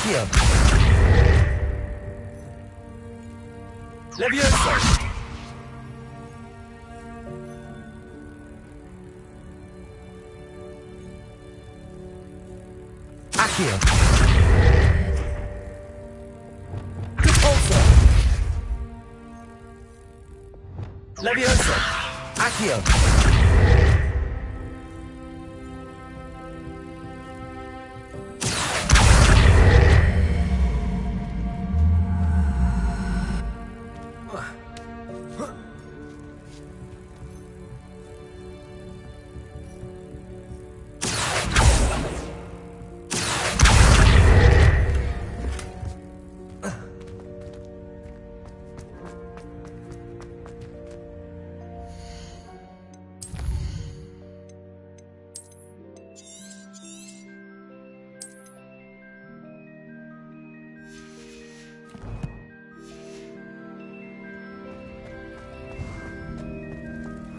Accio. Levioso. Accio. Repulsor. Levioso. Accio.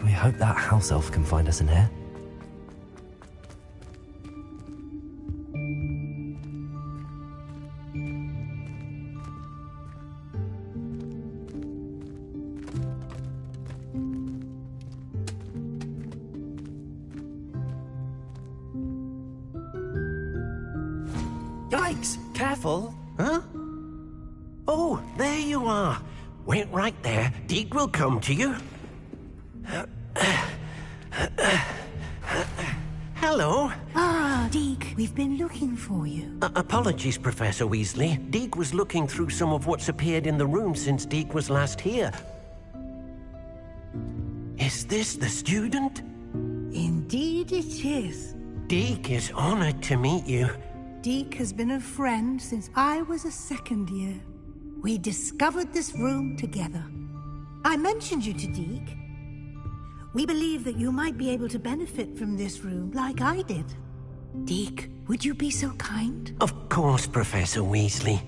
We hope that house elf can find us in here. Yikes! Careful! Huh? Oh, there you are. Wait right there. Deke will come to you. Hello. Ah, Deke, we've been looking for you. Apologies, Professor Weasley. Deke was looking through some of what's appeared in the room since Deke was last here. Is this the student? Indeed it is. Deke is honored to meet you. Deke has been a friend since I was a second year. We discovered this room together. I mentioned you to Deke. We believe that you might be able to benefit from this room like I did. Deke, would you be so kind? Of course, Professor Weasley.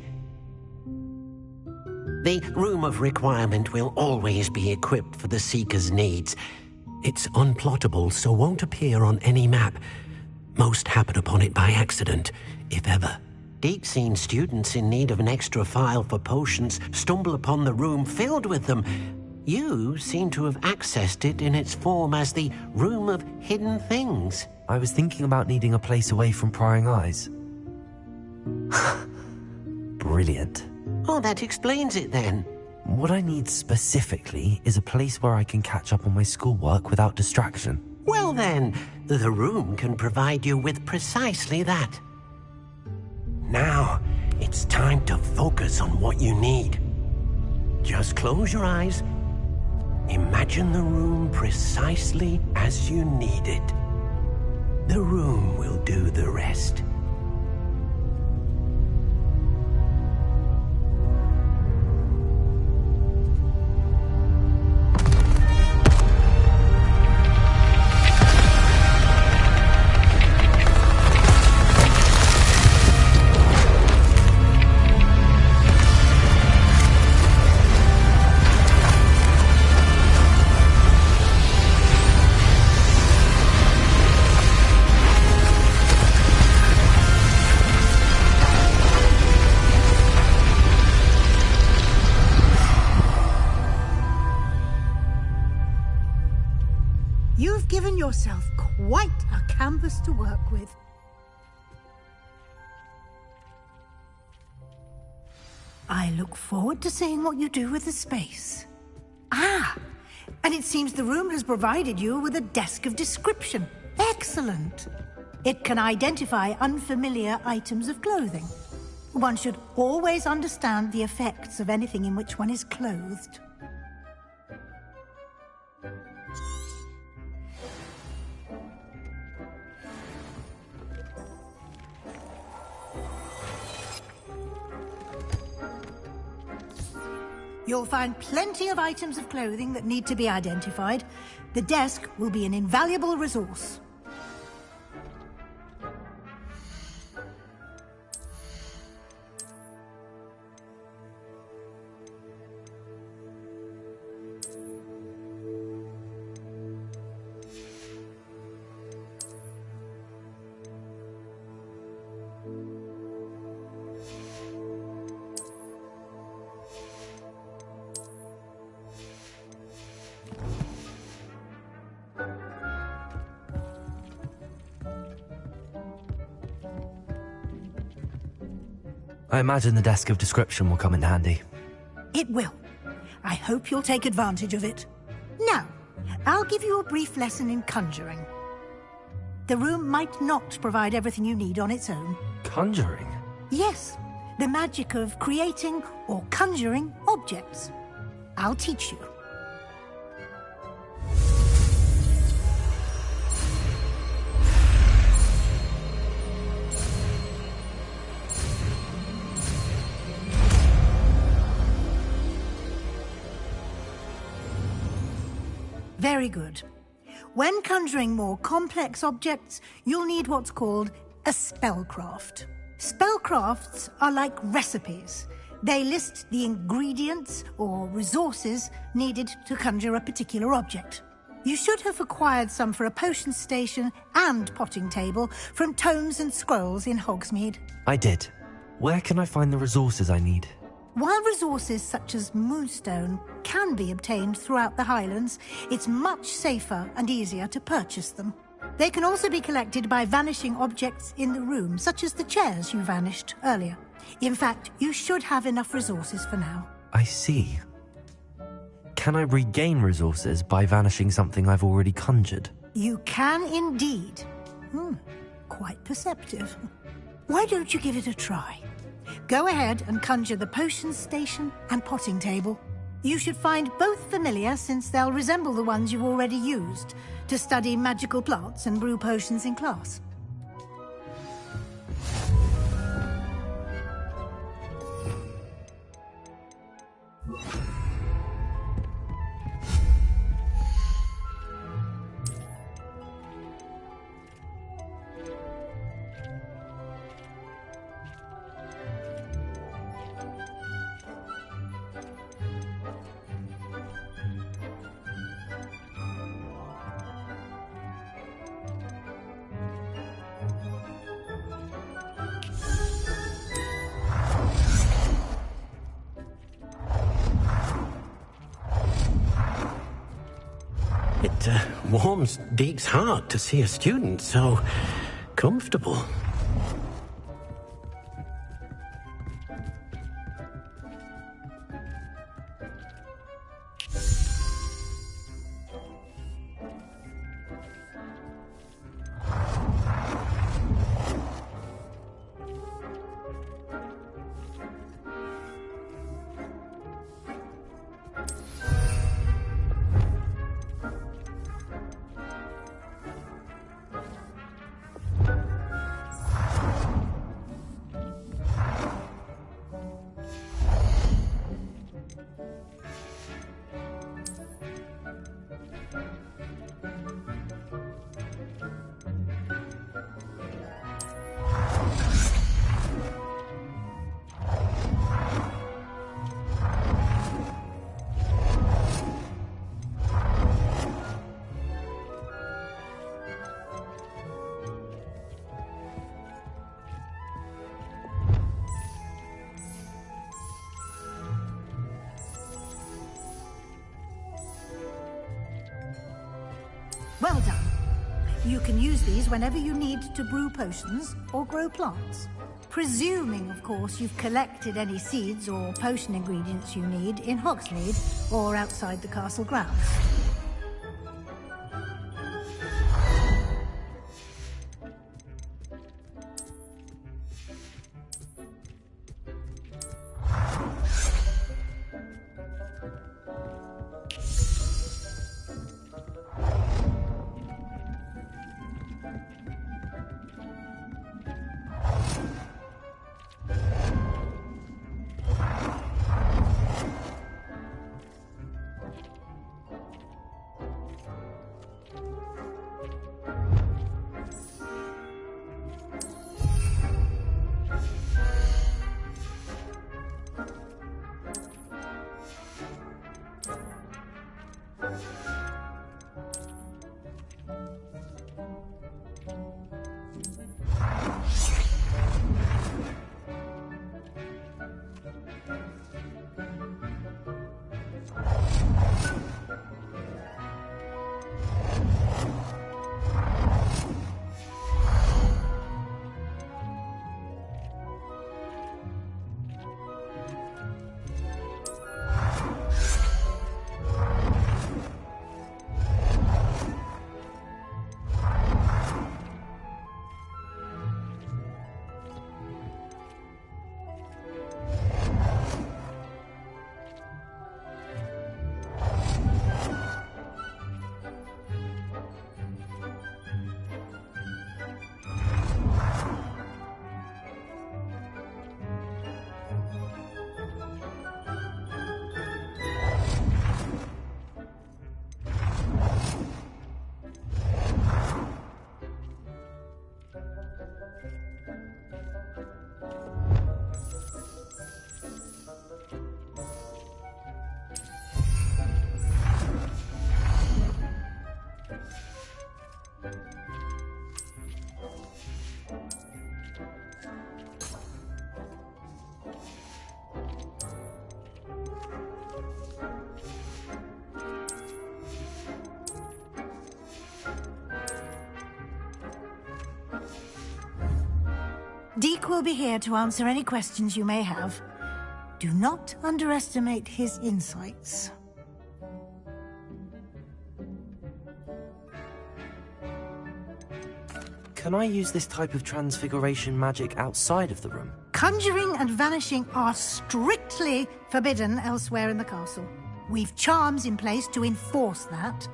The Room of Requirement will always be equipped for the Seeker's needs. It's unplottable, so won't appear on any map. Most happen upon it by accident, if ever. Deke's seen students in need of an extra file for potions stumble upon the room filled with them. You seem to have accessed it in its form as the Room of Hidden Things. I was thinking about needing a place away from prying eyes. Brilliant. Oh, that explains it then. What I need specifically is a place where I can catch up on my schoolwork without distraction. Well then, the room can provide you with precisely that. Now, it's time to focus on what you need. Just close your eyes. Imagine the room precisely as you need it. The room will do the rest. You've given yourself quite a canvas to work with. I look forward to seeing what you do with the space. Ah, and it seems the room has provided you with a desk of description. Excellent. It can identify unfamiliar items of clothing. One should always understand the effects of anything in which one is clothed. You'll find plenty of items of clothing that need to be identified. The desk will be an invaluable resource. I imagine the desk of description will come in handy. It will. I hope you'll take advantage of it. Now, I'll give you a brief lesson in conjuring. The room might not provide everything you need on its own. Conjuring? Yes, the magic of creating or conjuring objects. I'll teach you. Very good. When conjuring more complex objects, you'll need what's called a spellcraft. Spellcrafts are like recipes. They list the ingredients or resources needed to conjure a particular object. You should have acquired some for a potion station and potting table from tomes and scrolls in Hogsmeade. I did. Where can I find the resources I need? While resources such as moonstone can be obtained throughout the Highlands, it's much safer and easier to purchase them. They can also be collected by vanishing objects in the room, such as the chairs you vanished earlier. In fact, you should have enough resources for now. I see. Can I regain resources by vanishing something I've already conjured? You can indeed. Quite perceptive. Why don't you give it a try? Go ahead and conjure the potion station and potting table. You should find both familiar, since they'll resemble the ones you've already used to study magical plants and brew potions in class. It warms Deek's heart to see a student so comfortable. Well done. You can use these whenever you need to brew potions or grow plants. Presuming, of course, you've collected any seeds or potion ingredients you need in Hogsmeade or outside the castle grounds. Deek will be here to answer any questions you may have. Do not underestimate his insights. Can I use this type of transfiguration magic outside of the room? Conjuring and vanishing are strictly forbidden elsewhere in the castle. We've charms in place to enforce that.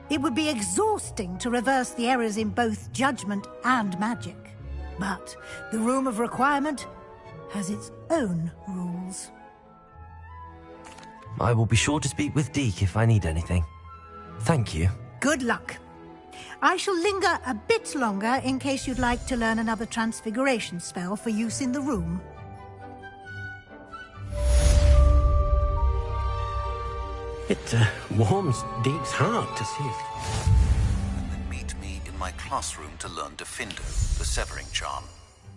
It would be exhausting to reverse the errors in both judgment and magic. But the Room of Requirement has its own rules. I will be sure to speak with Deek if I need anything. Thank you. Good luck. I shall linger a bit longer in case you'd like to learn another transfiguration spell for use in the room. It warms Deek's heart to see it. Meet me in my classroom to learn Defindo, the severing charm.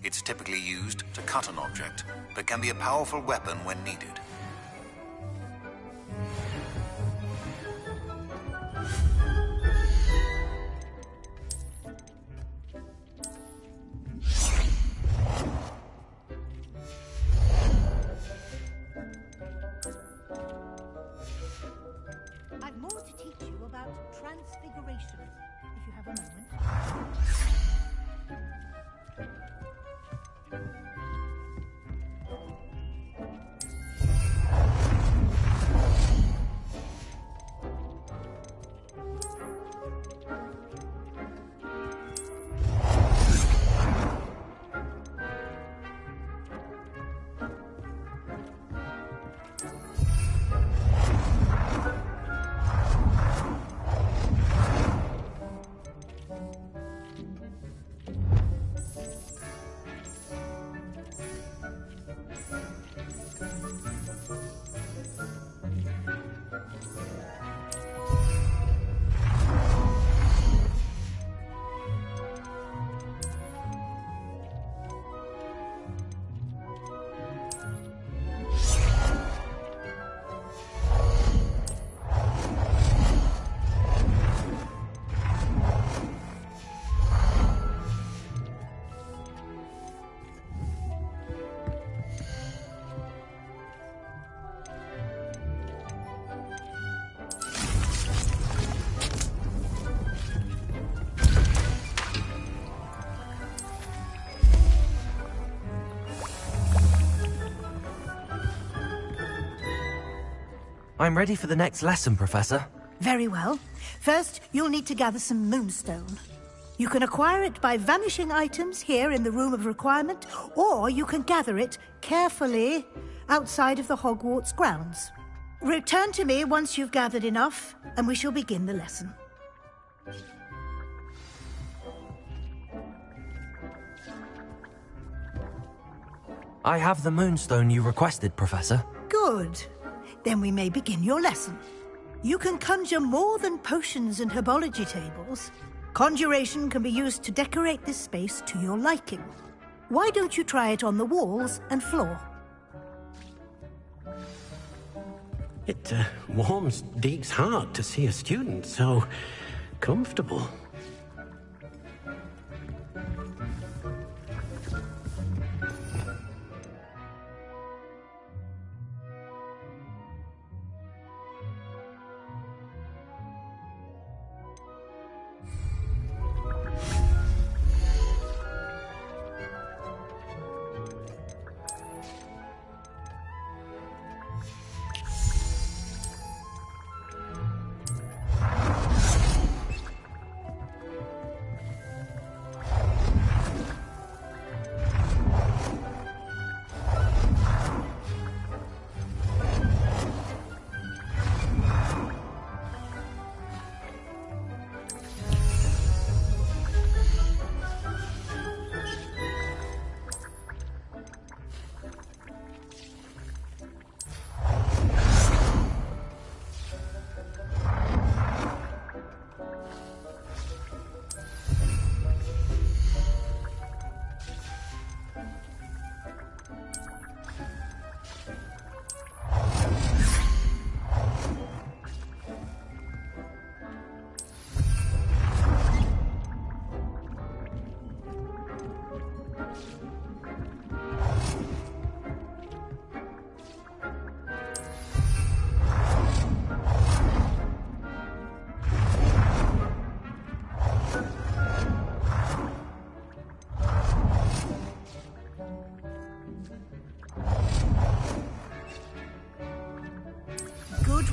It's typically used to cut an object, but can be a powerful weapon when needed. I've more to teach you about transfiguration, if you have a moment. I'm ready for the next lesson, Professor. Very well. First, you'll need to gather some moonstone. You can acquire it by vanishing items here in the Room of Requirement, or you can gather it carefully outside of the Hogwarts grounds. Return to me once you've gathered enough, and we shall begin the lesson. I have the moonstone you requested, Professor. Good. Then we may begin your lesson. You can conjure more than potions and herbology tables. Conjuration can be used to decorate this space to your liking. Why don't you try it on the walls and floor? It warms Deek's heart to see a student so comfortable.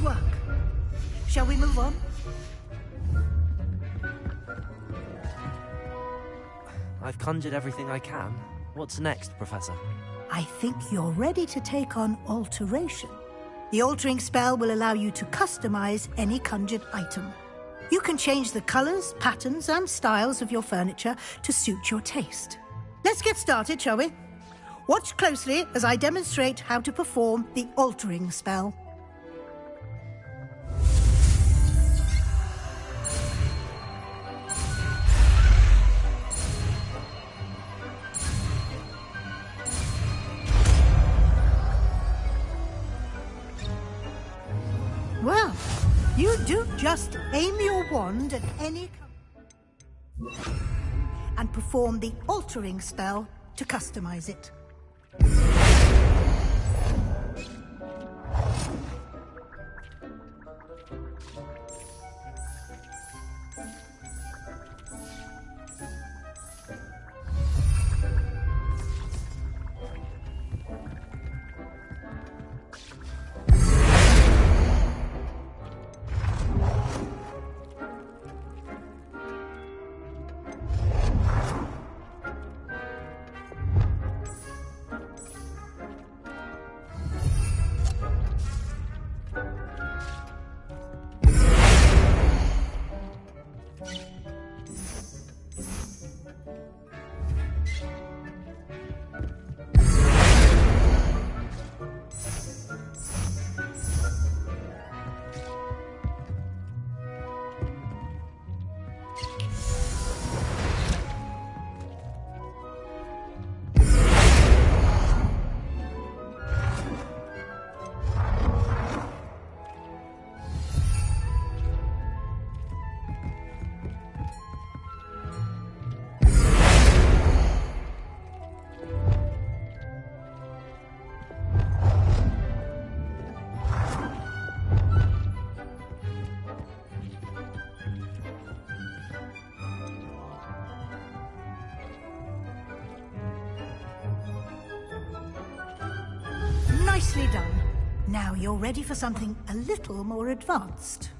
work. Shall we move on? I've conjured everything I can. What's next, Professor? I think you're ready to take on alteration. The altering spell will allow you to customize any conjured item. You can change the colors, patterns, and styles of your furniture to suit your taste. Let's get started, shall we? Watch closely as I demonstrate how to perform the altering spell. Well, you do just aim your wand at any and perform the altering spell to customize it. Nicely done. Now you're ready for something a little more advanced.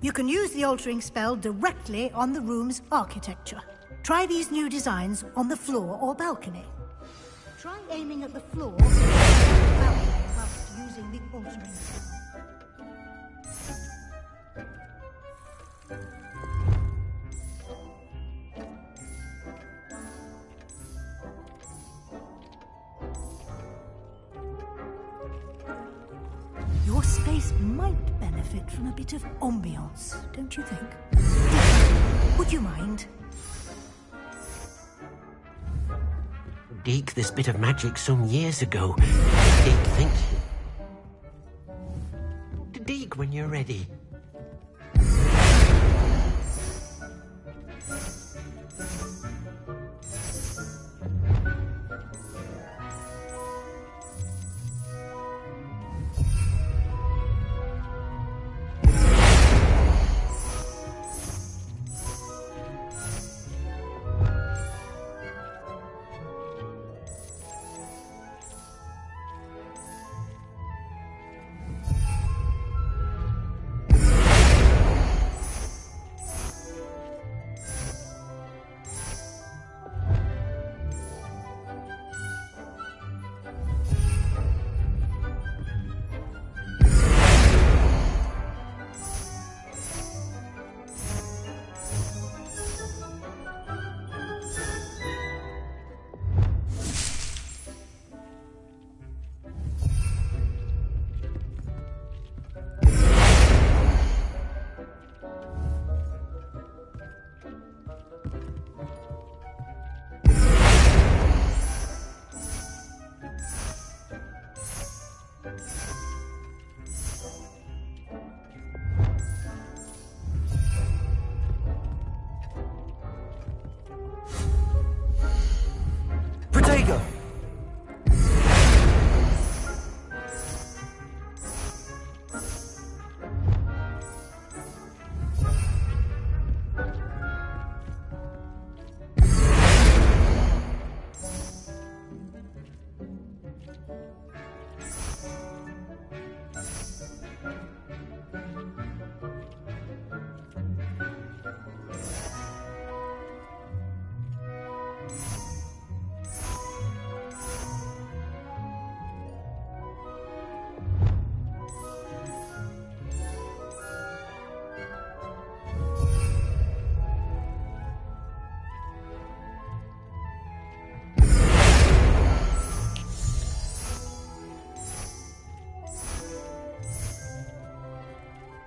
You can use the altering spell directly on the room's architecture. Try these new designs on the floor or balcony. Try aiming at the floor or balcony whilst using the altering spell. Your space might benefit from a bit of ambiance, don't you think? Would you mind? Deke, this bit of magic some years ago. Deke thinks... Deke, when you're ready.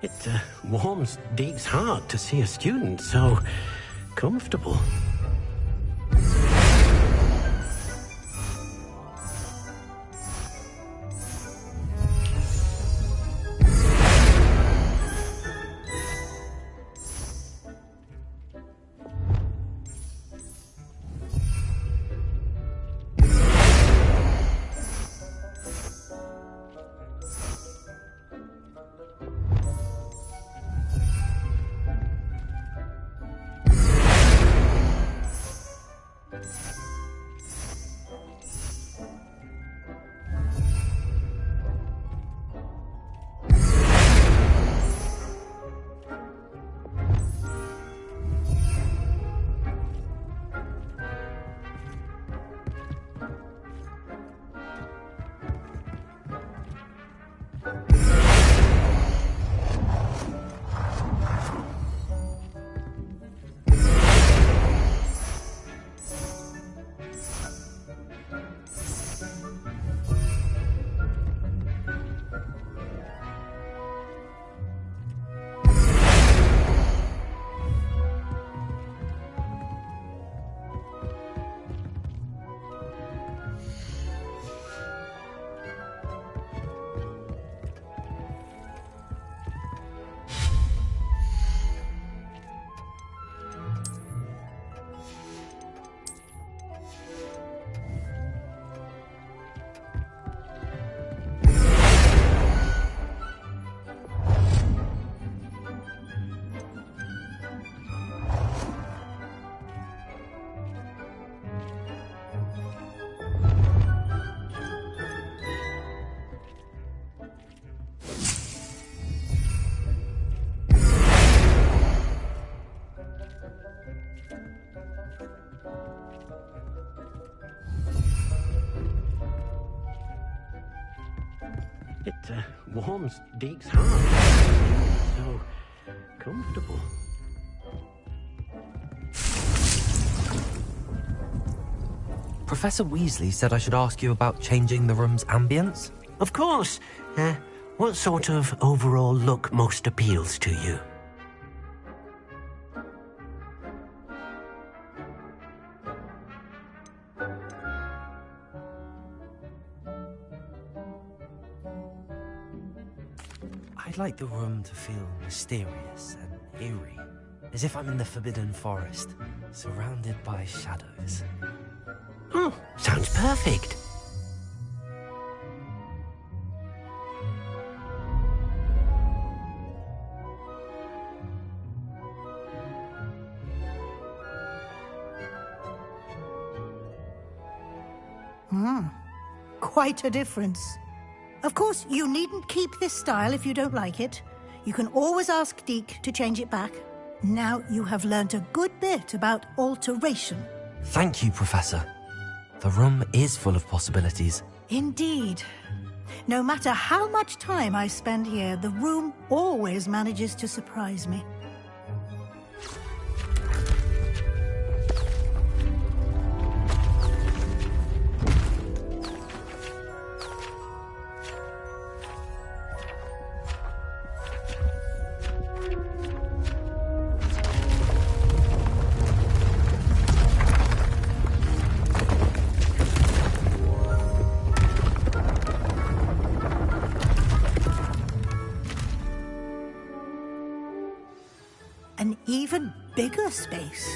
It warms Deke's heart to see a student so comfortable. It warms Deke's heart. So comfortable. Professor Weasley said I should ask you about changing the room's ambience. Of course. What sort of overall look most appeals to you? I'd like the room to feel mysterious and eerie, as if I'm in the Forbidden Forest, surrounded by shadows. Oh, sounds perfect. Quite a difference. Of course, you needn't keep this style if you don't like it. You can always ask Deke to change it back. Now you have learnt a good bit about alteration. Thank you, Professor. The room is full of possibilities. Indeed. No matter how much time I spend here, the room always manages to surprise me. An even bigger space.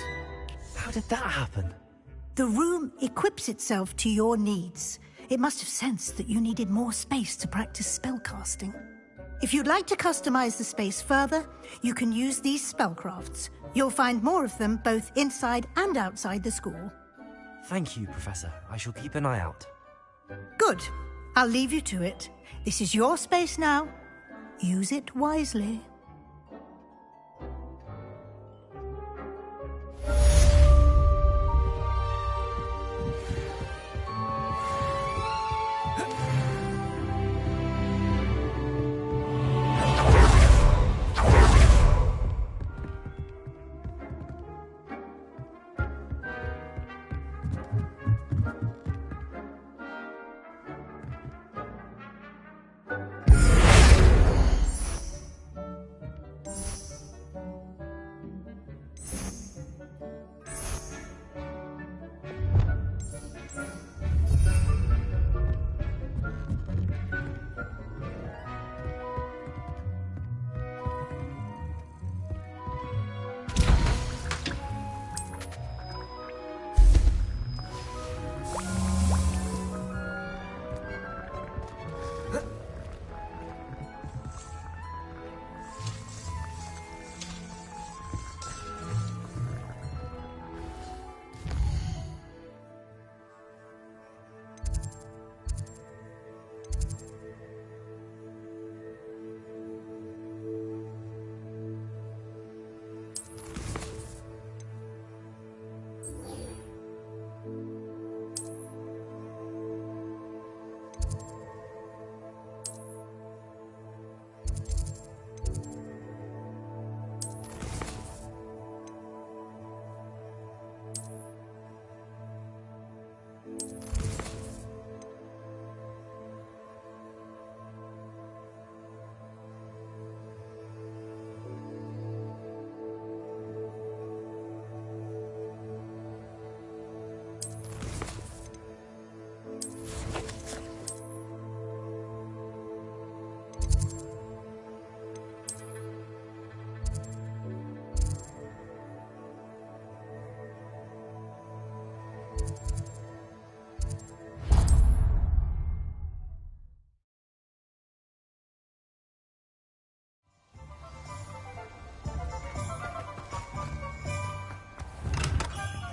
How did that happen? The room equips itself to your needs. It must have sensed that you needed more space to practice spellcasting. If you'd like to customize the space further, you can use these spellcrafts. You'll find more of them both inside and outside the school. Thank you, Professor. I shall keep an eye out. Good. I'll leave you to it. This is your space now. Use it wisely.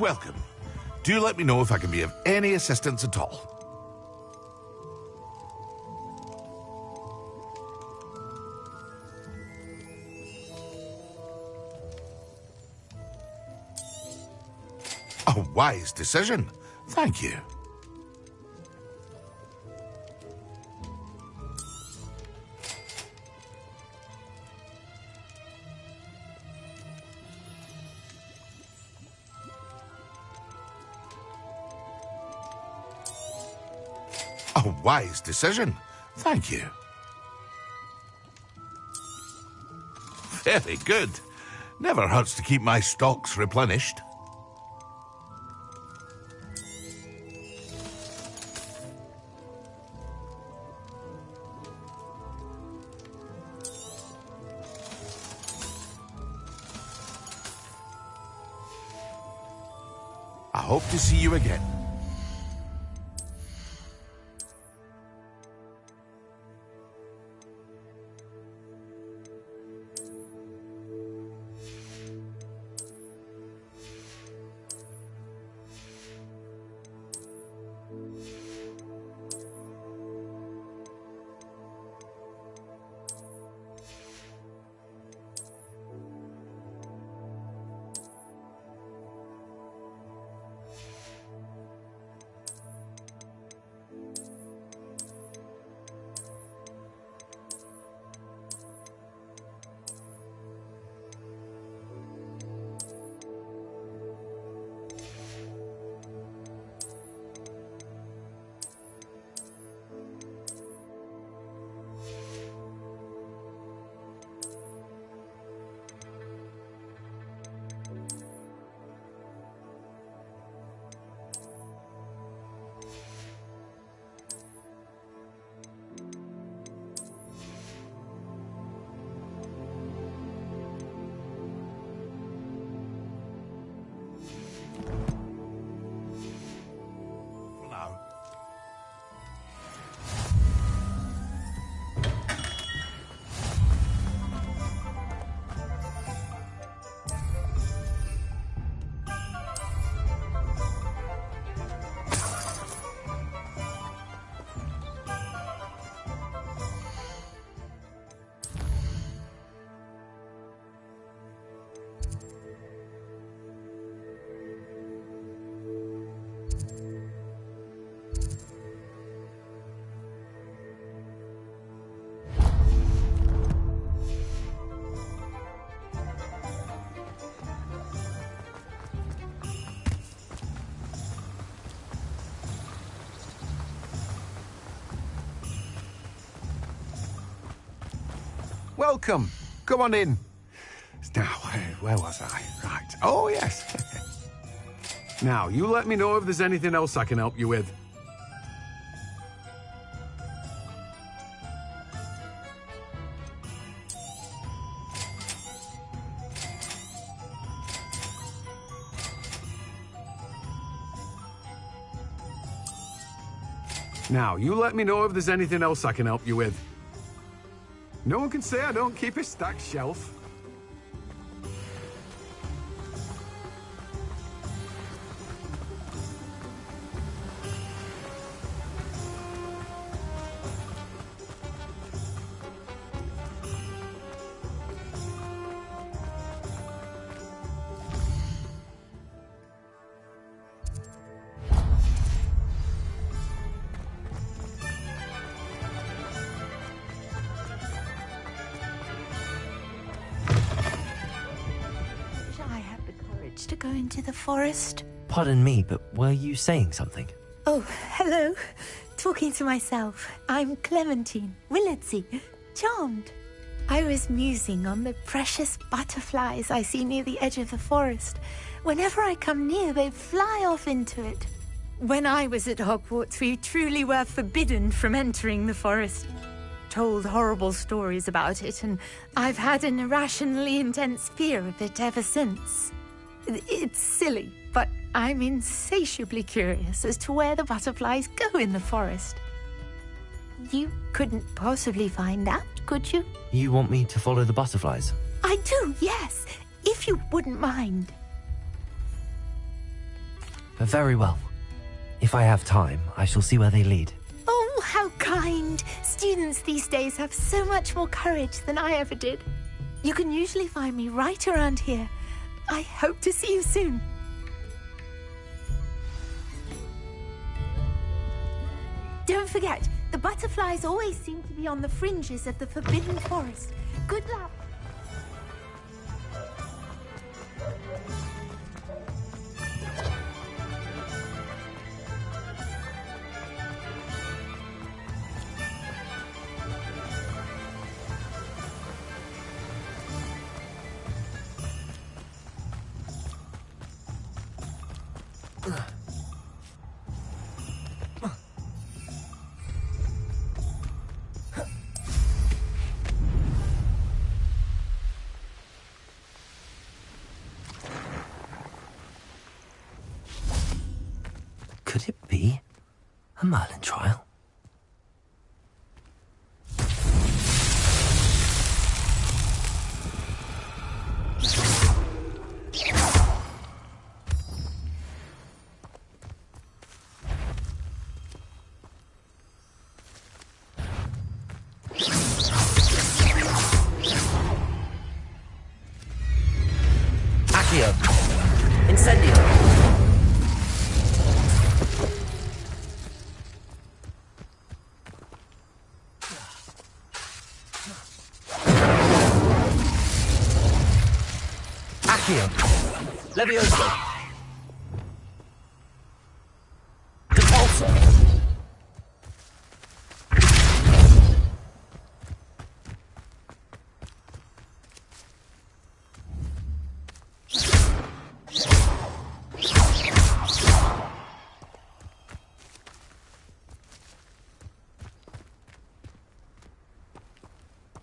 Welcome. Do let me know if I can be of any assistance at all. A wise decision. Thank you. A wise decision. Thank you. Very good. Never hurts to keep my stocks replenished. I hope to see you again. Welcome. Come on in. Now, where was I? Right. Oh, yes. Now, you let me know if there's anything else I can help you with. Now, you let me know if there's anything else I can help you with. No one can say I don't keep a stacked shelf. To go into the forest. Pardon me, but were you saying something? Oh, hello. Talking to myself. I'm Clementine Willardsey. Charmed. I was musing on the precious butterflies I see near the edge of the forest. Whenever I come near, they fly off into it. When I was at Hogwarts, we truly were forbidden from entering the forest. Told horrible stories about it, and I've had an irrationally intense fear of it ever since. It's silly, but I'm insatiably curious as to where the butterflies go in the forest. You couldn't possibly find out, could you? You want me to follow the butterflies? I do, yes, if you wouldn't mind. but very well. If I have time, I shall see where they lead. Oh, how kind! Students these days have so much more courage than I ever did. You can usually find me right around here. I hope to see you soon. Don't forget, the butterflies always seem to be on the fringes of the Forbidden Forest. Good luck! Could it be a Merlin trial? Accio! Incendio! Accio! Levioso! Depulso!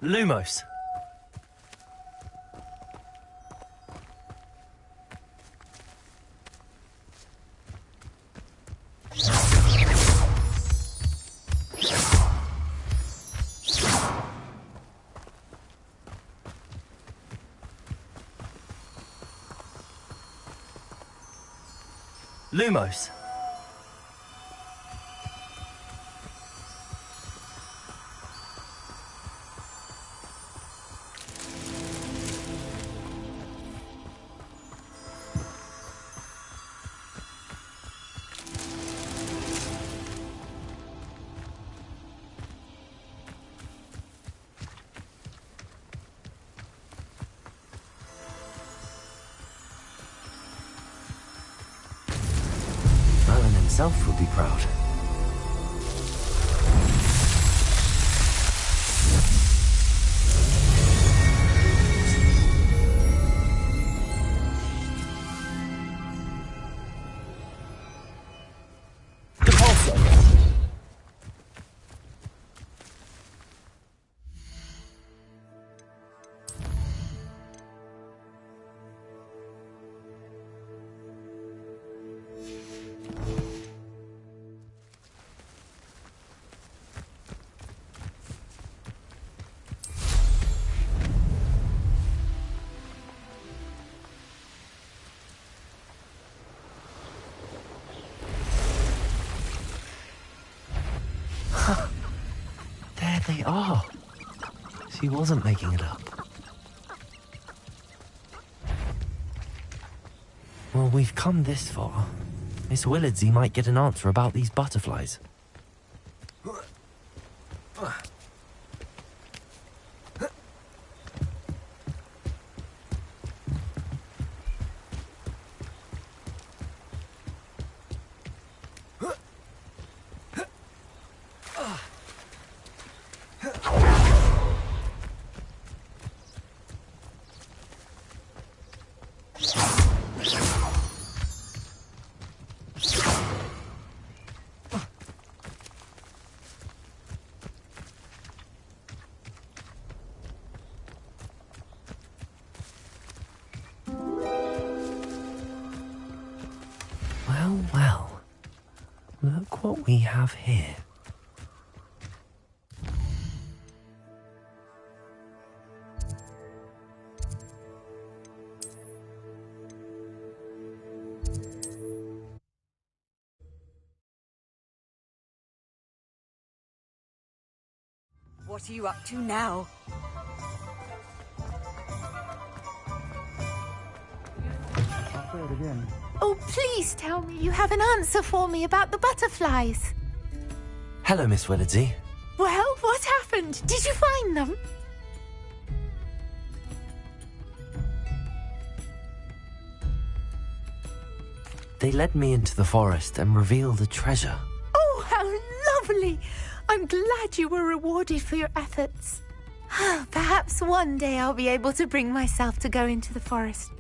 Lumos! Lumos. Merlin himself would be proud. Depulso! There they are. She wasn't making it up. Well, we've come this far. Miss Willardsey might get an answer about these butterflies. Well, well. Look what we have here. What are you up to now? Oh, please tell me you have an answer for me about the butterflies. Hello, Miss Willardsey. Well, what happened? Did you find them? They led me into the forest and revealed a treasure. Oh, how lovely! I'm glad you were rewarded for your efforts. Perhaps one day I'll be able to bring myself to go into the forest.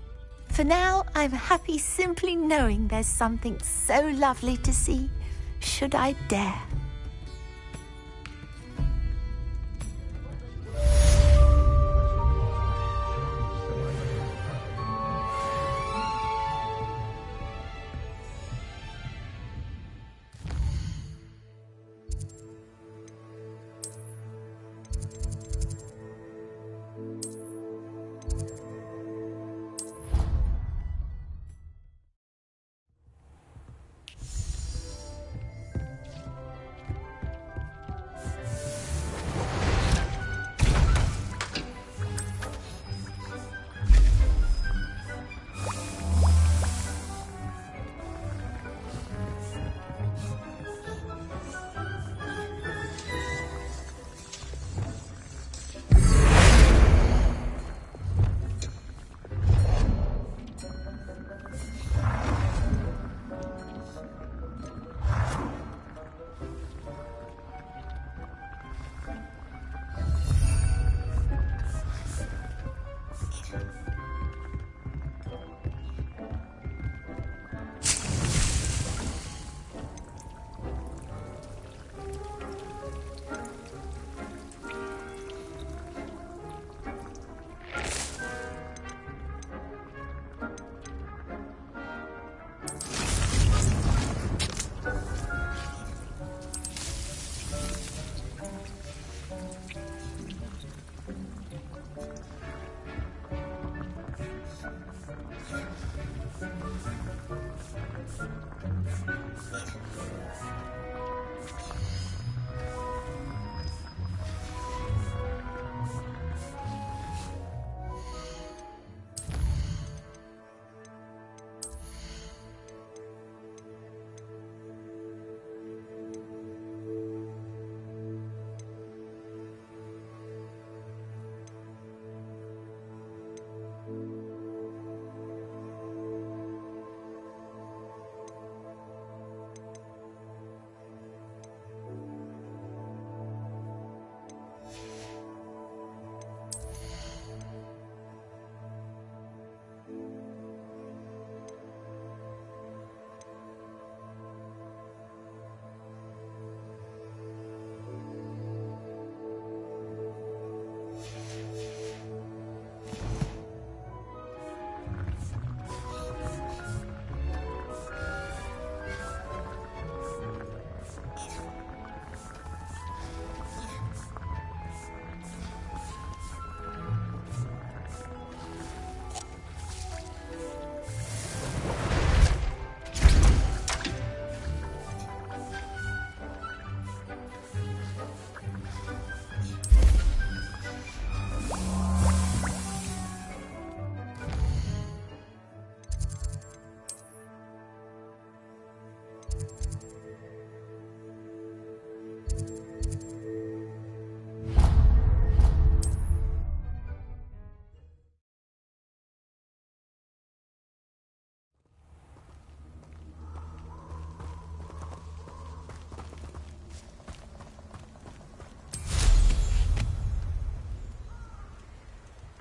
For now, I'm happy simply knowing there's something so lovely to see, should I dare.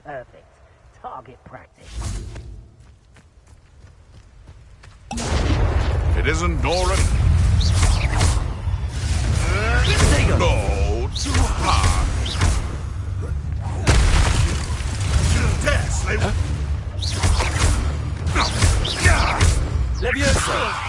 Perfect. Target practice. It isn't Doran. No, too hard. Dare, Leviosa!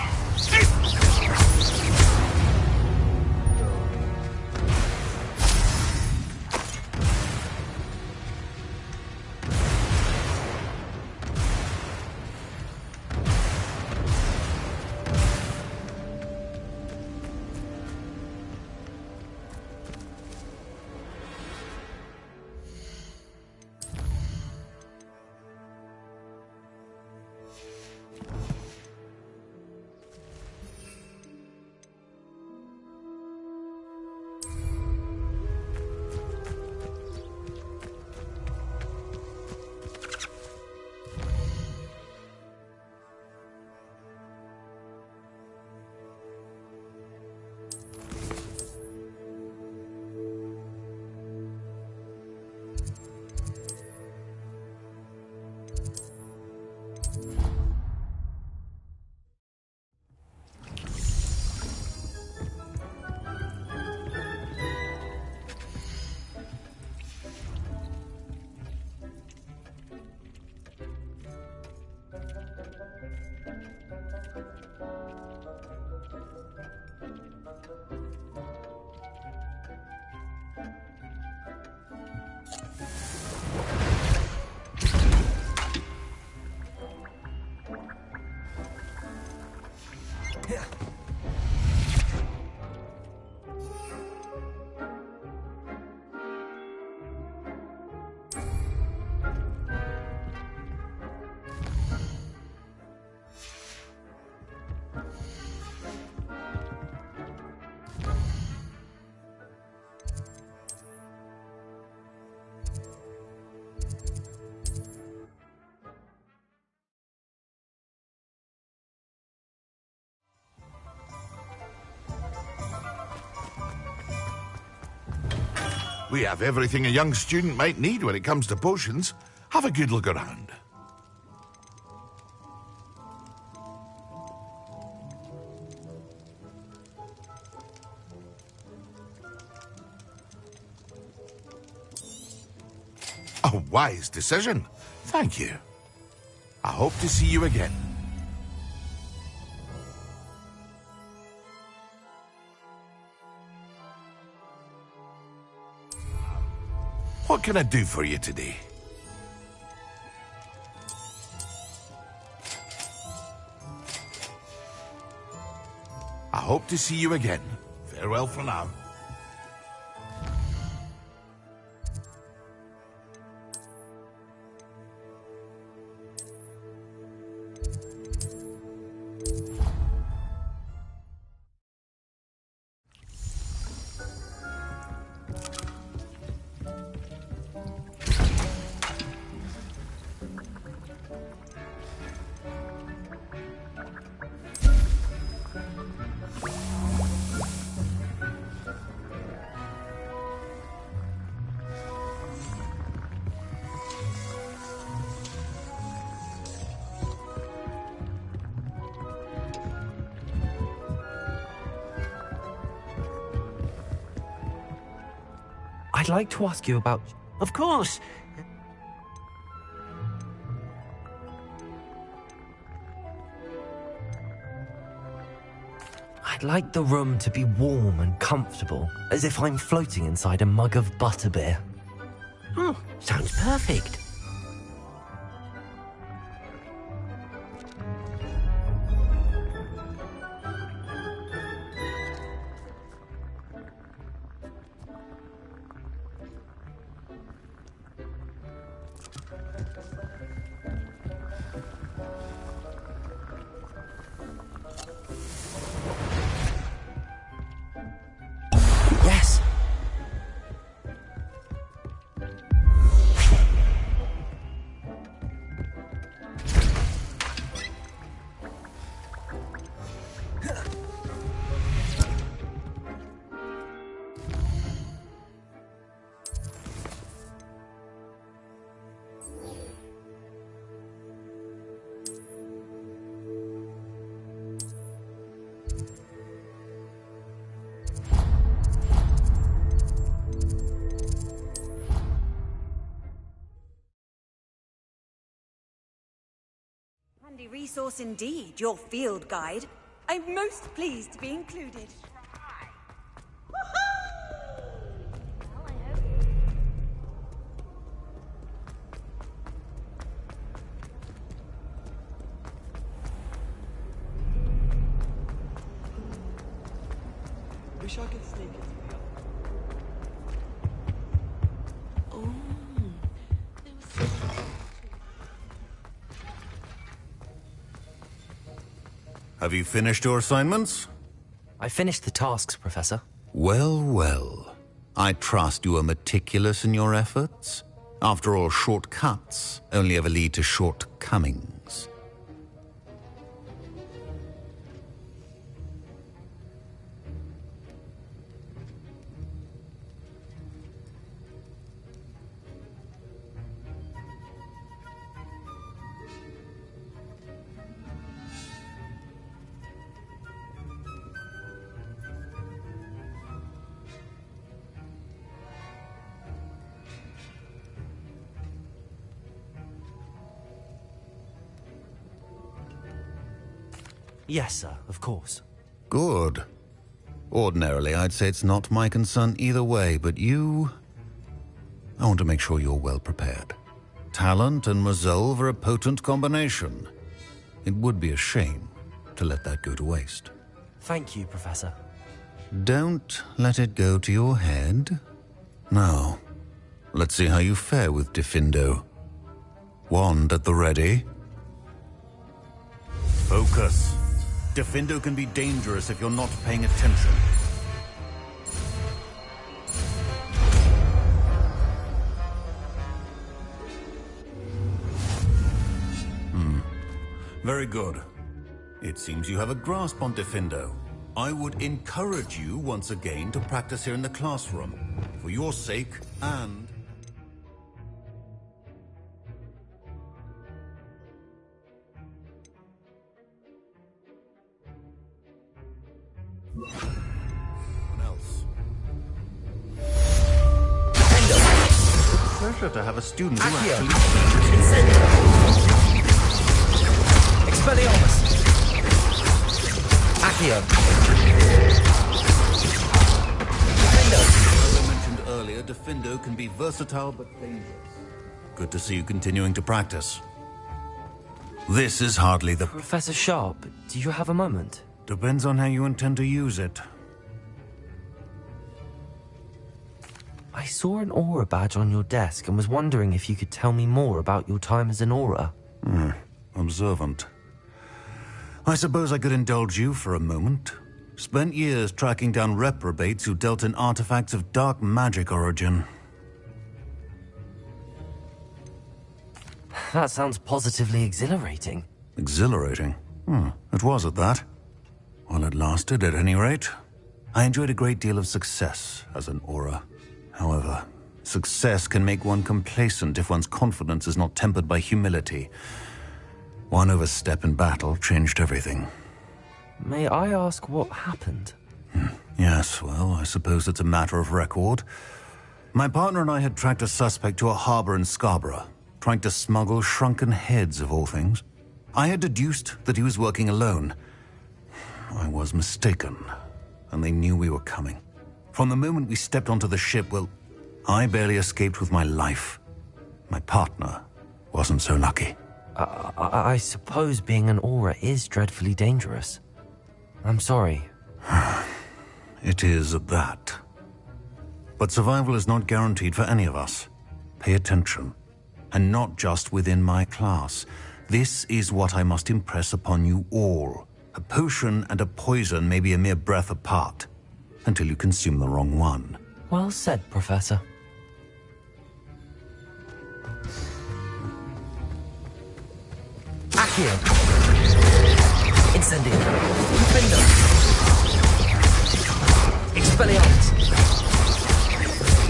We have everything a young student might need when it comes to potions. Have a good look around. A wise decision. Thank you. I hope to see you again. What can I do for you today? I hope to see you again. Farewell for now. I'd like to ask you about... Of course. I'd like the room to be warm and comfortable, as if I'm floating inside a mug of butterbeer. Oh, sounds perfect. Yes! Handy resource indeed, your field guide. I'm most pleased to be included. Wish I could sneak into the Have you finished your assignments? I finished the tasks, Professor. Well, well. I trust you are meticulous in your efforts. After all, shortcuts only ever lead to shortcomings. Yes, sir, of course. Good. Ordinarily, I'd say it's not my concern either way, but you... I want to make sure you're well prepared. Talent and resolve are a potent combination. It would be a shame to let that go to waste. Thank you, Professor. Don't let it go to your head. Now, let's see how you fare with Diffindo. Wand at the ready. Focus. Diffindo can be dangerous if you're not paying attention. Very good. It seems you have a grasp on Diffindo. I would encourage you once again to practice here in the classroom. For for your sake and... Someone else. Pleasure to have a student who Accio. actually... Incendio. Expelliarmus. Accio. Defendo. As I mentioned earlier, Defendo can be versatile but dangerous. Good to see you continuing to practice. This is hardly the... Professor Sharp, do you have a moment? Depends on how you intend to use it. I saw an Aura badge on your desk and was wondering if you could tell me more about your time as an Aura. Observant. I suppose I could indulge you for a moment. Spent years tracking down reprobates who dealt in artifacts of dark magic origin. That sounds positively exhilarating. Exhilarating? It was at that. While it lasted, at any rate. I enjoyed a great deal of success as an Aura. However, success can make one complacent if one's confidence is not tempered by humility. One overstep in battle changed everything. May I ask what happened? Yes, well, I suppose it's a matter of record. My partner and I had tracked a suspect to a harbor in Scarborough, trying to smuggle shrunken heads of all things. I had deduced that he was working alone. I was mistaken, and they knew we were coming. From the moment we stepped onto the ship, well, I barely escaped with my life. My partner wasn't so lucky. I suppose being an Aura is dreadfully dangerous. I'm sorry. It is at that. But survival is not guaranteed for any of us. Pay attention. And not just within my class. This is what I must impress upon you all. A potion and a poison may be a mere breath apart, until you consume the wrong one. Well said, Professor. Accio. Incendio. Defendo. Expelliarmus.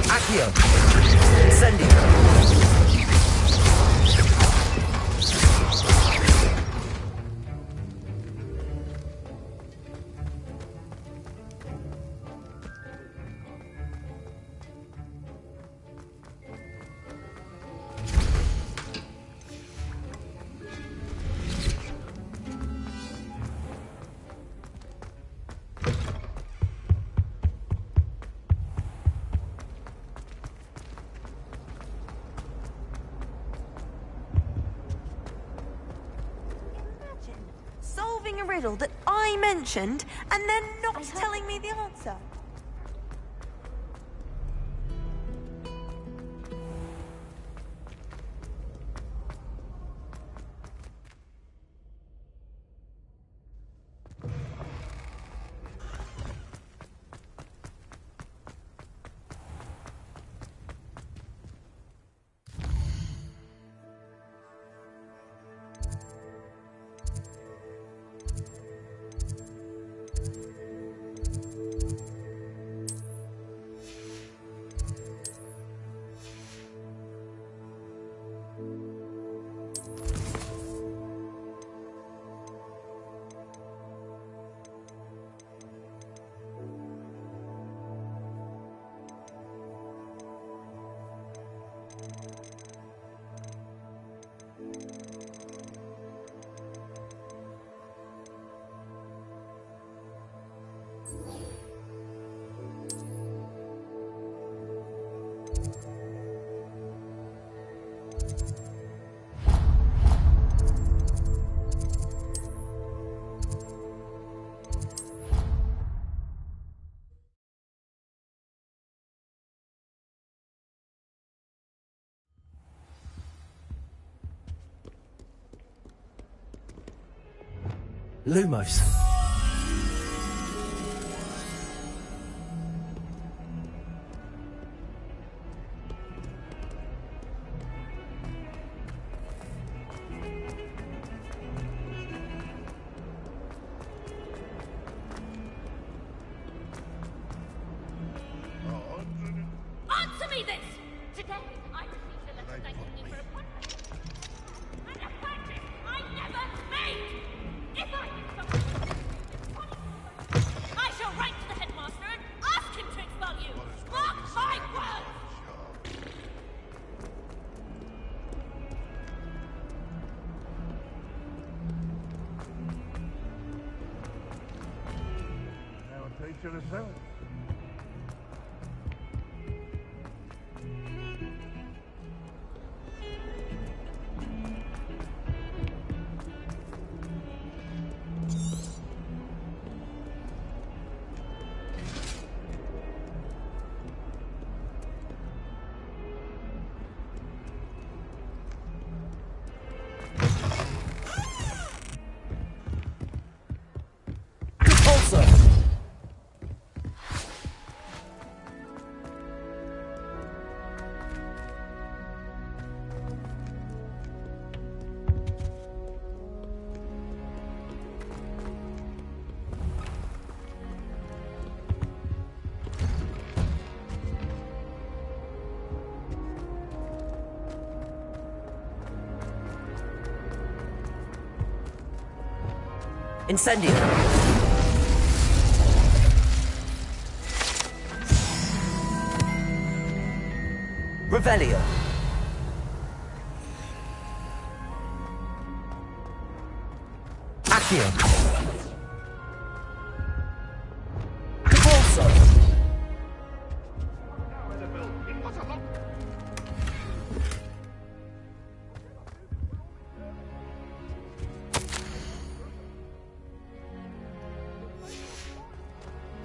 Accio. Incendio. Solving a riddle that I mentioned and then not telling me the answer. Lumos. see this! Today, I received a letter thanking me for a practice. And a practice I never made! If I do something, I shall write to the headmaster and ask him to expel you! Mark my words! Now a teacher herself. Repulsor! Incendio! Revelio. Accio. Repulsor.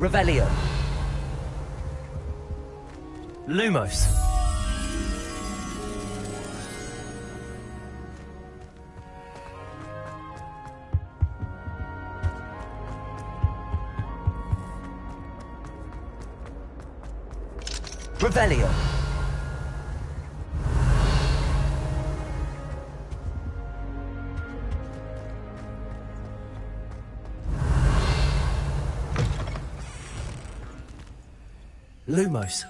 Revelio. Lumos. Revelio. Lumos.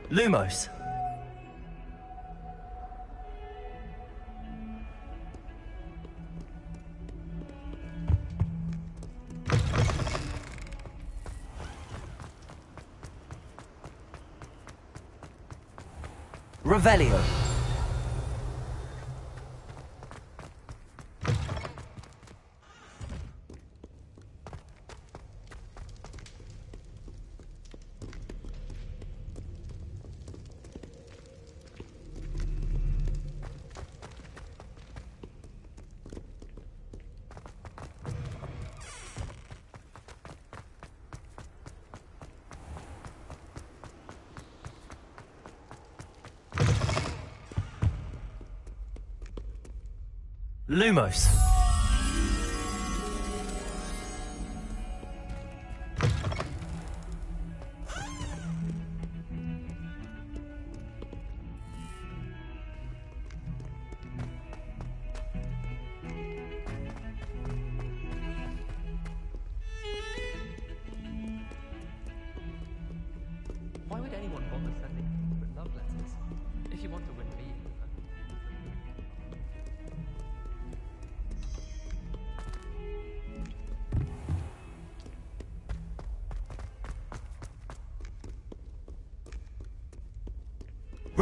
Lumos. Revelio. Lumos. Why would anyone bother sending secret love letters? If you want to win me over.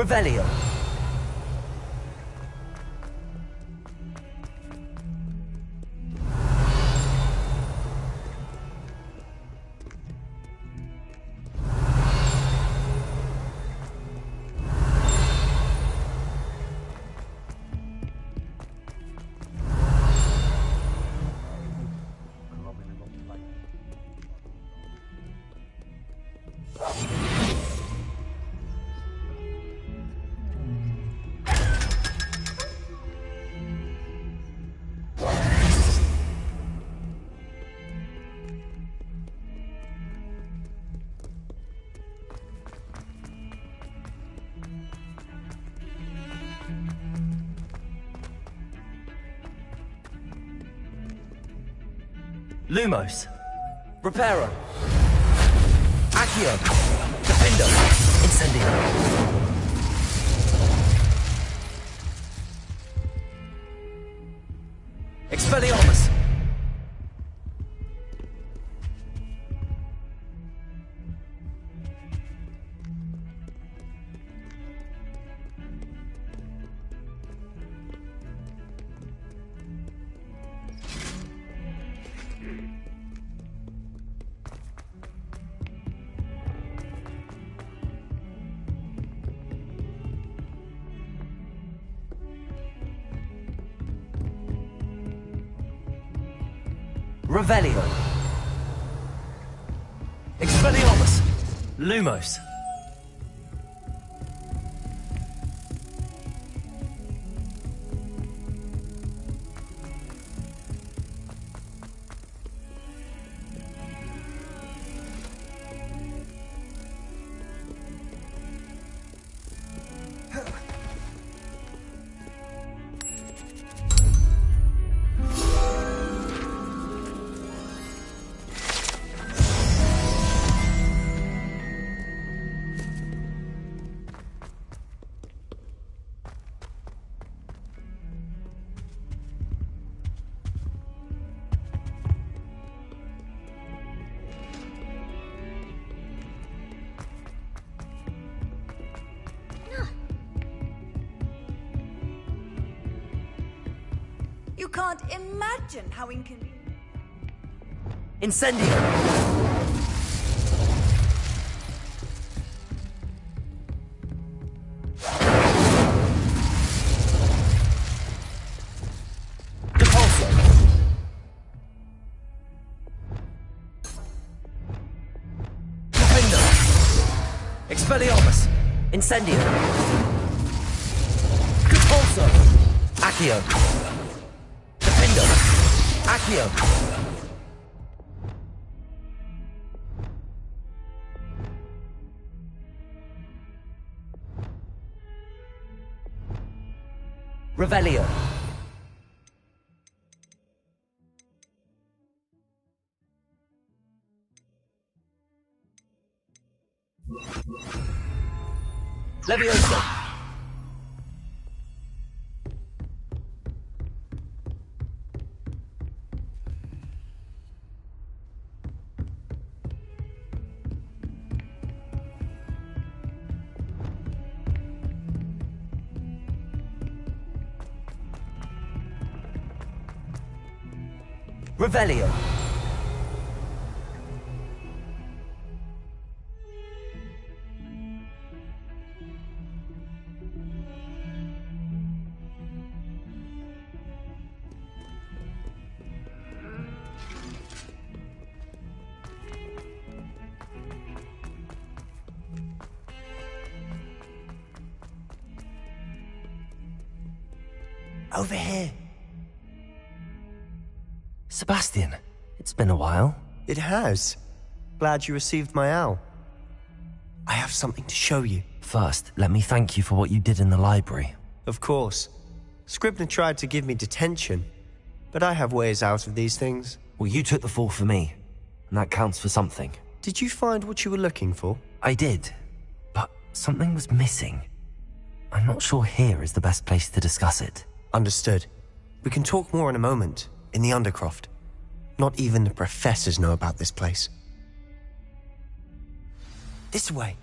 Revelio. Lumos. Reparo. Accio. Defendo. Incendio. Expelliarmus. Revelio. Expelliarmus. Lumos. You can't imagine how inconvenient. Incendio. Depulso. Defendo. Expelliarmus. Incendio. Depulso. Accio. Defendo. Accio. Revelio. Levioso. Revelio. Over here. Sebastian, it's been a while. It has. Glad you received my owl. I have something to show you. First, let me thank you for what you did in the library. Of course. Scribner tried to give me detention, but I have ways out of these things. Well, you took the fall for me, and that counts for something. Did you find what you were looking for? I did, but something was missing. I'm not sure here is the best place to discuss it. Understood. We can talk more in a moment, in the Undercroft. Not even the professors know about this place. This way.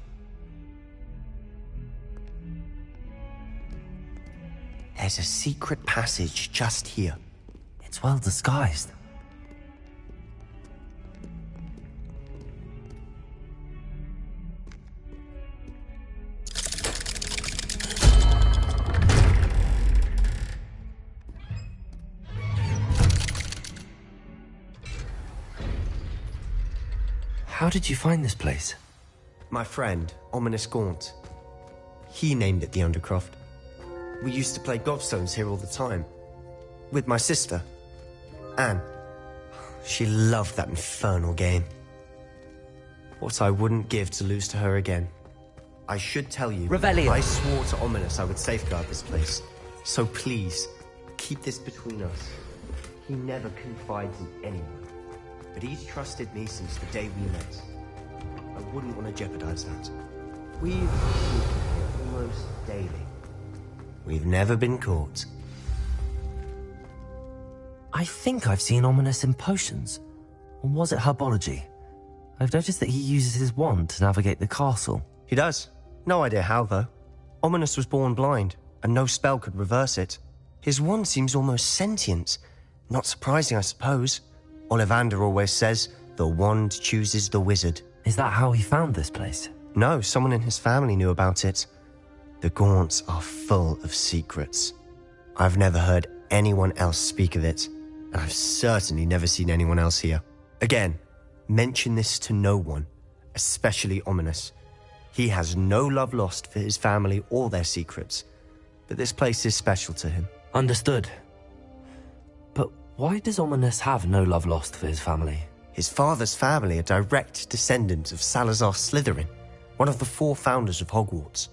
There's a secret passage just here. It's well disguised. How did you find this place? My friend, Ominous Gaunt. He named it the Undercroft. We used to play gobstones here all the time. With my sister, Anne. She loved that infernal game. What I wouldn't give to lose to her again. I should tell you, Revelio. I swore to Ominous I would safeguard this place. So please, keep this between us. He never confides in anyone. But he's trusted me since the day we met. I wouldn't want to jeopardize that. We've been almost daily. We've never been caught. I think I've seen Ominous in potions. Or was it herbology? I've noticed that he uses his wand to navigate the castle. He does. No idea how, though. Ominous was born blind, and no spell could reverse it. His wand seems almost sentient. Not surprising, I suppose. Ollivander always says, the wand chooses the wizard. Is that how he found this place? No, someone in his family knew about it. The Gaunts are full of secrets. I've never heard anyone else speak of it, and I've certainly never seen anyone else here. Again, mention this to no one, especially Ominous. He has no love lost for his family or their secrets, but this place is special to him. Understood. But why does Ominous have no love lost for his family? His father's family are direct descendants of Salazar Slytherin, one of the 4 founders of Hogwarts.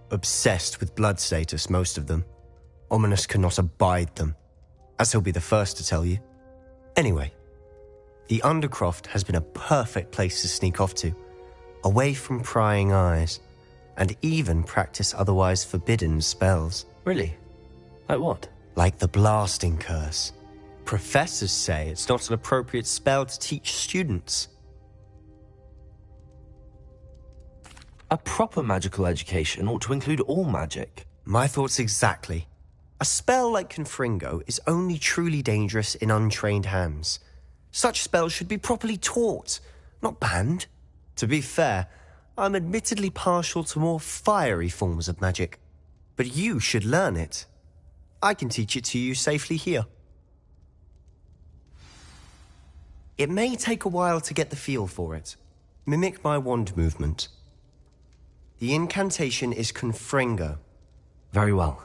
Obsessed with blood status, most of them. Ominous cannot abide them, as he'll be the first to tell you. Anyway, the Undercroft has been a perfect place to sneak off to, away from prying eyes, and even practice otherwise forbidden spells. Really? Like what? Like the Blasting Curse. Professors say it's not an appropriate spell to teach students. A proper magical education ought to include all magic. My thoughts exactly. A spell like Confringo is only truly dangerous in untrained hands. Such spells should be properly taught, not banned. To be fair, I'm admittedly partial to more fiery forms of magic. But you should learn it. I can teach it to you safely here. It may take a while to get the feel for it. Mimic my wand movement. The incantation is Confringo. Very well.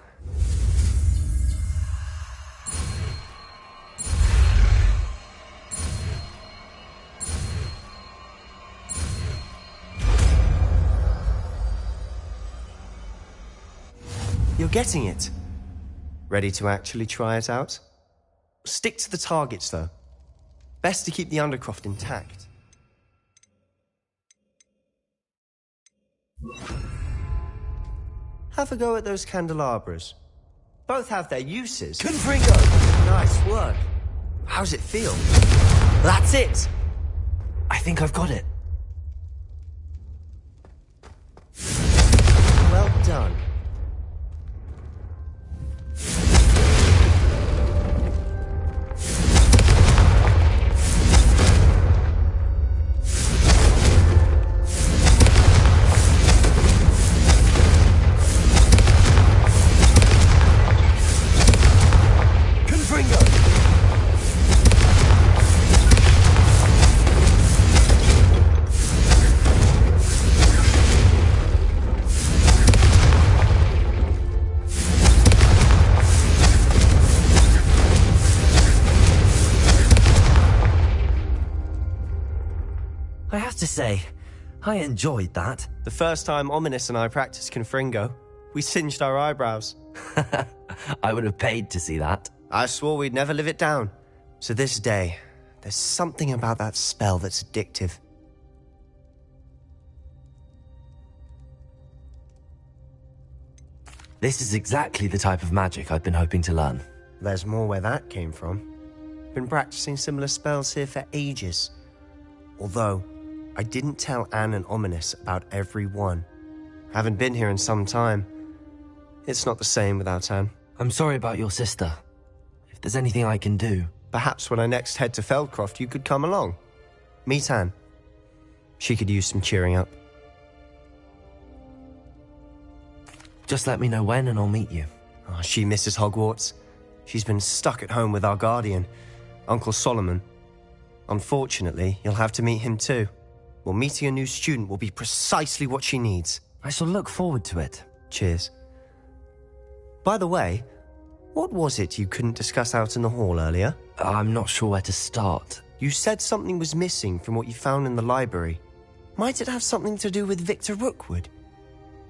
You're getting it. Ready to actually try it out? Stick to the targets, though. Best to keep the Undercroft intact. Have a go at those candelabras. Both have their uses. Confringo! Nice work. How's it feel? That's it! I think I've got it. Well done. I have to say, I enjoyed that. The first time Ominous and I practiced Confringo, we singed our eyebrows. I would have paid to see that. I swore we'd never live it down. To this day, there's something about that spell that's addictive. This is exactly the type of magic I've been hoping to learn. There's more where that came from. Been practicing similar spells here for ages. Although, I didn't tell Anne and Ominous about every one. Haven't been here in some time. It's not the same without Anne. I'm sorry about your sister. If there's anything I can do... Perhaps when I next head to Feldcroft, you could come along. Meet Anne. She could use some cheering up. Just let me know when and I'll meet you. Oh, she misses Hogwarts. She's been stuck at home with our guardian, Uncle Solomon. Unfortunately, you'll have to meet him too. Well, meeting a new student will be precisely what she needs. I shall look forward to it. Cheers. By the way, what was it you couldn't discuss out in the hall earlier? I'm not sure where to start. You said something was missing from what you found in the library. Might it have something to do with Victor Rookwood?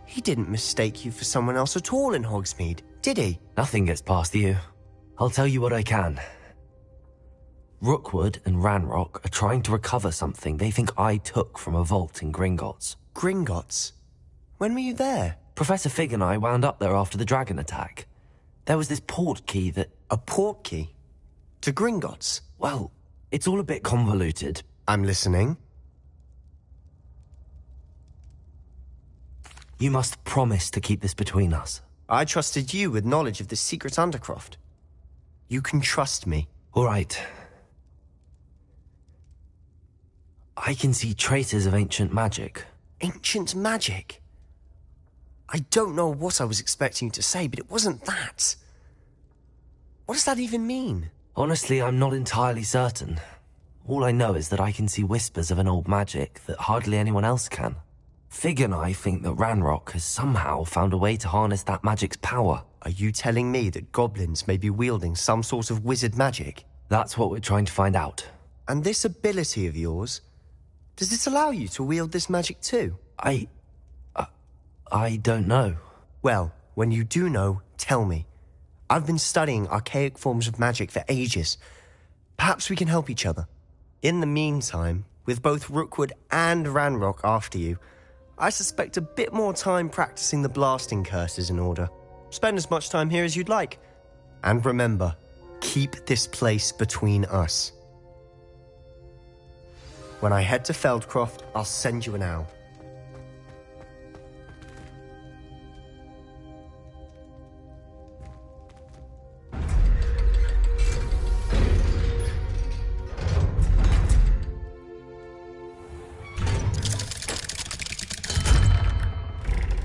He didn't mistake you for someone else at all in Hogsmeade, did he? Nothing gets past you. I'll tell you what I can. Rookwood and Ranrock are trying to recover something they think I took from a vault in Gringotts. Gringotts? When were you there? Professor Fig and I wound up there after the dragon attack. There was this port key that... A port key? To Gringotts? Well, it's all a bit convoluted. I'm listening. You must promise to keep this between us. I trusted you with knowledge of the secret Undercroft. You can trust me. All right. I can see traces of ancient magic. Ancient magic? I don't know what I was expecting you to say, but it wasn't that. What does that even mean? Honestly, I'm not entirely certain. All I know is that I can see whispers of an old magic that hardly anyone else can. Fig and I think that Ranrock has somehow found a way to harness that magic's power. Are you telling me that goblins may be wielding some sort of wizard magic? That's what we're trying to find out. And this ability of yours, does it allow you to wield this magic too? I don't know. Well, when you do know, tell me. I've been studying archaic forms of magic for ages. Perhaps we can help each other. In the meantime, with both Rookwood and Ranrock after you, I suspect a bit more time practicing the blasting curse is in order. Spend as much time here as you'd like. And remember, keep this place between us. When I head to Feldcroft, I'll send you an owl.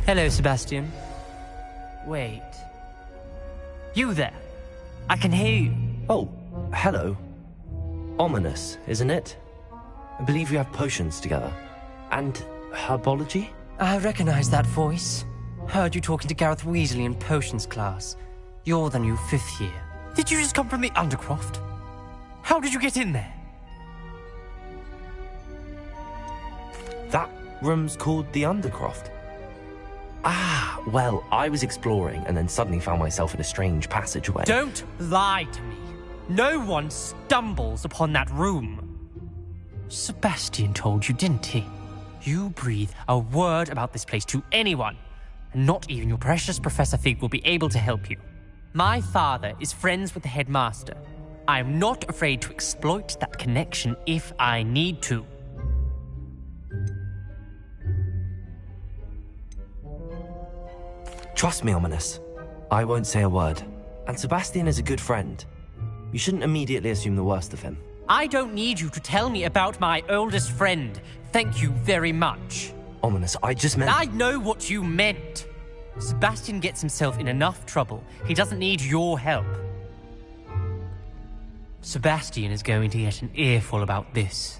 Hello, Sebastian. Wait. You there? I can hear you. Oh, hello. Ominous, isn't it? I believe we have potions together. And herbology? I recognize that voice. Heard you talking to Gareth Weasley in potions class. You're the new 5th year. Did you just come from the Undercroft? How did you get in there? That room's called the Undercroft. Ah, well, I was exploring and then suddenly found myself in a strange passageway. Don't lie to me. No one stumbles upon that room. Sebastian told you, didn't he? You breathe a word about this place to anyone, and not even your precious Professor Fig will be able to help you. My father is friends with the headmaster. I am not afraid to exploit that connection if I need to. Trust me, Ominous. I won't say a word. And Sebastian is a good friend. You shouldn't immediately assume the worst of him. I don't need you to tell me about my oldest friend. Thank you very much. Ominous, I just meant... I know what you meant. Sebastian gets himself in enough trouble. He doesn't need your help. Sebastian is going to get an earful about this.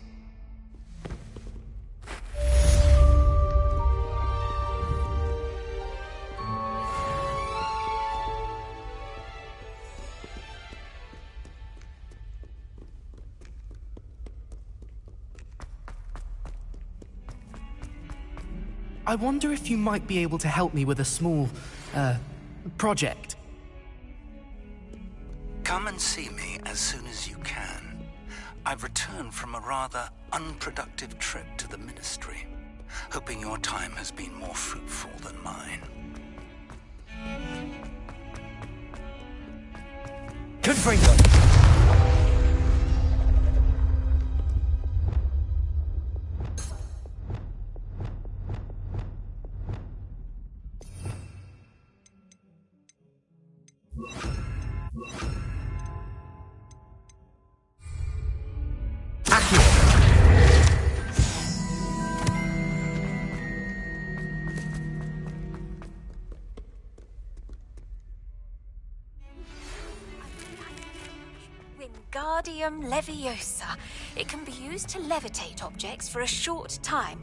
I wonder if you might be able to help me with a small, project. Come and see me as soon as you can. I've returned from a rather unproductive trip to the Ministry, hoping your time has been more fruitful than mine. Confringo! Wingardium Leviosa. It can be used to levitate objects for a short time.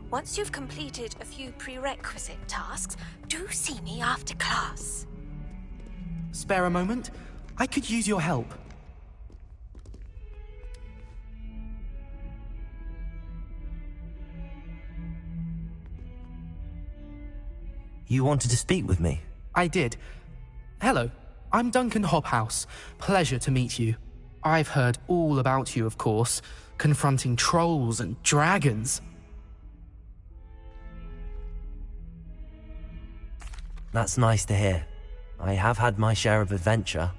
Once you've completed a few prerequisite tasks, do see me after class. Spare a moment? I could use your help. You wanted to speak with me? I did. Hello, I'm Duncan Hobhouse. Pleasure to meet you. I've heard all about you, of course, confronting trolls and dragons. That's nice to hear. I have had my share of adventure.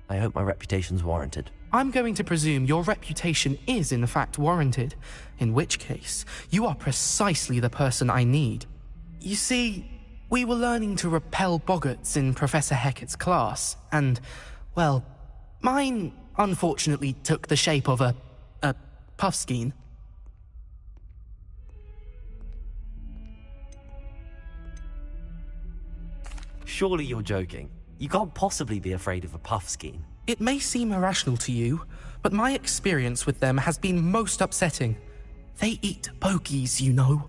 I hope my reputation's warranted. I'm going to presume your reputation is in fact warranted, in which case, you are precisely the person I need. You see, we were learning to repel boggarts in Professor Hecat's class, and, well, mine unfortunately took the shape of a puffskein. Surely you're joking. You can't possibly be afraid of a puffskein. It may seem irrational to you, but my experience with them has been most upsetting. They eat pokies, you know.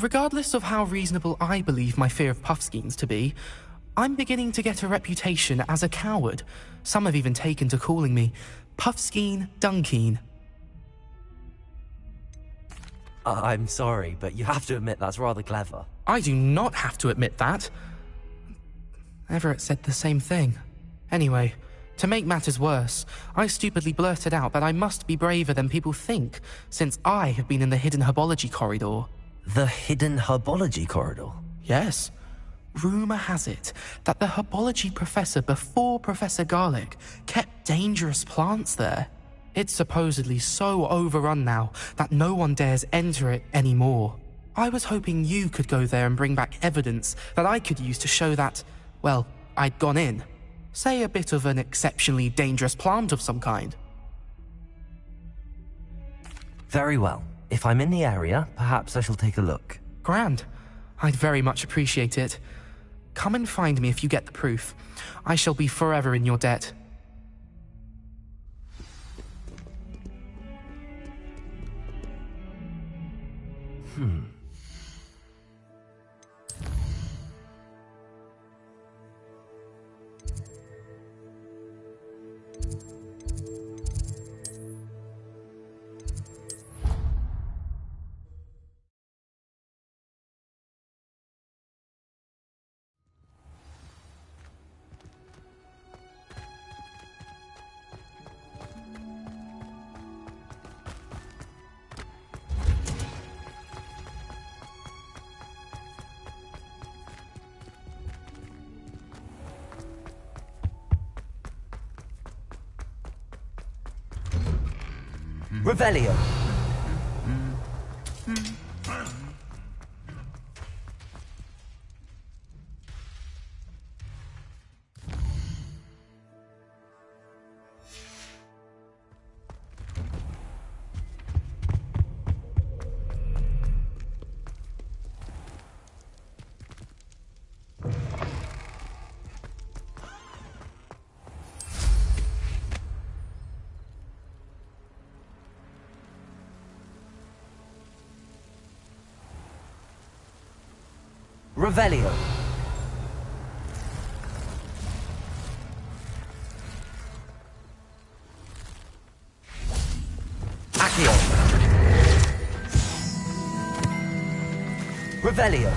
Regardless of how reasonable I believe my fear of puffskeins to be, I'm beginning to get a reputation as a coward. Some have even taken to calling me Puffskein Dunkeen. I'm sorry, but you have to admit that's rather clever. I do not have to admit that. Everett said the same thing. Anyway, to make matters worse, I stupidly blurted out that I must be braver than people think, since I have been in the Hidden Herbology Corridor. The Hidden Herbology Corridor? Yes. Rumour has it that the herbology professor before Professor Garlick kept dangerous plants there. It's supposedly so overrun now that no one dares enter it anymore. I was hoping you could go there and bring back evidence that I could use to show that, well, I'd gone in. Say a bit of an exceptionally dangerous plant of some kind. Very well. If I'm in the area, perhaps I shall take a look. Grand. I'd very much appreciate it. Come and find me if you get the proof. I shall be forever in your debt. Revelio. Revelio. Accio. Revelio.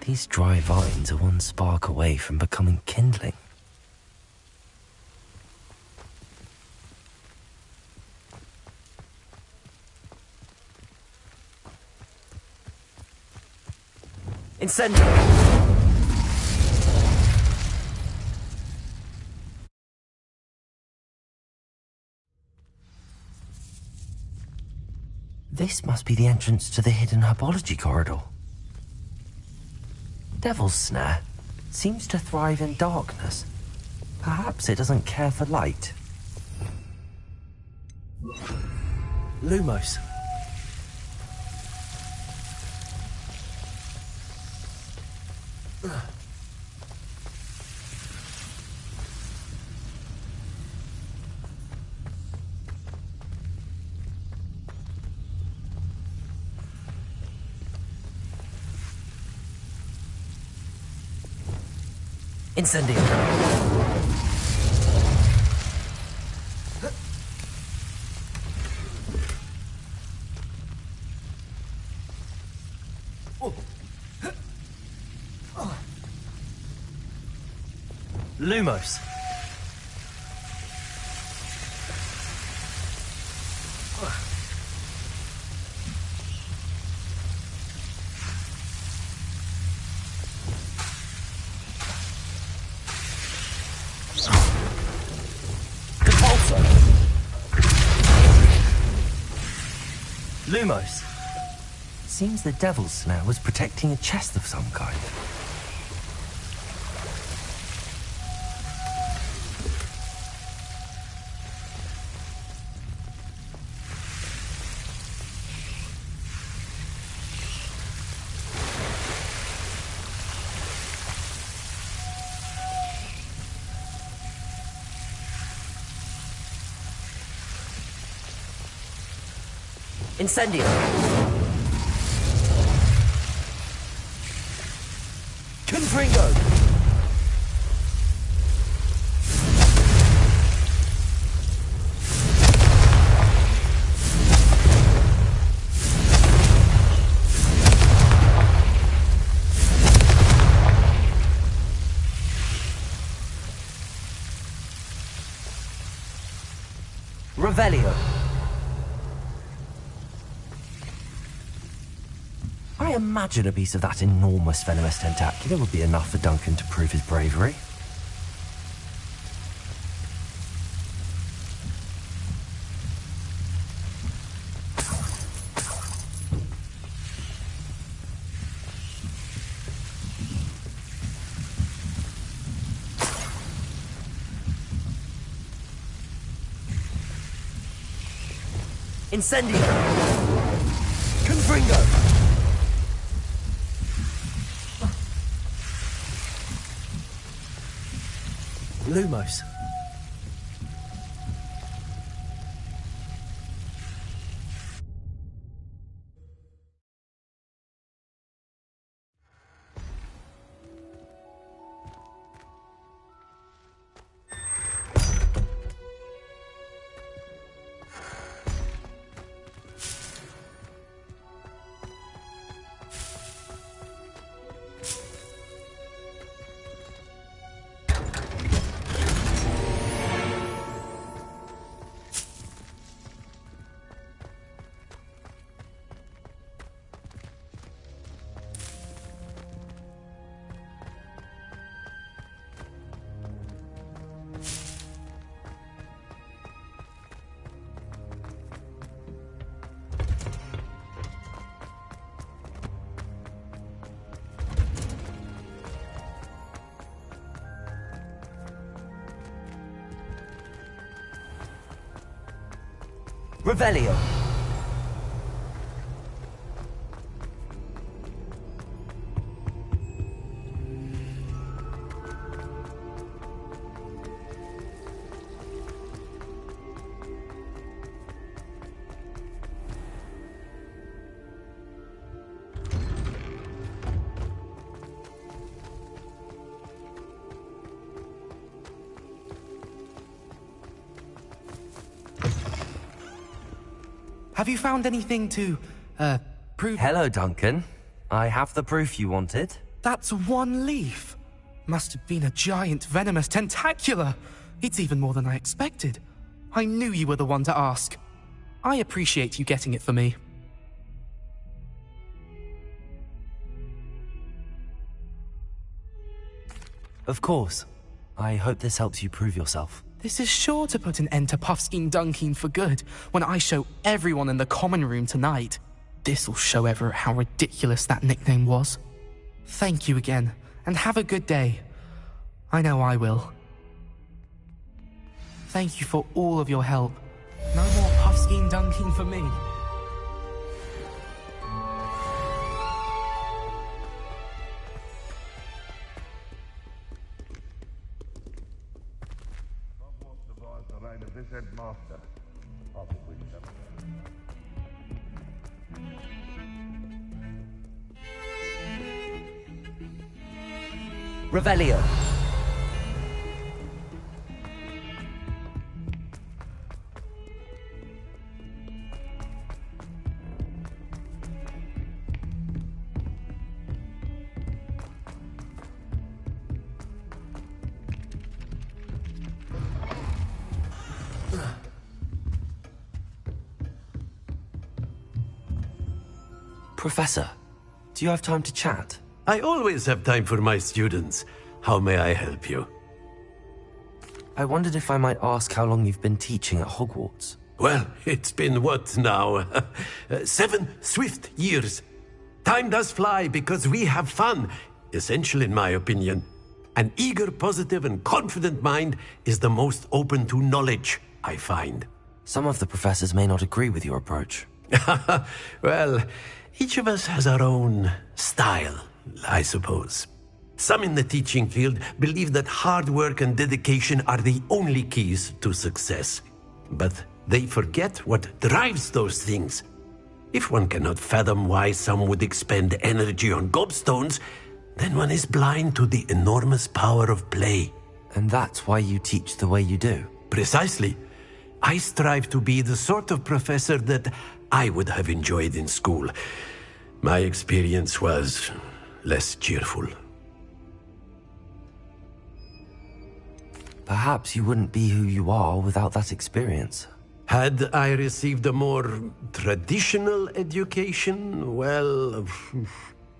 These dry vines are one spark away from becoming kindling. Incendio. This must be the entrance to the hidden herbology corridor. Devil's Snare seems to thrive in darkness. Perhaps it doesn't care for light. Lumos. Incendio. Lumos. Lumos. Seems the Devil's Snare was protecting a chest of some kind. Incendio. Confringo. Revelio. I imagine a piece of that enormous venomous tentacular would be enough for Duncan to prove his bravery. Incendio! Confringo! Lumos. Revelio. Have you found anything to, prove— Hello, Duncan. I have the proof you wanted. That's one leaf. Must have been a giant venomous tentacular. It's even more than I expected. I knew you were the one to ask. I appreciate you getting it for me. Of course. I hope this helps you prove yourself. This is sure to put an end to Puffskein Dunkeen for good when I show everyone in the common room tonight. This'll show Everett how ridiculous that nickname was. Thank you again, and have a good day. I know I will. Thank you for all of your help. No more Puffskein Dunkeen for me. Revelio. Professor, do you have time to chat? I always have time for my students. How may I help you? I wondered if I might ask how long you've been teaching at Hogwarts. Well, it's been what now? 7 swift years. Time does fly because we have fun. Essential in my opinion. An eager, positive, and confident mind is the most open to knowledge, I find. Some of the professors may not agree with your approach. Well, each of us has our own style, I suppose. Some in the teaching field believe that hard work and dedication are the only keys to success. But they forget what drives those things. If one cannot fathom why some would expend energy on gobstones, then one is blind to the enormous power of play. And that's why you teach the way you do? Precisely. I strive to be the sort of professor that I would have enjoyed in school. My experience was less cheerful. Perhaps you wouldn't be who you are without that experience. Had I received a more traditional education, well,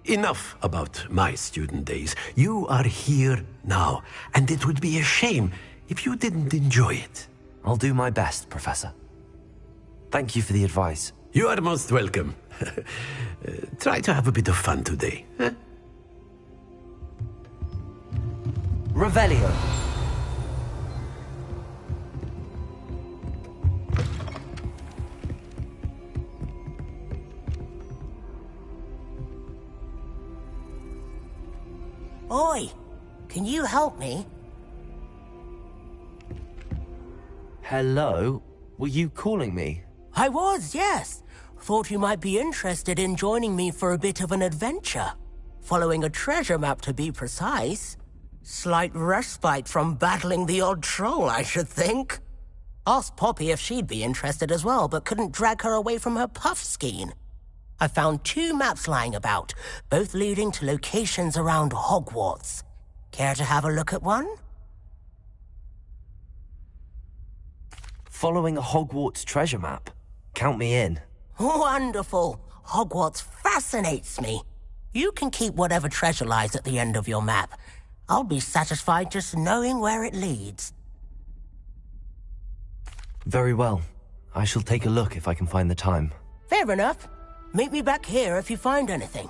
enough about my student days. You are here now, and it would be a shame if you didn't enjoy it. I'll do my best, Professor. Thank you for the advice. You are most welcome. Try to have a bit of fun today. Huh? Revelio. Oi, can you help me? Hello? Were you calling me? I was, yes. Thought you might be interested in joining me for a bit of an adventure. Following a treasure map, to be precise. Slight respite from battling the odd troll, I should think. Asked Poppy if she'd be interested as well, but couldn't drag her away from her Puffskein. I found 2 maps lying about, both leading to locations around Hogwarts. Care to have a look at one? Following a Hogwarts treasure map? Count me in. Wonderful. Hogwarts fascinates me. You can keep whatever treasure lies at the end of your map. I'll be satisfied just knowing where it leads. Very well. I shall take a look if I can find the time. Fair enough. Meet me back here if you find anything.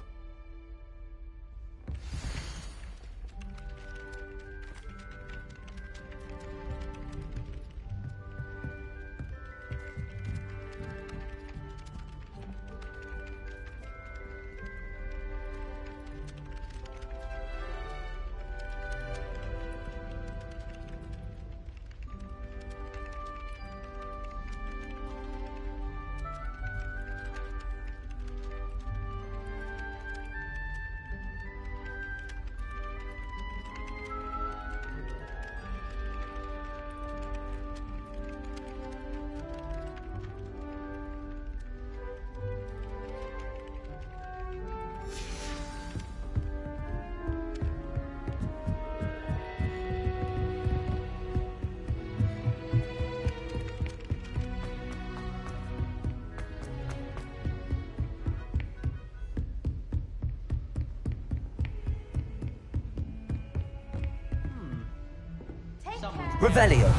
Revelio.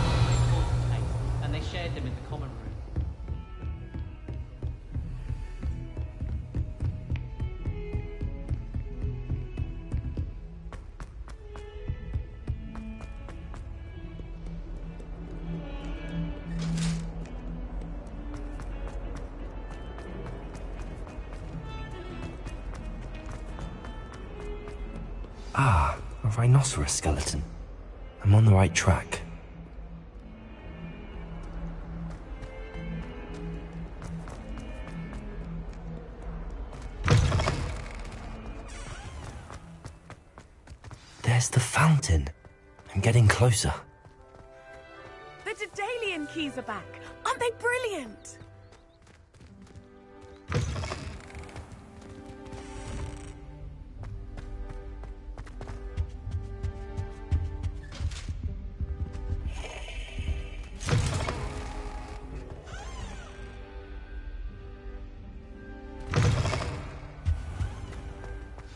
shared them in the common room. Ah, a rhinoceros skeleton. I'm on the right track. There's the fountain. I'm getting closer. The Daedalian keys are back. Aren't they brilliant?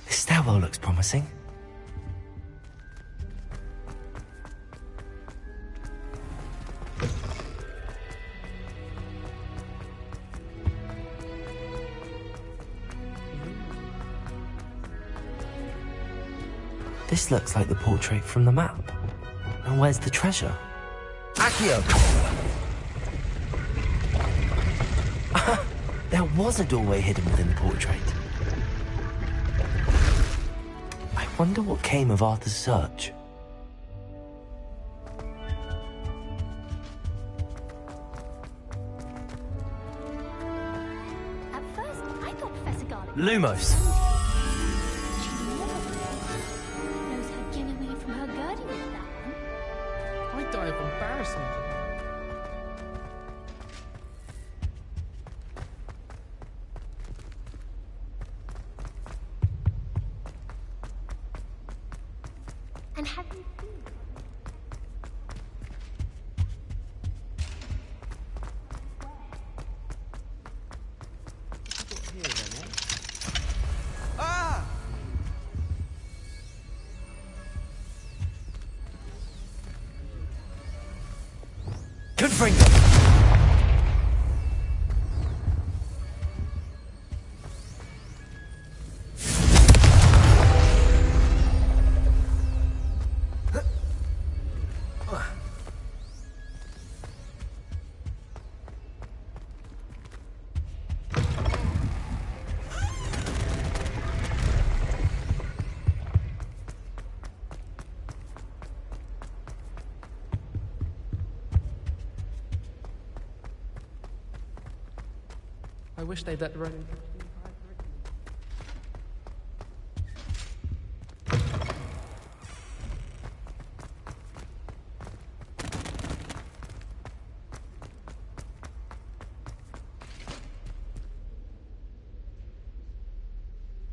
This stairwell looks promising. This looks like the portrait from the map. And where's the treasure? Accio! There was a doorway hidden within the portrait. I wonder what came of Arthur's search. At first, I thought Professor Garlic Lumos. knows how to get away from her girding with that one. I die of embarrassment. And have you seen? Ah! Confringo! I wish they'd let Ronan.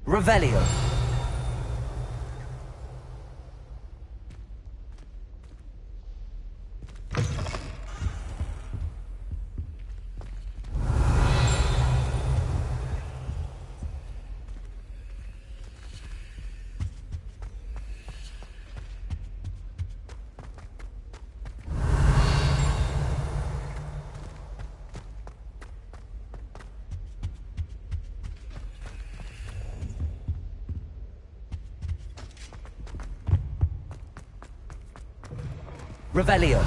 Revelio. Revelio.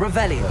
Revelio.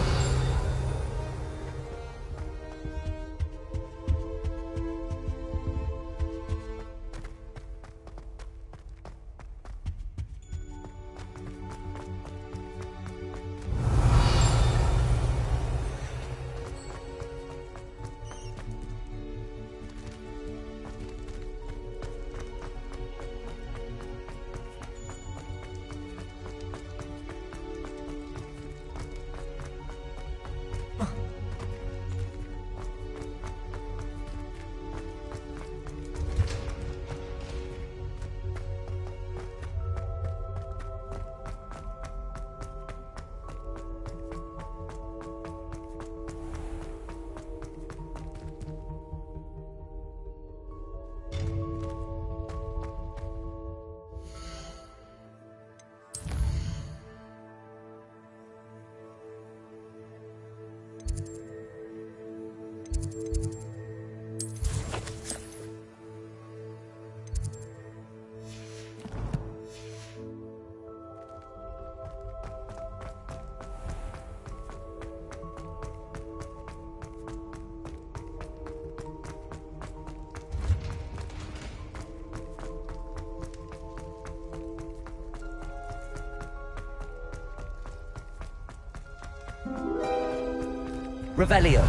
Revelio.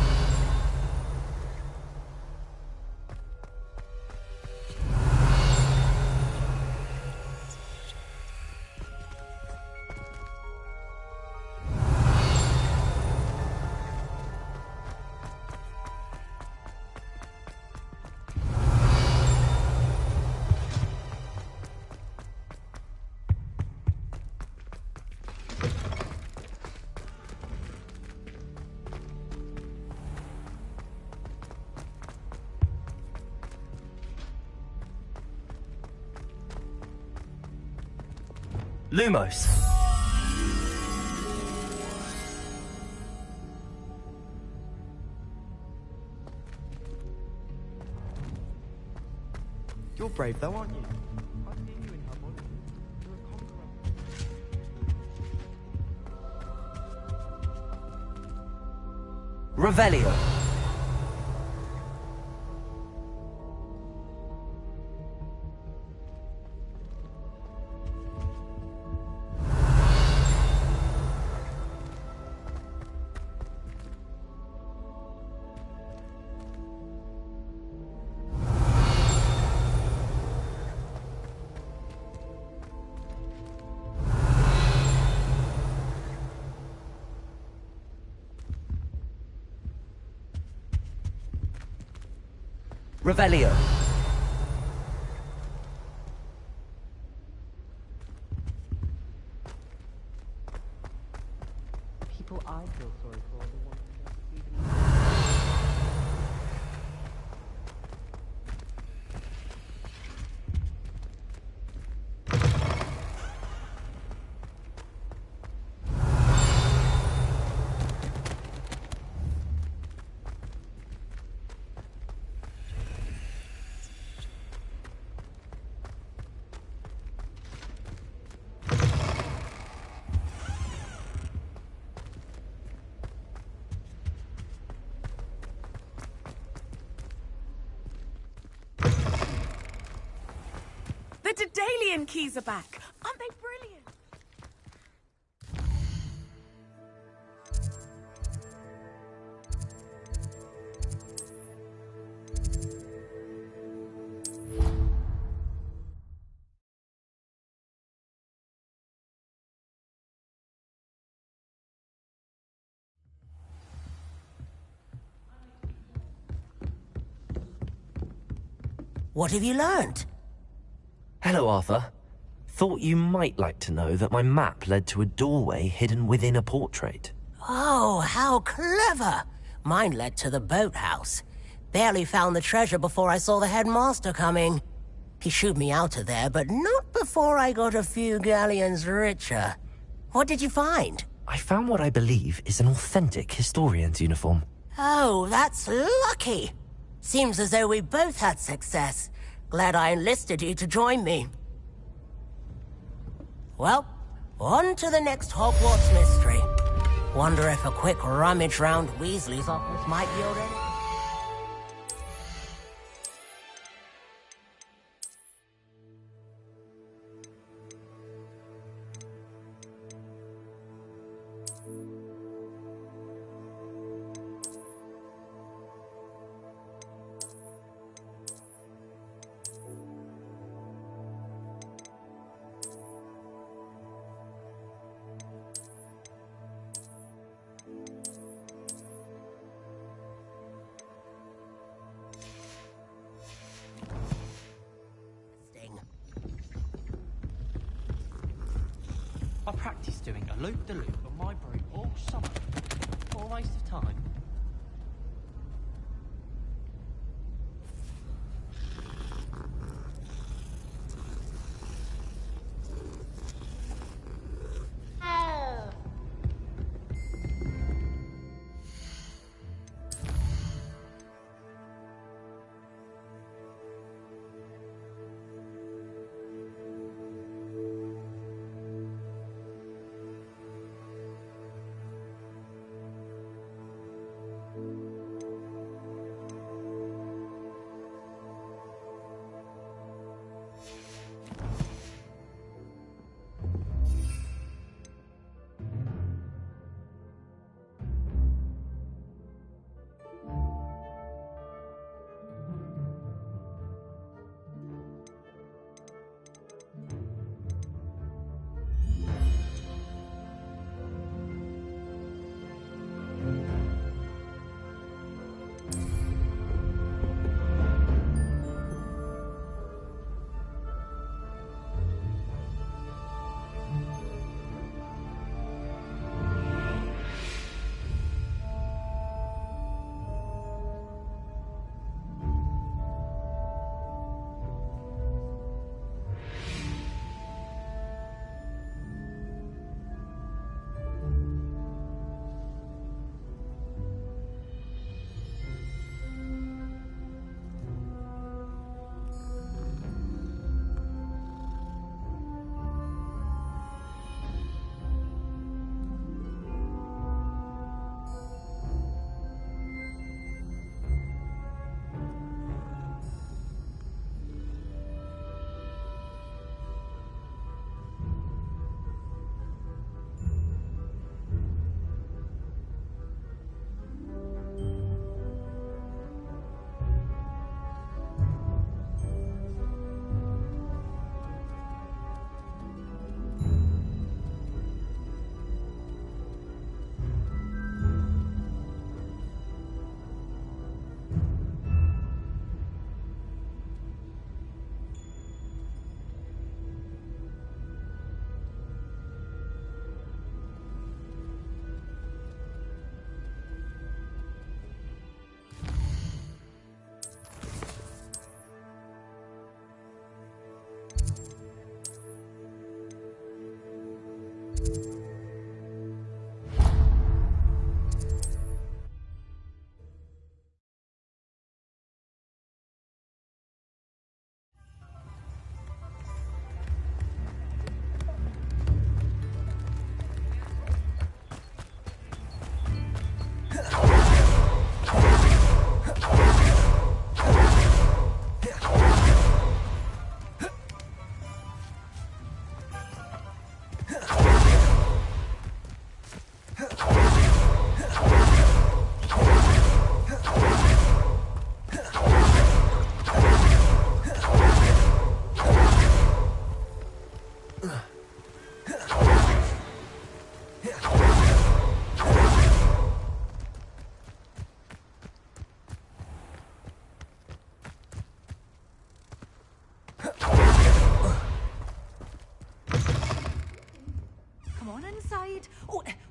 Lumos. You're brave though, aren't you? Revelio. Revelio. People I feel sorry for are the ones who don't even... The Daedalian keys are back. Aren't they brilliant? What have you learned? Hello, Arthur. Thought you might like to know that my map led to a doorway hidden within a portrait. Oh, how clever! Mine led to the boathouse. Barely found the treasure before I saw the headmaster coming. He shooed me out of there, but not before I got a few galleons richer. What did you find? I found what I believe is an authentic historian's uniform. Oh, that's lucky. Seems as though we both had success. Glad I enlisted you to join me. Well, on to the next Hogwarts mystery. Wonder if a quick rummage round Weasley's office might yield anything. I practiced doing a loop-de-loop on my broom all summer. What a waste of time.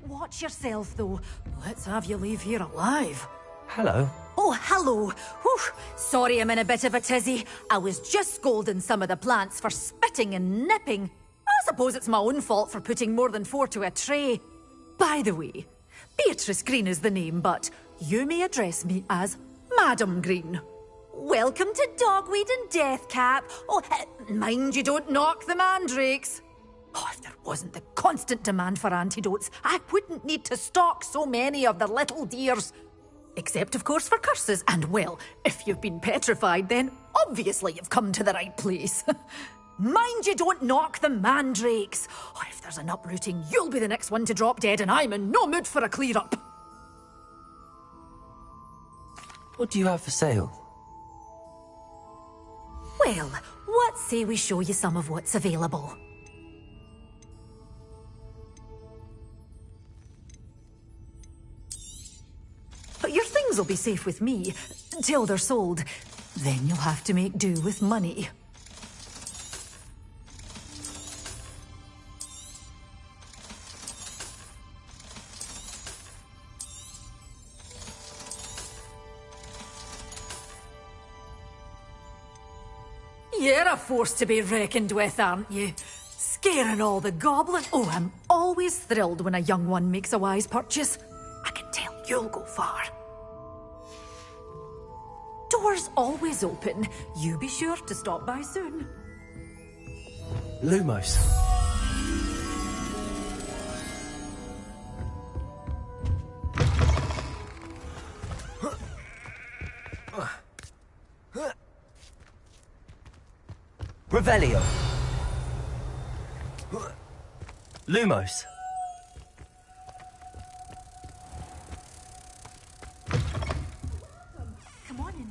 Watch yourself, though. Let's have you leave here alive. Hello. Oh, hello. Whew. Sorry I'm in a bit of a tizzy. I was just scolding some of the plants for spitting and nipping. I suppose it's my own fault for putting more than 4 to a tray. By the way, Beatrice Green is the name, but you may address me as Madam Green. Welcome to Dogweed and Deathcap. Oh, mind you don't knock the mandrakes. Oh, if there wasn't the constant demand for antidotes, I wouldn't need to stock so many of the little dears. Except, of course, for curses. And, well, if you've been petrified, then obviously you've come to the right place. Mind you don't knock the mandrakes. Oh, if there's an uprooting, you'll be the next one to drop dead, and I'm in no mood for a clear-up. What do you have for sale? Well, what say we show you some of what's available? But your things will be safe with me, till they're sold. Then you'll have to make do with money. You're a force to be reckoned with, aren't you? Scaring all the goblins. Oh, I'm always thrilled when a young one makes a wise purchase. I can tell you'll go far. Doors always open. You be sure to stop by soon. Lumos. Revelio. Lumos.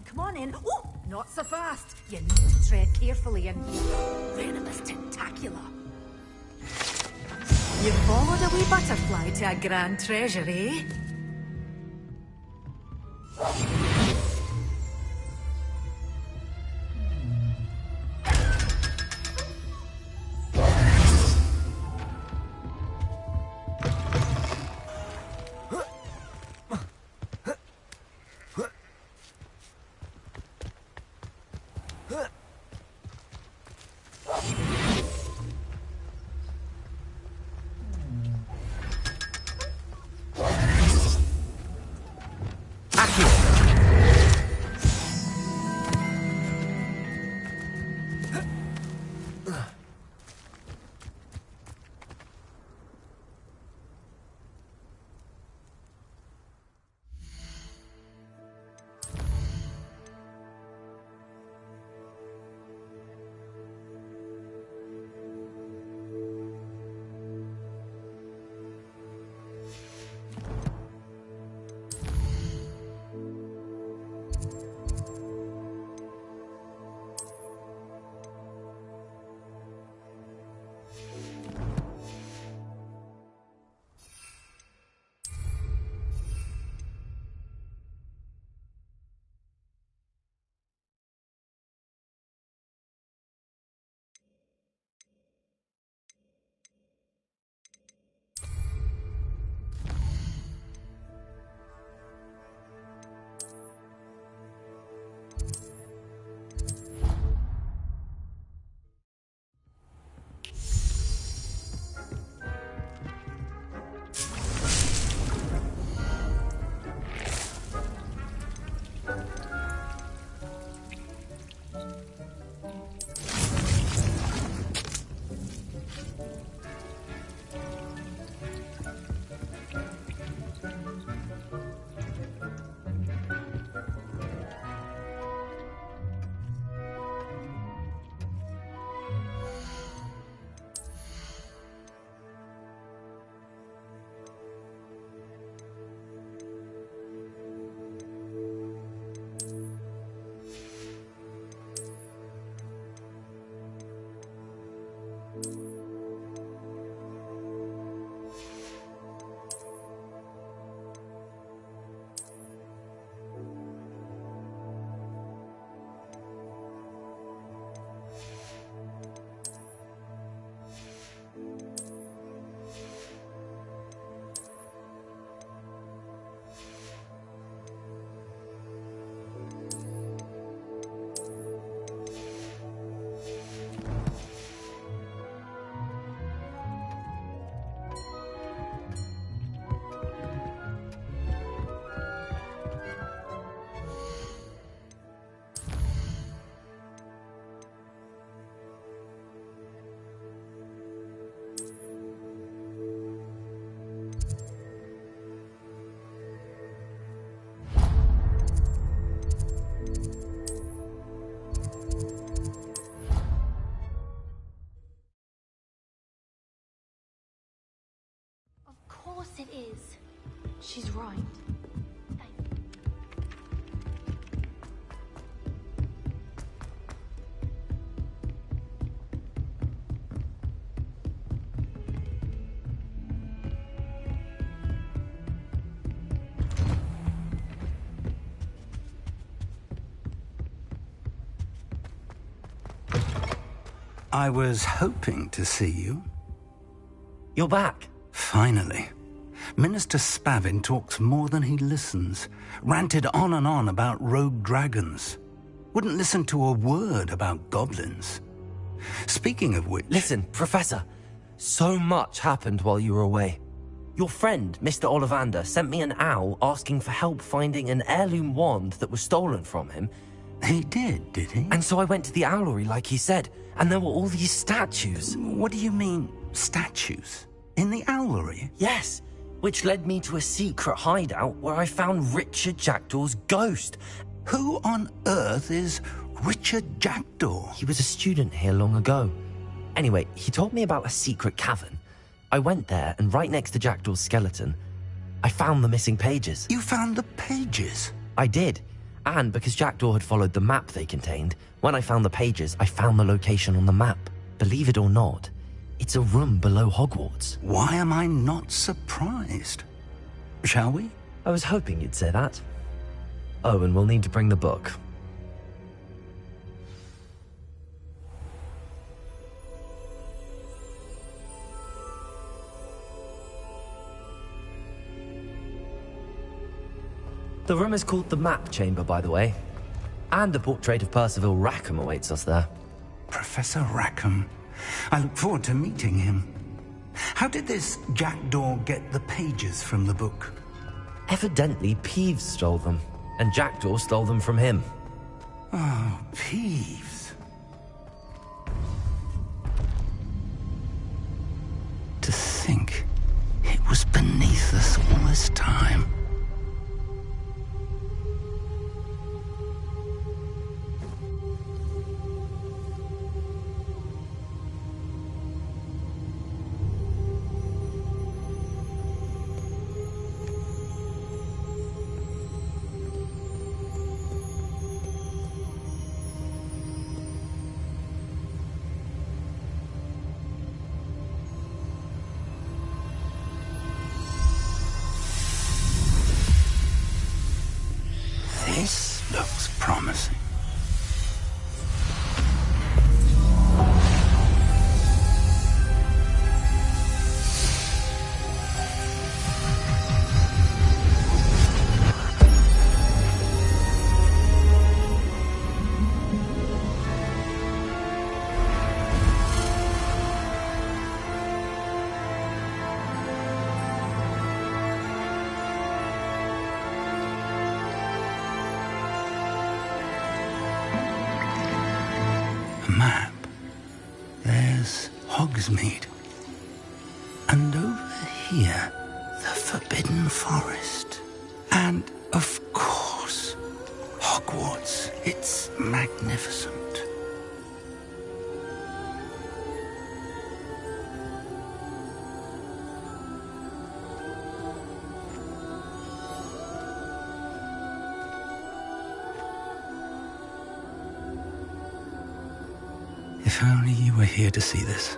Come on in. Oh, not so fast. You need to tread carefully and Venomous Tentacula. You followed a wee butterfly to a grand treasure, eh? She's right. I was hoping to see you. You're back. Finally. Minister Spavin talks more than he listens. Ranted on and on about rogue dragons. Wouldn't listen to a word about goblins. Speaking of which... Listen, Professor. So much happened while you were away. Your friend, Mr. Ollivander, sent me an owl asking for help finding an heirloom wand that was stolen from him. He did he? And so I went to the owlery like he said, and there were all these statues. What do you mean, statues? In the owlery? Yes, which led me to a secret hideout where I found Richard Jackdaw's ghost. Who on earth is Richard Jackdaw? He was a student here long ago. Anyway, he told me about a secret cavern. I went there, and right next to Jackdaw's skeleton, I found the missing pages. You found the pages? I did. And because Jackdaw had followed the map they contained, when I found the pages, I found the location on the map. Believe it or not, it's a room below Hogwarts. Why am I not surprised? Shall we? I was hoping you'd say that. Oh, and we'll need to bring the book. The room is called the Map Chamber, by the way. And a portrait of Percival Rackham awaits us there. Professor Rackham. I look forward to meeting him. How did this Jackdaw get the pages from the book? Evidently, Peeves stole them, and Jackdaw stole them from him. Oh, Peeves. To think it was beneath us all this time. This looks promising. Map. There's Hogsmeade. And over here, the Forbidden Forest. And, of course, Hogwarts. It's magnificent. If only you were here to see this.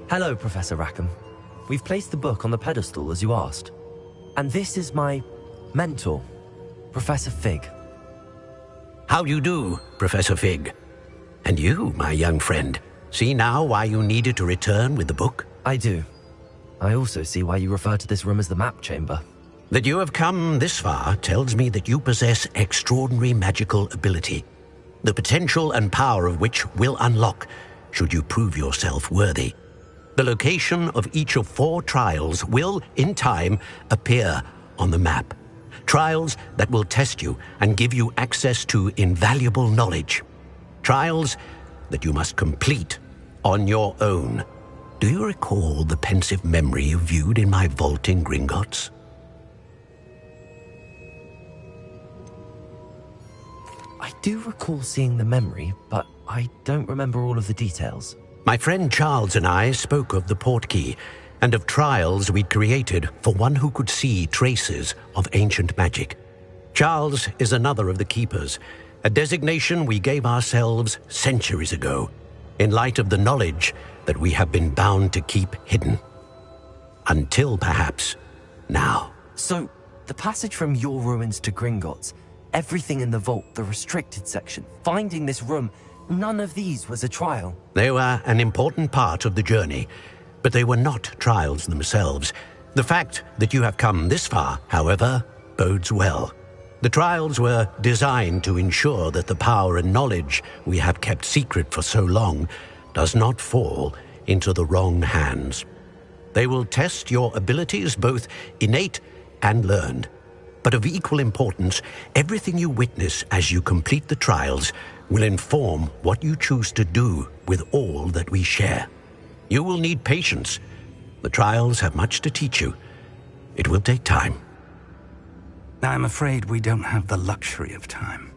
Hello, Professor Rackham. We've placed the book on the pedestal, as you asked. And this is my mentor, Professor Fig. How you do, Professor Fig? And you, my young friend, see now why you needed to return with the book? I do. I also see why you refer to this room as the map chamber. That you have come this far tells me that you possess extraordinary magical ability, the potential and power of which will unlock should you prove yourself worthy. The location of each of 4 trials will, in time, appear on the map. Trials that will test you and give you access to invaluable knowledge. Trials that you must complete on your own. Do you recall the pensive memory you viewed in my vault in Gringotts? I do recall seeing the memory, but I don't remember all of the details. My friend Charles and I spoke of the portkey and of trials we'd created for one who could see traces of ancient magic. Charles is another of the keepers, a designation we gave ourselves centuries ago, in light of the knowledge that we have been bound to keep hidden. Until perhaps now. So, the passage from your ruins to Gringotts, everything in the vault, the restricted section, finding this room, none of these was a trial. They were an important part of the journey, but they were not trials themselves. The fact that you have come this far, however, bodes well. The trials were designed to ensure that the power and knowledge we have kept secret for so long does not fall into the wrong hands. They will test your abilities, both innate and learned. But of equal importance, everything you witness as you complete the trials will inform what you choose to do with all that we share. You will need patience. The trials have much to teach you. It will take time. I'm afraid we don't have the luxury of time.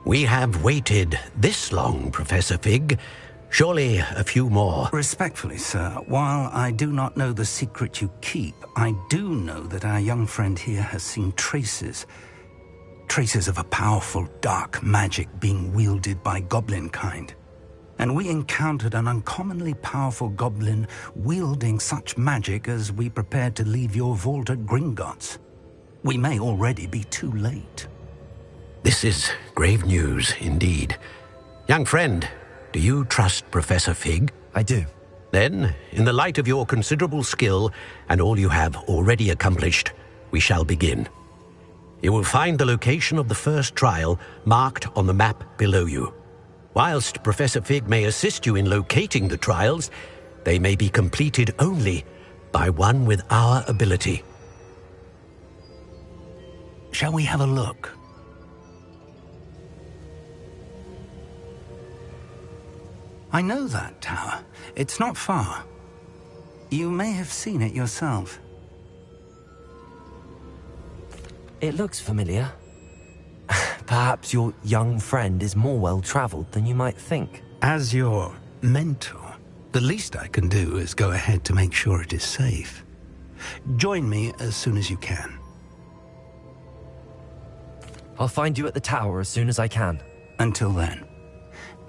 We have waited this long, Professor Fig. Surely a few more. Respectfully, sir, while I do not know the secret you keep, I do know that our young friend here has seen traces of a powerful dark magic being wielded by goblin kind. And we encountered an uncommonly powerful goblin wielding such magic as we prepared to leave your vault at Gringotts. We may already be too late. This is grave news indeed. Young friend, do you trust Professor Fig? I do. Then, in the light of your considerable skill and all you have already accomplished, we shall begin. You will find the location of the first trial marked on the map below you. Whilst Professor Fig may assist you in locating the trials, they may be completed only by one with our ability. Shall we have a look? I know that tower. It's not far. You may have seen it yourself. It looks familiar. Perhaps your young friend is more well-traveled than you might think. As your mentor, the least I can do is go ahead to make sure it is safe. Join me as soon as you can. I'll find you at the tower as soon as I can. Until then,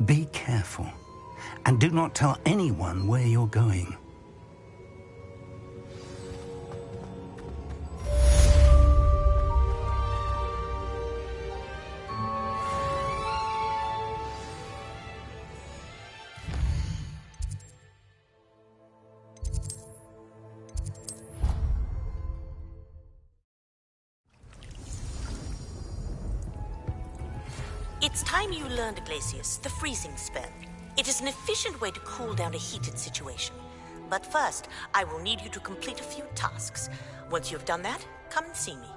be careful. And do not tell anyone where you're going. It's time you learned, Glacius, the freezing spell. It is an efficient way to cool down a heated situation. But first, I will need you to complete a few tasks. Once you've done that, come and see me.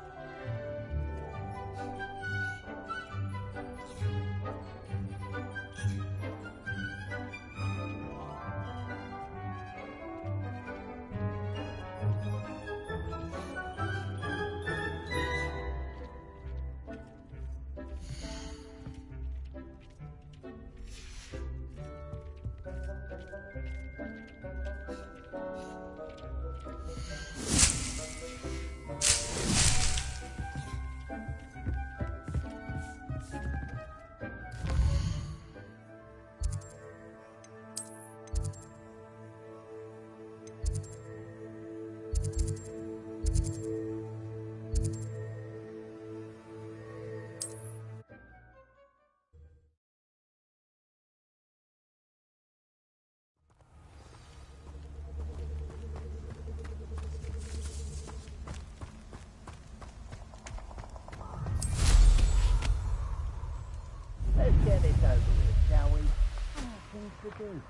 do.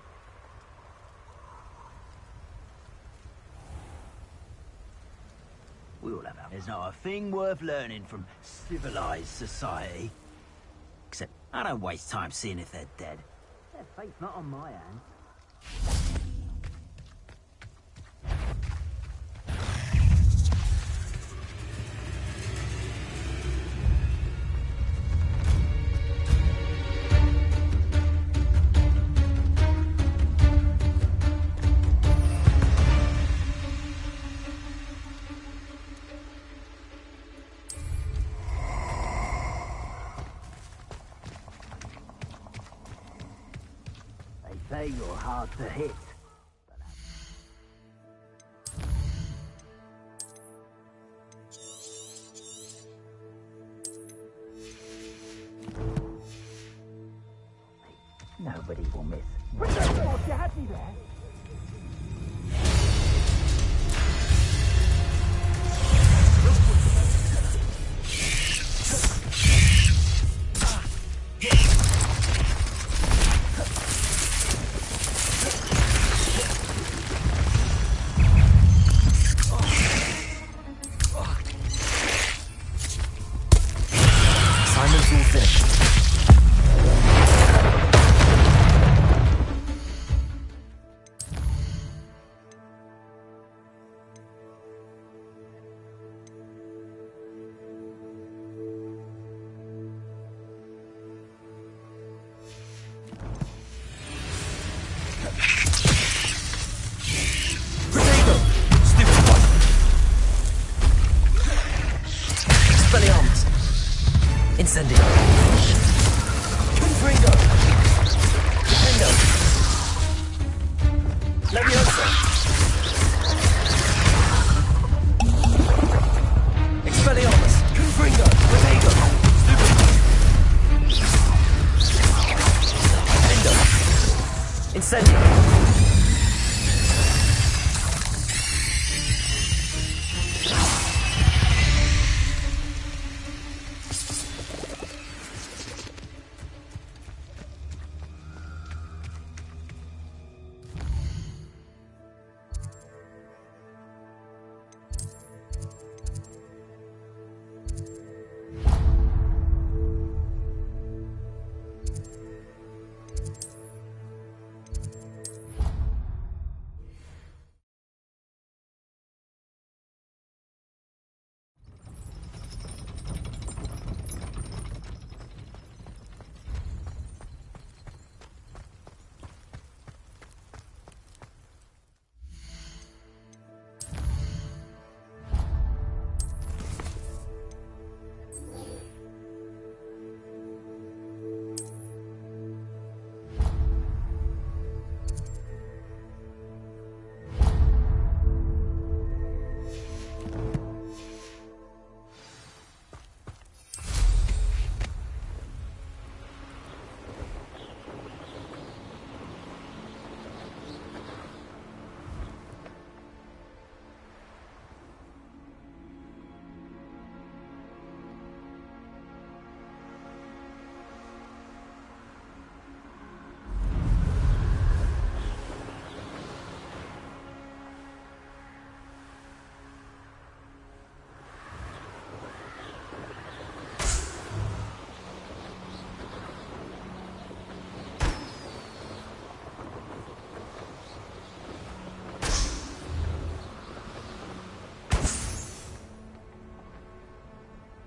We all have our... There's not a thing worth learning from civilized society. Except I don't waste time seeing if they're dead. Their fate's not on my hands. Say you're hard to hit. Nobody will miss. You had me there. Incendio. Confringo. Confringo. Leviosa. Expelliarmus. Confringo. Revego. Endo. Incendio.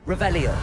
Revelio.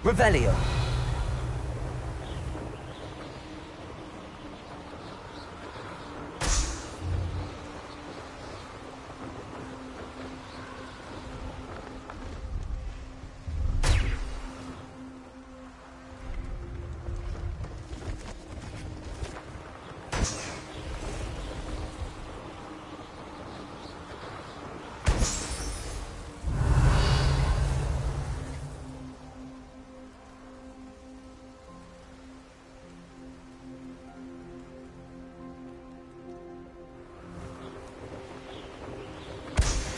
Revelio.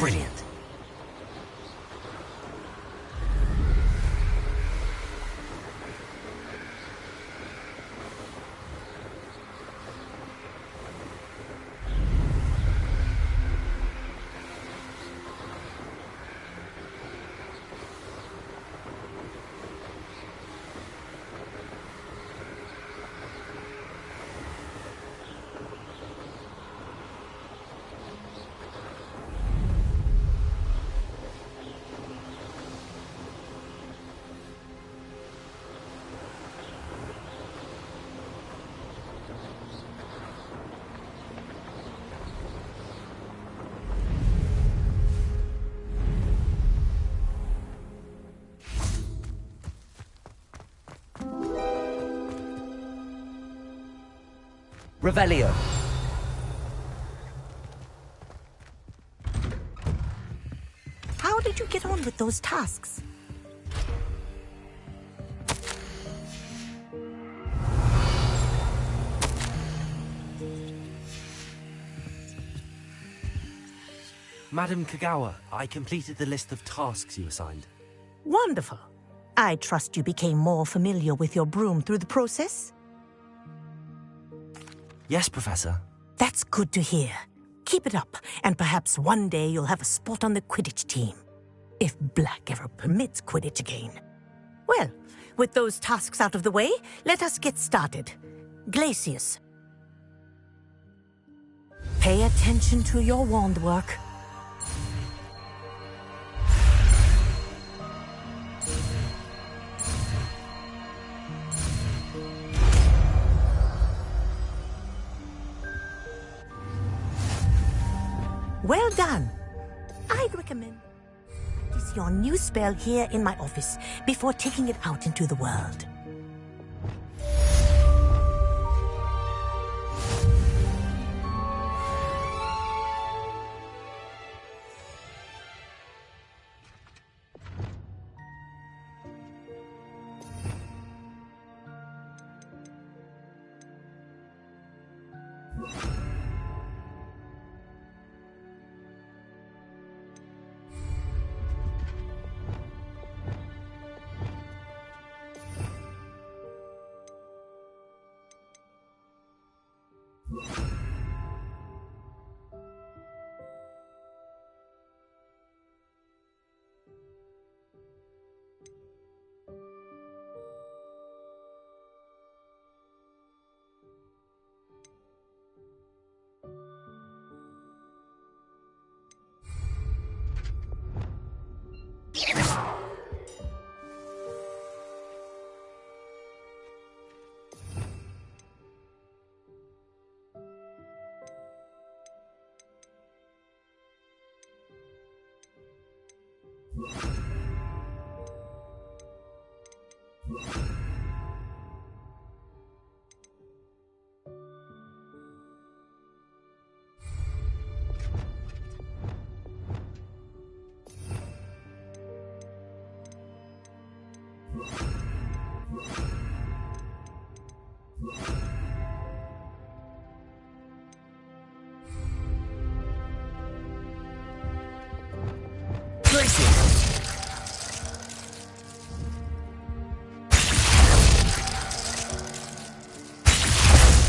Brilliant. Revelio. How did you get on with those tasks? Madam Kagawa, I completed the list of tasks you assigned. Wonderful. I trust you became more familiar with your broom through the process? Yes, Professor. That's good to hear. Keep it up, and perhaps one day you'll have a spot on the Quidditch team. If Black ever permits Quidditch again. Well, with those tasks out of the way, let us get started. Glacius. Pay attention to your wand work. Well done. I'd recommend practice your new spell here in my office before taking it out into the world.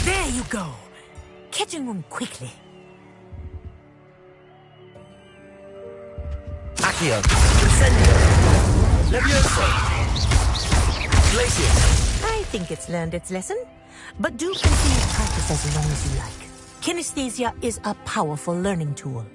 There you go. Catching them quickly. Accio. Incendio. Levioso. Glacius. I think it's learned its lesson, but do continue to practice as long as you like. Kinesthesia is a powerful learning tool.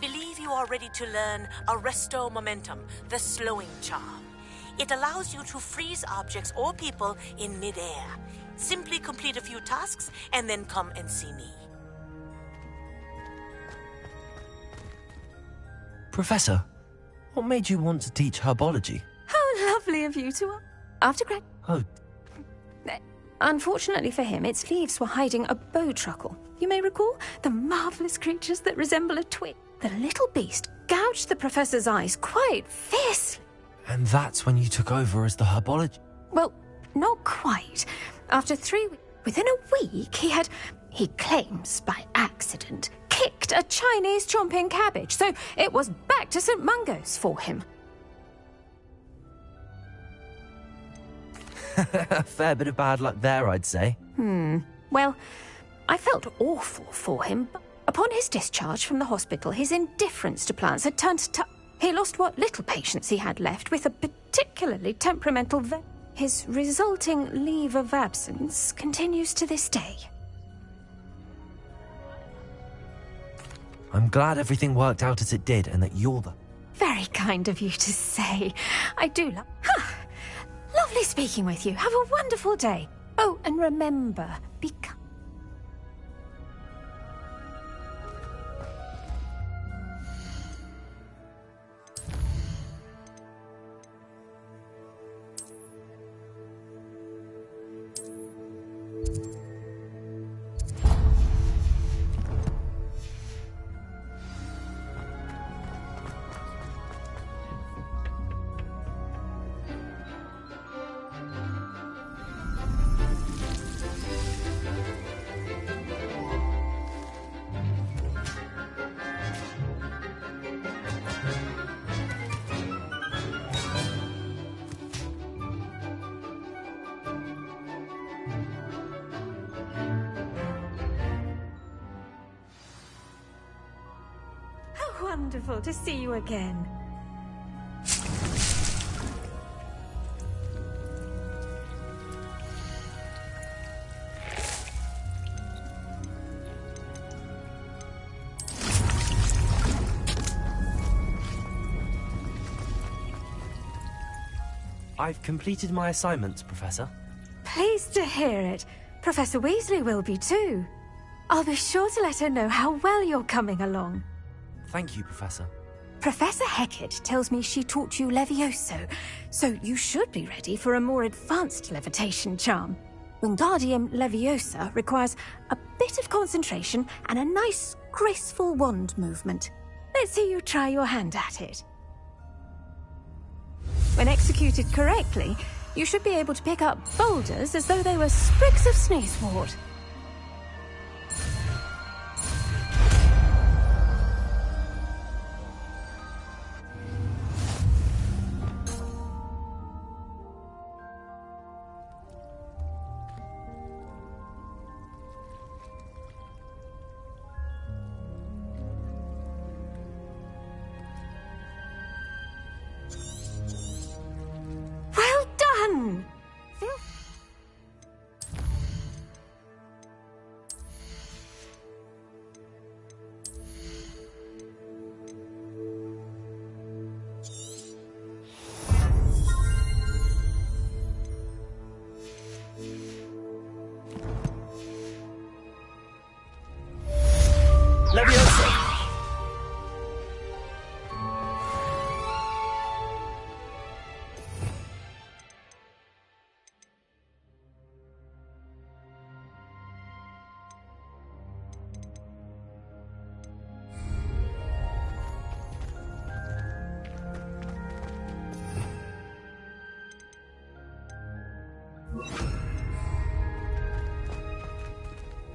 believe you are ready to learn Arresto Momentum, the slowing charm. It allows you to freeze objects or people in midair. Simply complete a few tasks and then come and see me. Professor, what made you want to teach herbology? How lovely of you to... After grad... Oh. Unfortunately for him, its leaves were hiding a bowtruckle. You may recall the marvellous creatures that resemble a twig. The little beast gouged the professor's eyes quite fiercely. And that's when you took over as the herbologist? Well, not quite. After 3 weeks, within a week, he claims by accident, kicked a Chinese chomping cabbage, so it was back to St. Mungo's for him. A fair bit of bad luck there, I'd say. Well, I felt awful for him, but upon his discharge from the hospital, his indifference to plants had turned to... He lost what little patience he had left with a particularly temperamental vet. His resulting leave of absence continues to this day. I'm glad everything worked out as it did and that you're the... Very kind of you to say. I do love... Lovely speaking with you. Have a wonderful day. Oh, and remember, be kind. Wonderful to see you again. I've completed my assignments, Professor. Pleased to hear it. Professor Weasley will be too. I'll be sure to let her know how well you're coming along. Thank you, Professor. Professor Hecat tells me she taught you Levioso, so you should be ready for a more advanced levitation charm. Wingardium Leviosa requires a bit of concentration and a nice, graceful wand movement. Let's see you try your hand at it. When executed correctly, you should be able to pick up boulders as though they were sprigs of sneezewort. Well done! Leviosa!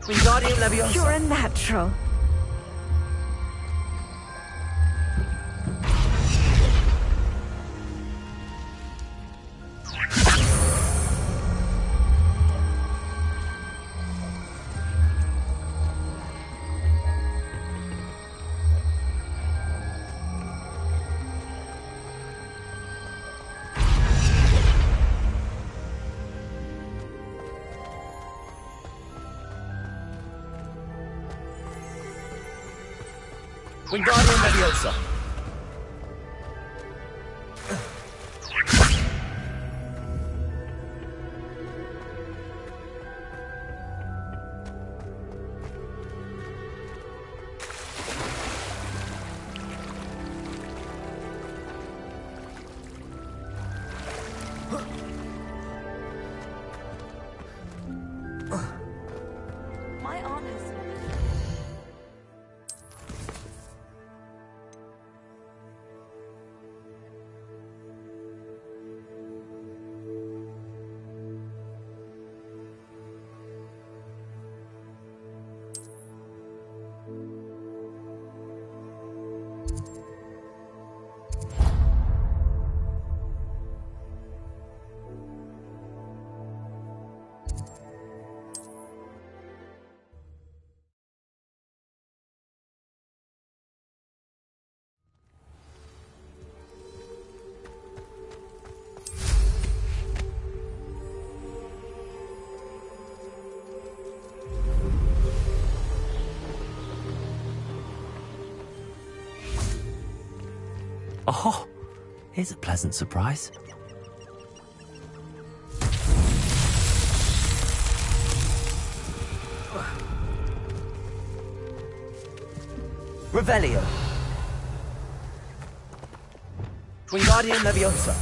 Wingardium Leviosa! You're a natural. Wingardium Leviosa. My aunt has Oh, here's a pleasant surprise. Revelio. Wingardium Leviosa.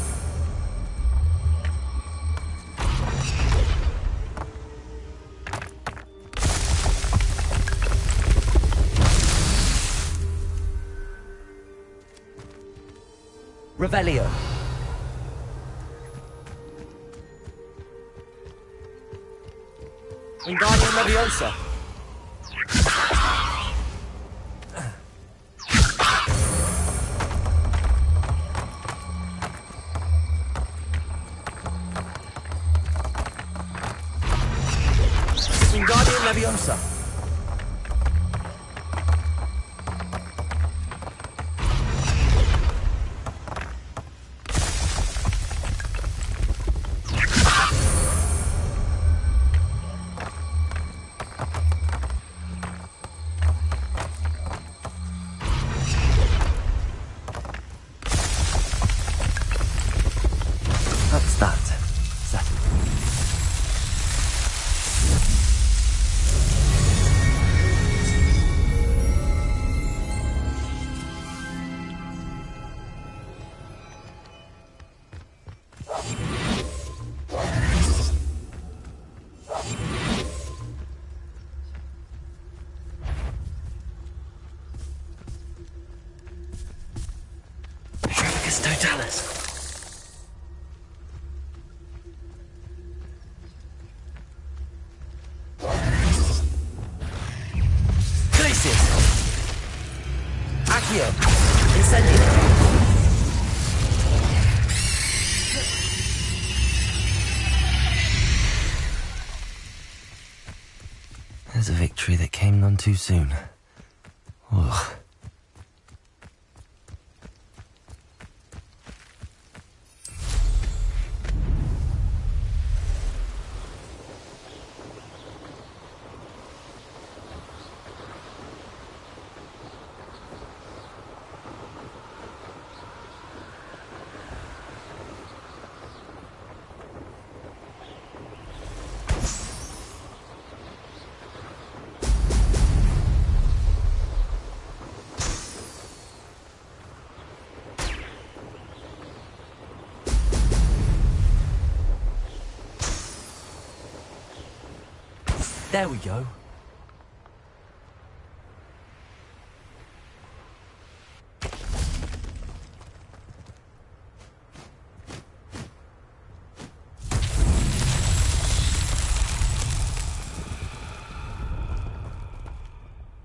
Revelio. Wingardium Leviosa. Wingardium Leviosa. That's that. Settled. Patricus Totalis. Accio. Incendio. There's a victory that came none too soon. Ugh. There we go.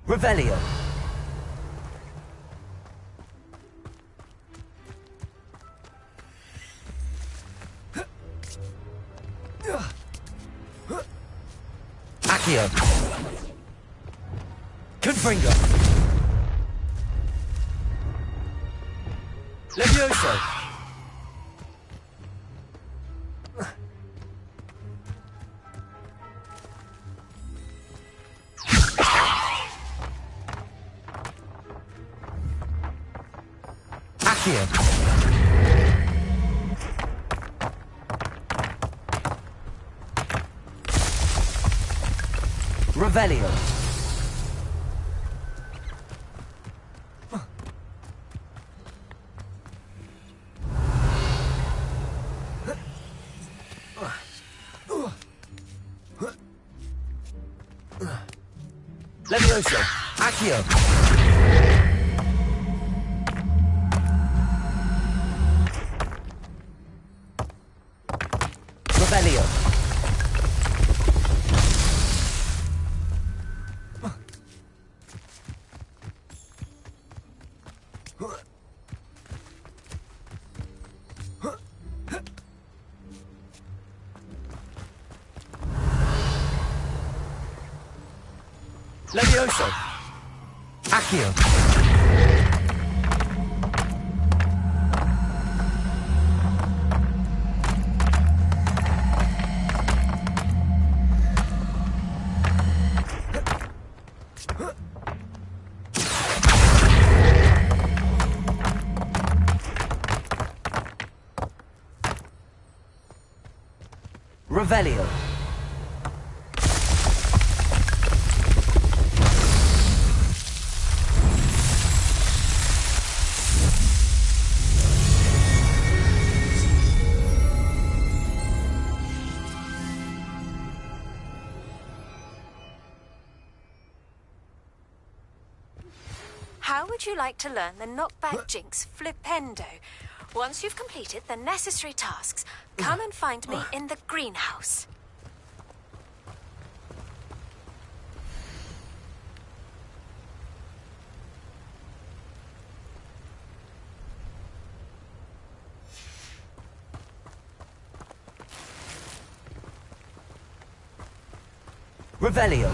Revelio. Accio. Confringo. Levioso. Accio. Revelio. Levioso. Accio. Revelio. Levioso. Accio. Revelio. How would you like to learn the knockback jinx Flipendo? Once you've completed the necessary tasks, come and find me in the greenhouse. Revelio.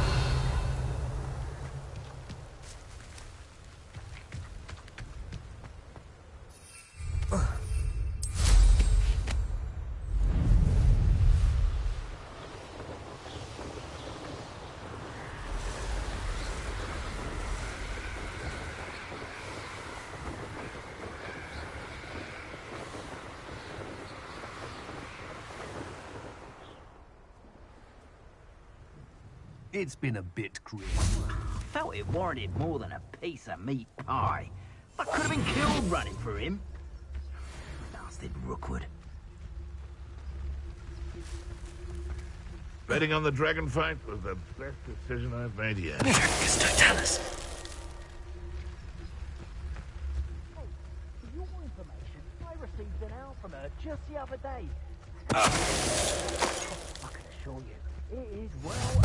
It's been a bit grim. Felt it warranted more than a piece of meat pie. I could have been killed running for him. Bastard Rookwood. Betting on the dragon fight was the best decision I've made yet. It's Totalis. For your information, I received an owl from her just the other day. I can assure you, it is well.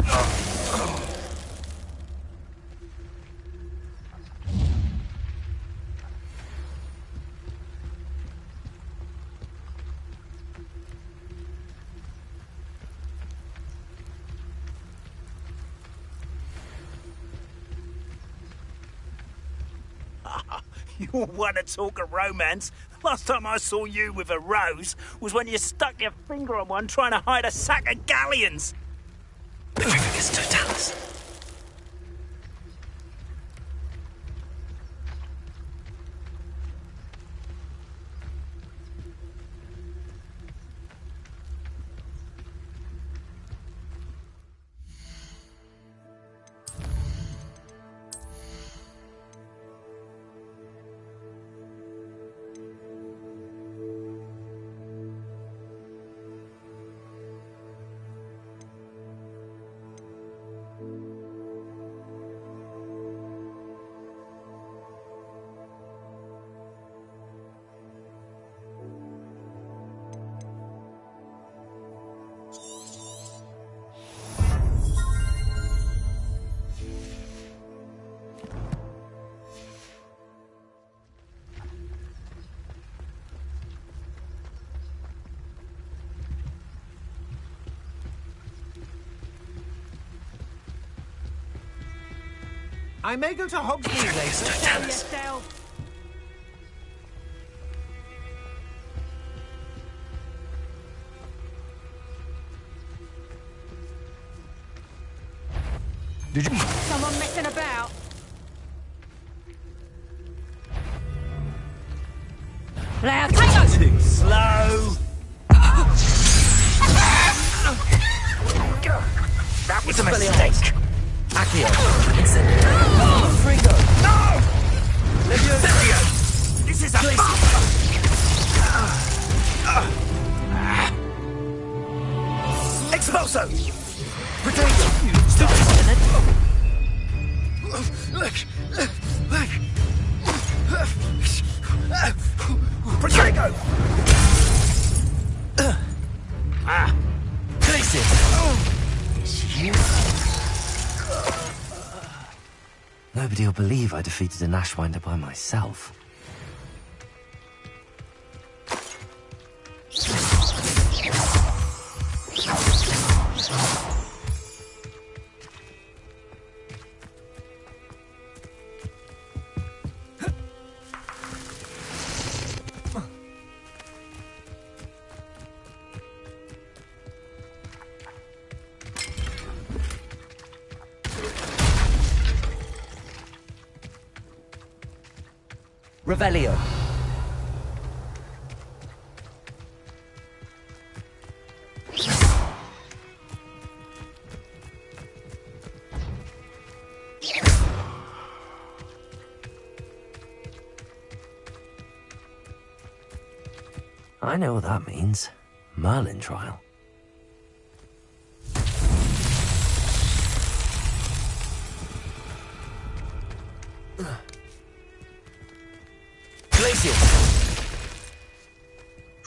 You want to talk of romance? Last time I saw you with a rose was when you stuck your finger on one trying to hide a sack of galleons. Petrificus Totalis. I may go to Hogsmeade later. Did you? Someone messing about? Too slow. That was a mistake. Accio, Incendio. Fringo. No! Levioso. This is a Expulso! Potato. Protego! Glacius. It's you. Nobody will believe I defeated an Ashwinder by myself. Revelio. I know what that means. Merlin trial. Glacius.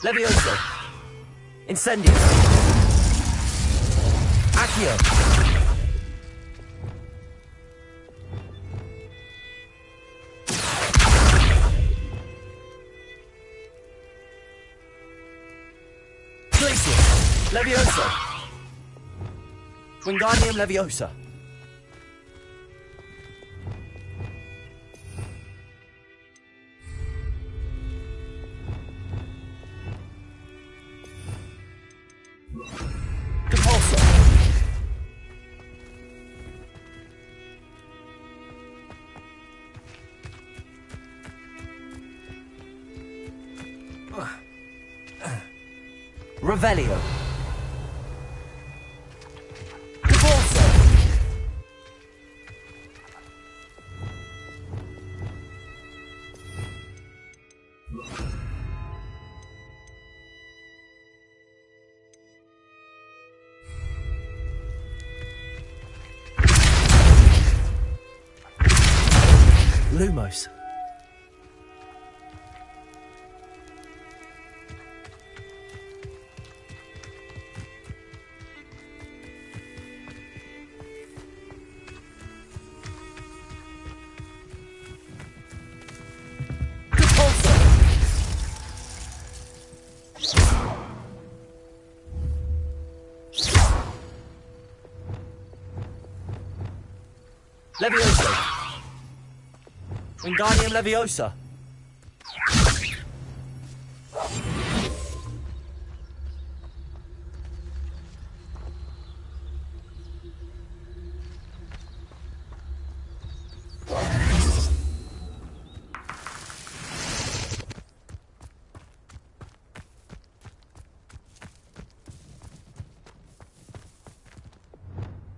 Levioso. Incendio. Accio. Glacius. Levioso. Wingardium Leviosa. Revelio. Caporso. Lumos. Levioso. Wingardium Leviosa.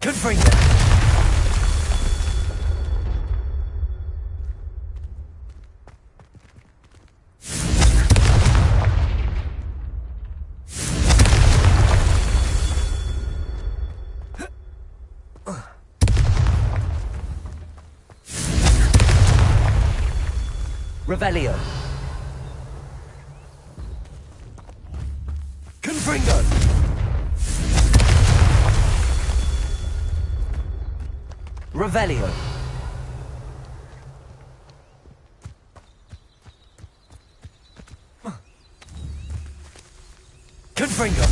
Confringo. Revelio. Confringo. Revelio. Confringo.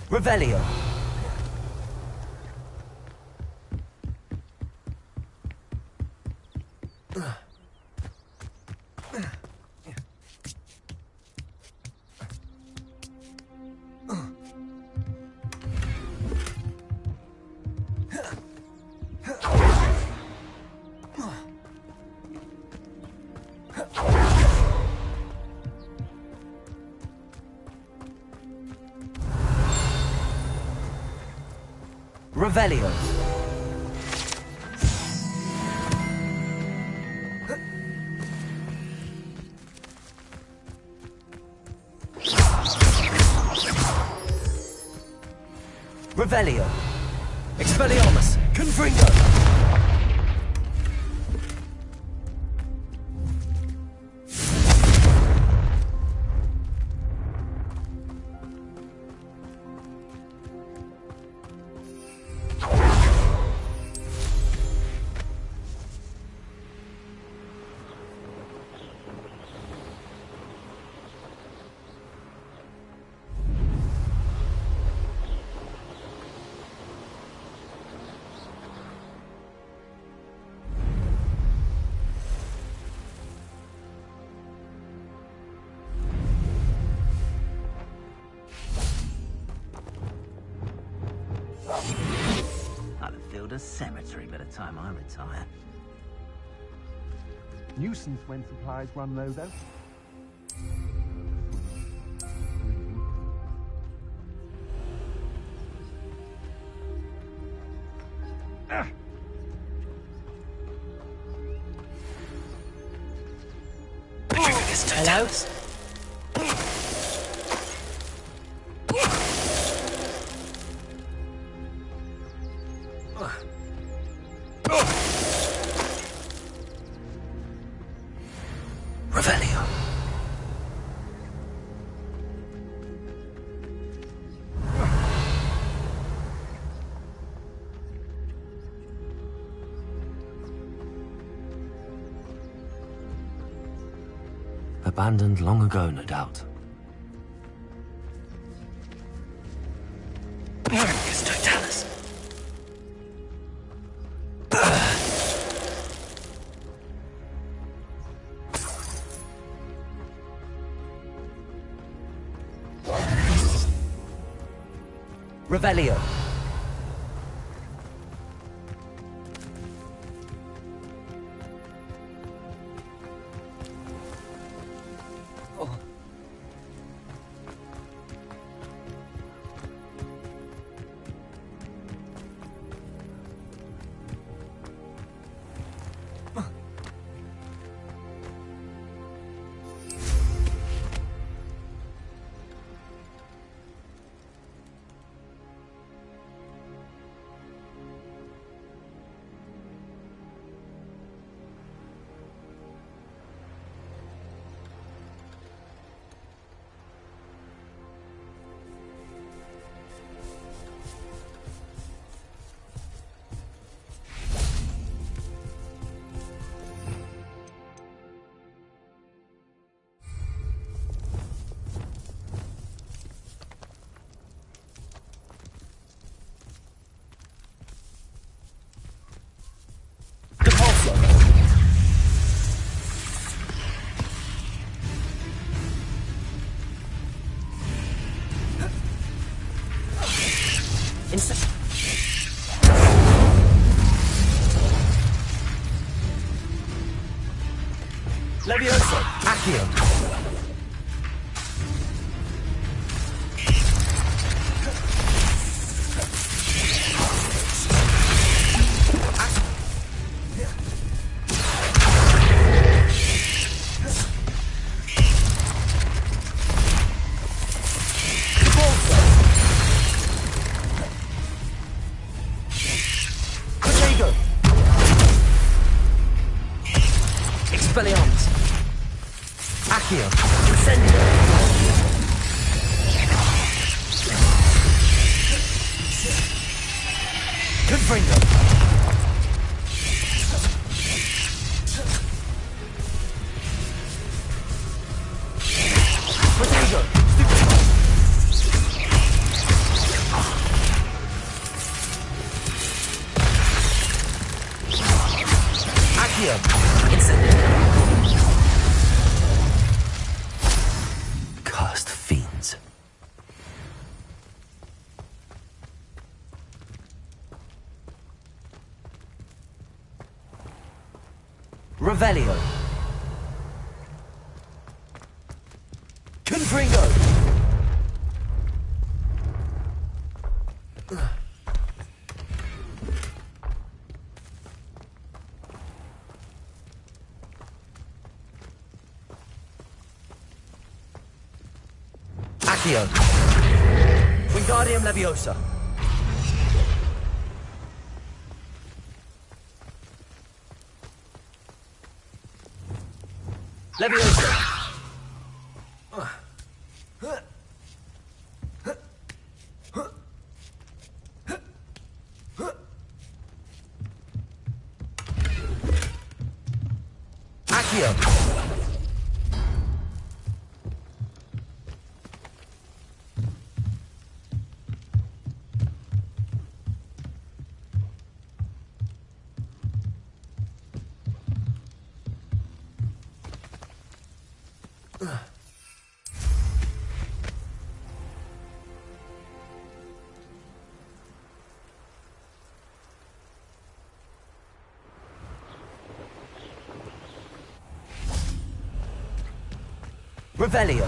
Revelio. Revelio. Revelio. Expelliarmus. Confringo. I'll build a cemetery by the time I retire. Nuisance when supplies run low, though. Hello? Revelio. Abandoned long ago, no doubt. Amicus Totalis. Revelio. Levioso. Accio. Expelliarmus. Accio. Incendio. Confringo. Protego. Revelio. Confringo. Accio. Wingardium Leviosa. Leviosa. Accio. Revelio.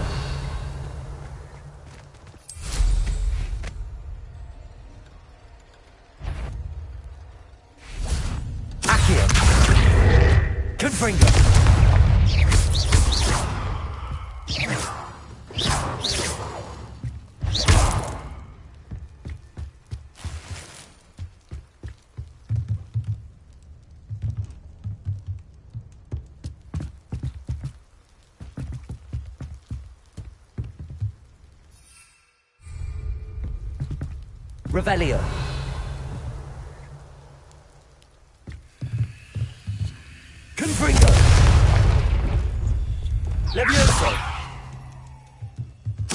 Accio. Confringo. Revelio. Confringo. Levioso.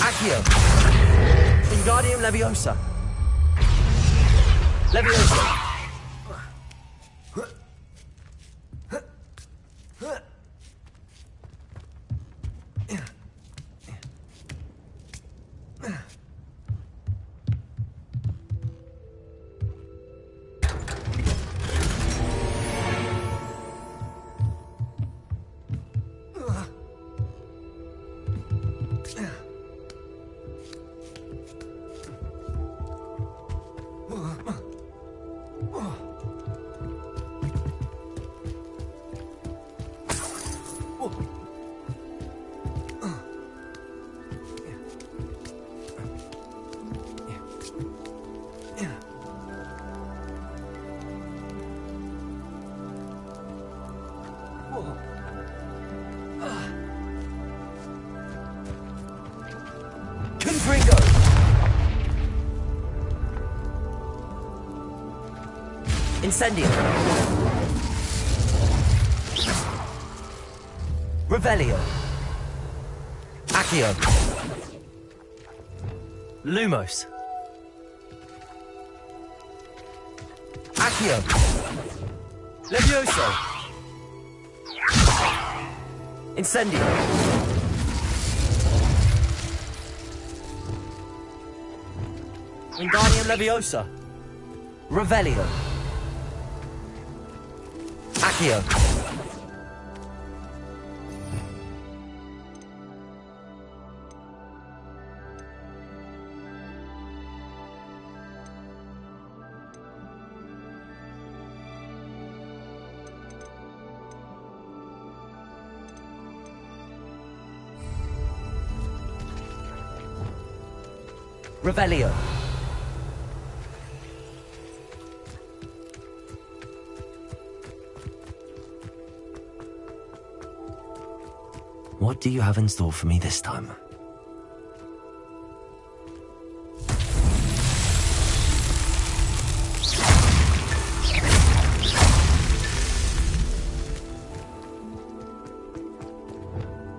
Accio. Wingardium Leviosa. Levioso. Confringo. Incendio. Revelio. Accio. Lumos. Accio. Levioso. Incendio. Wingardium Leviosa. Revelio. Accio. Revelio. What do you have in store for me this time?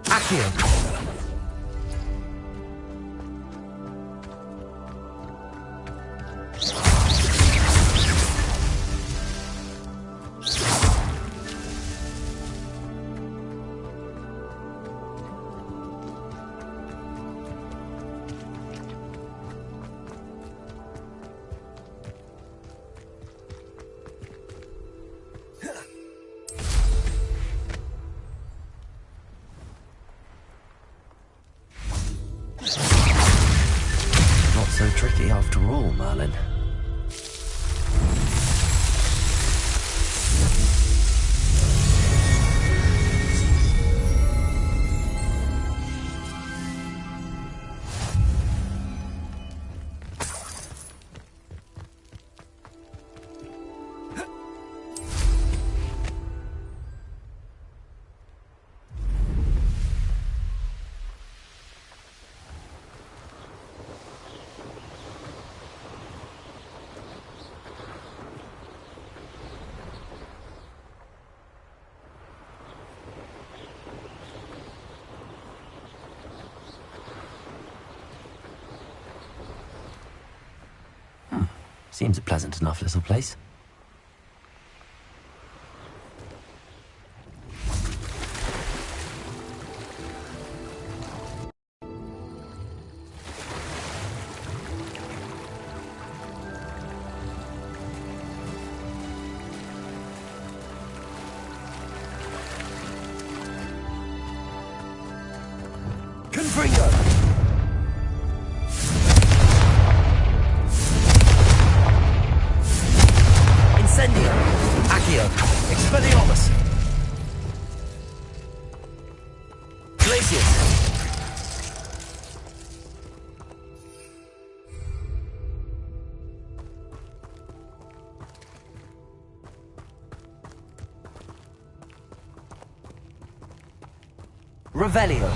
Accio. so tricky after all, Merlin. Seems a pleasant enough little place. Confringo! Incendio! Accio! Expelliarmus! Glacius! Revelio!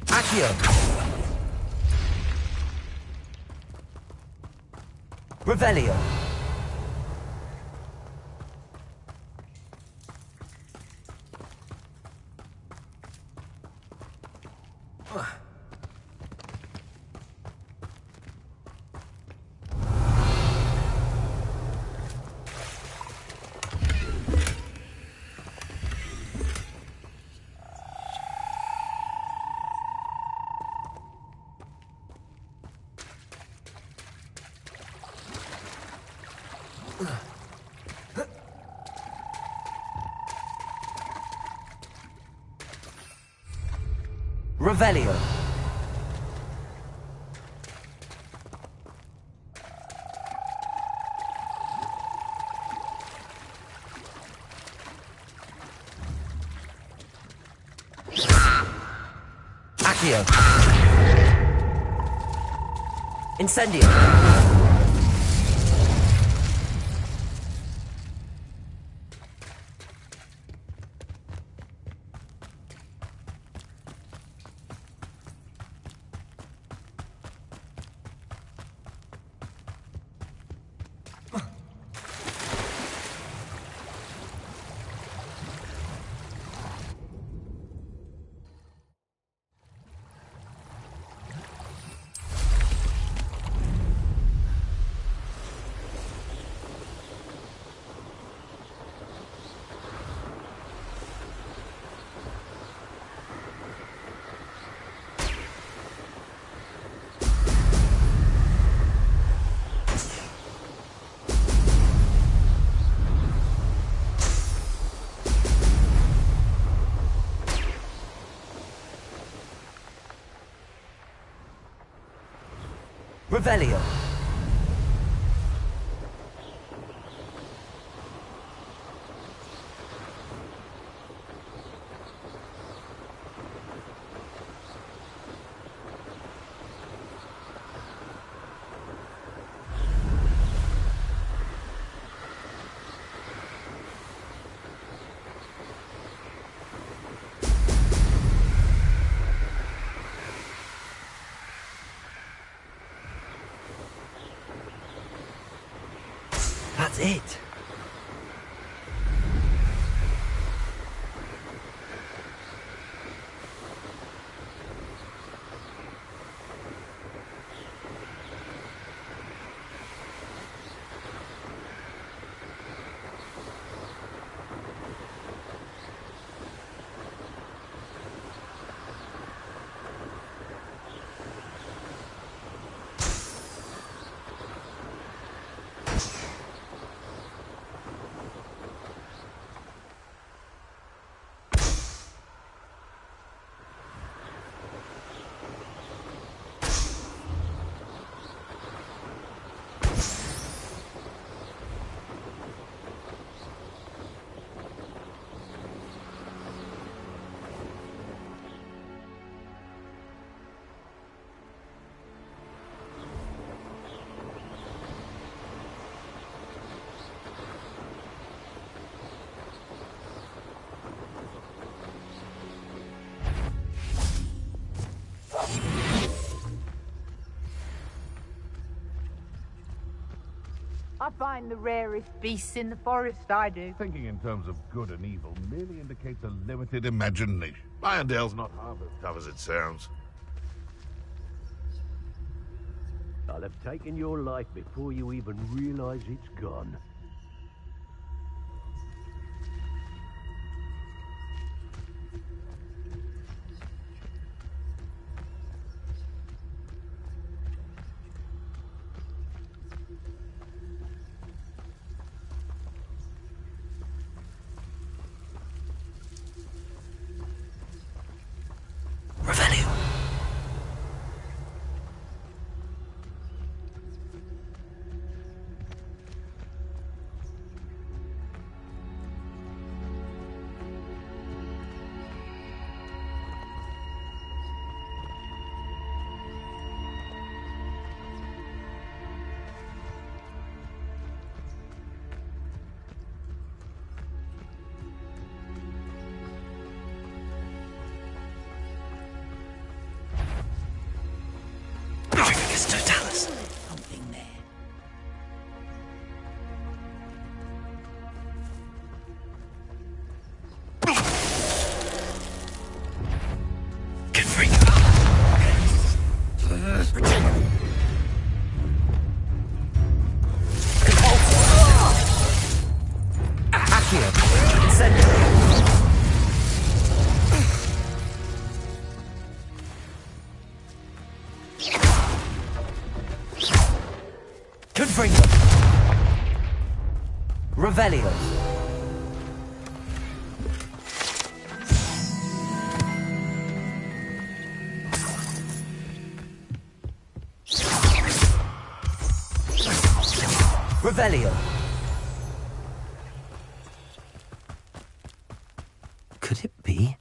Accio! Revelio! Revelio! Accio! Incendio! Revelio. That's it. I find the rarest beasts in the forest, I do. Thinking in terms of good and evil merely indicates a limited imagination. Irondale's not half as tough as it sounds. I'll have taken your life before you even realize it's gone. Something there. Accio. Incendiary. Confringo. Revelio. Revelio. Could it be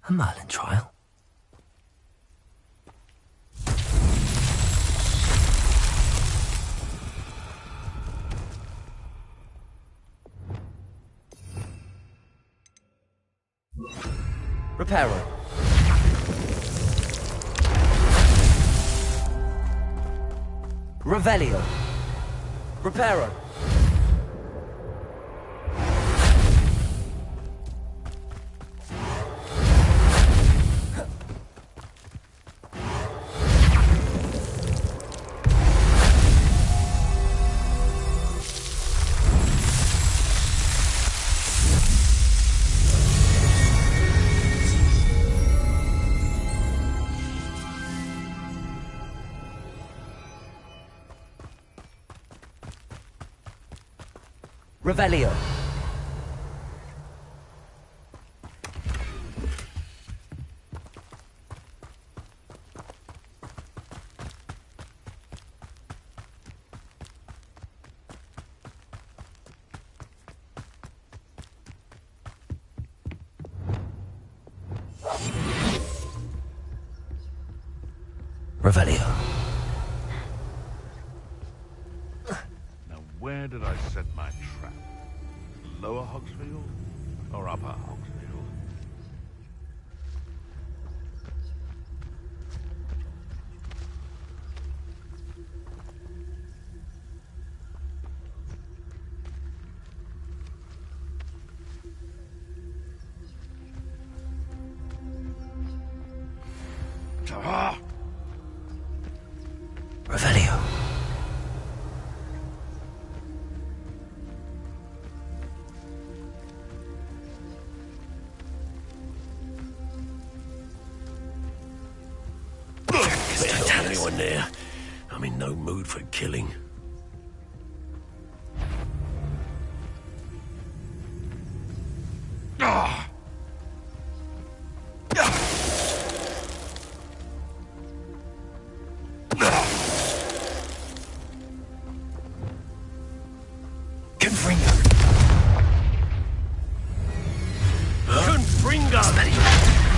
a Merlin trial? Reparo. Revelio. Reparo. Revelio. Revelio. Now, where did I set my trap? Lower Hogsfield or Upper Hogsfield? Revelio. There's not anyone there. I'm in no mood for killing.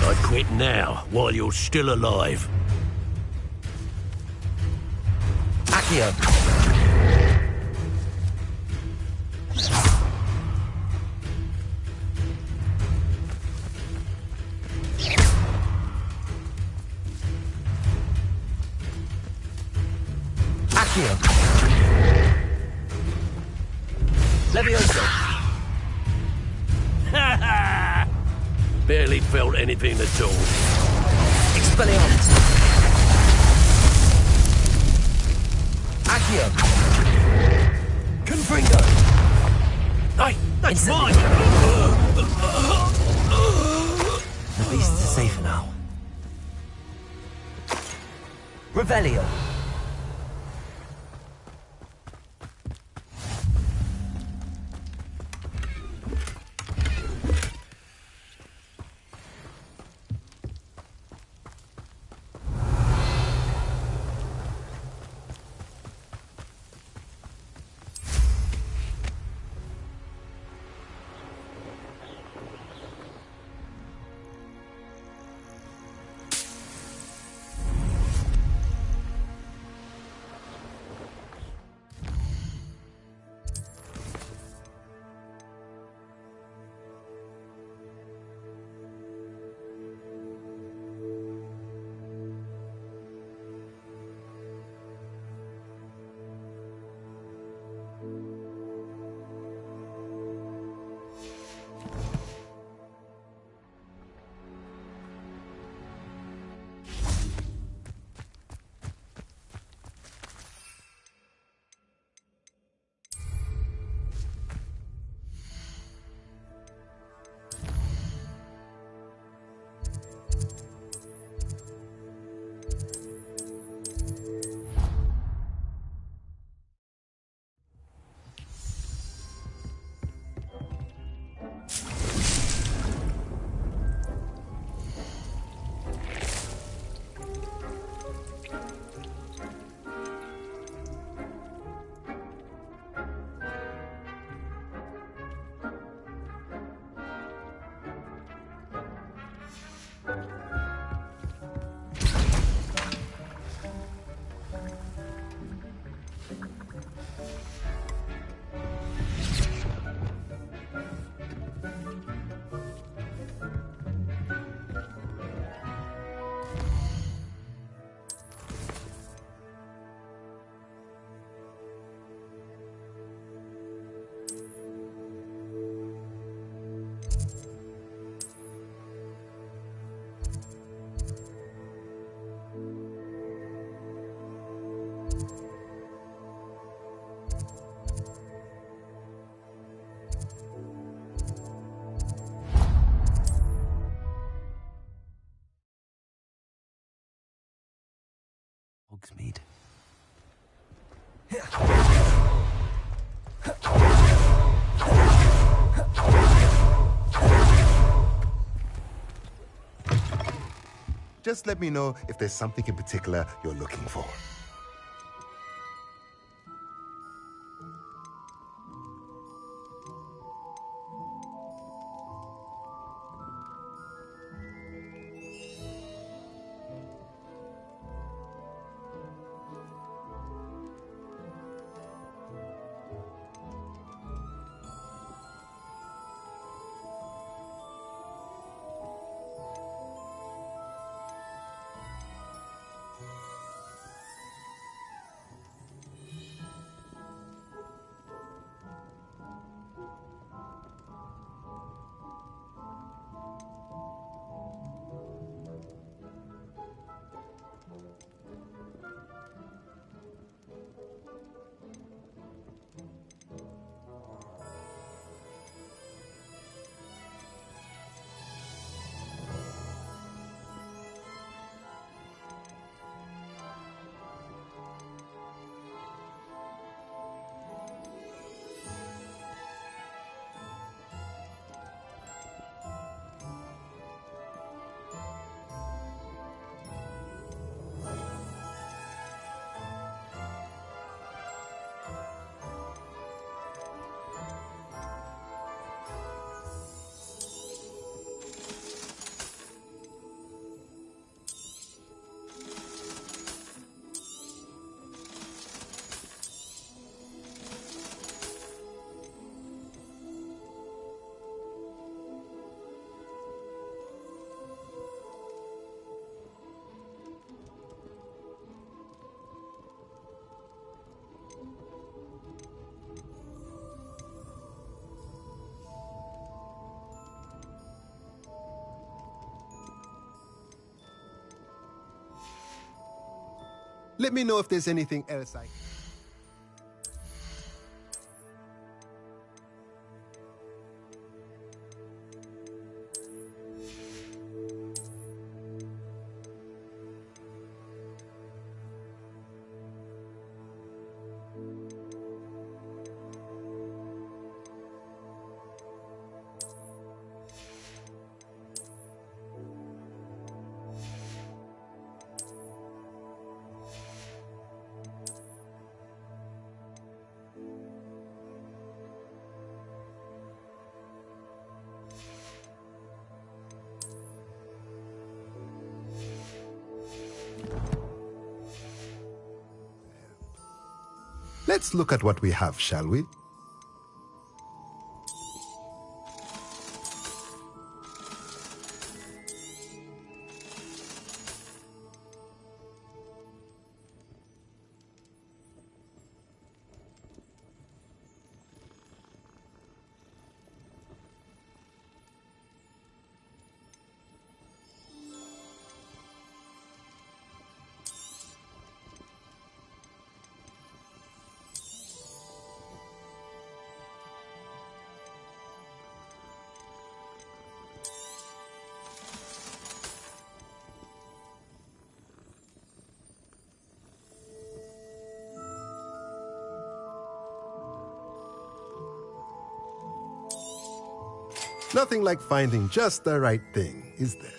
I quit now, while you're still alive. Accio. Accio. Levioso. Barely felt anything at all. Expelliarmus. Accio. Confringo. Hey, that's Instantly. mine! The beasts are safer now. Revelio. Hogsmeade. Just let me know if there's something in particular you're looking for. Let me know if there's anything else I... Let's look at what we have, shall we? Nothing like finding just the right thing, is there?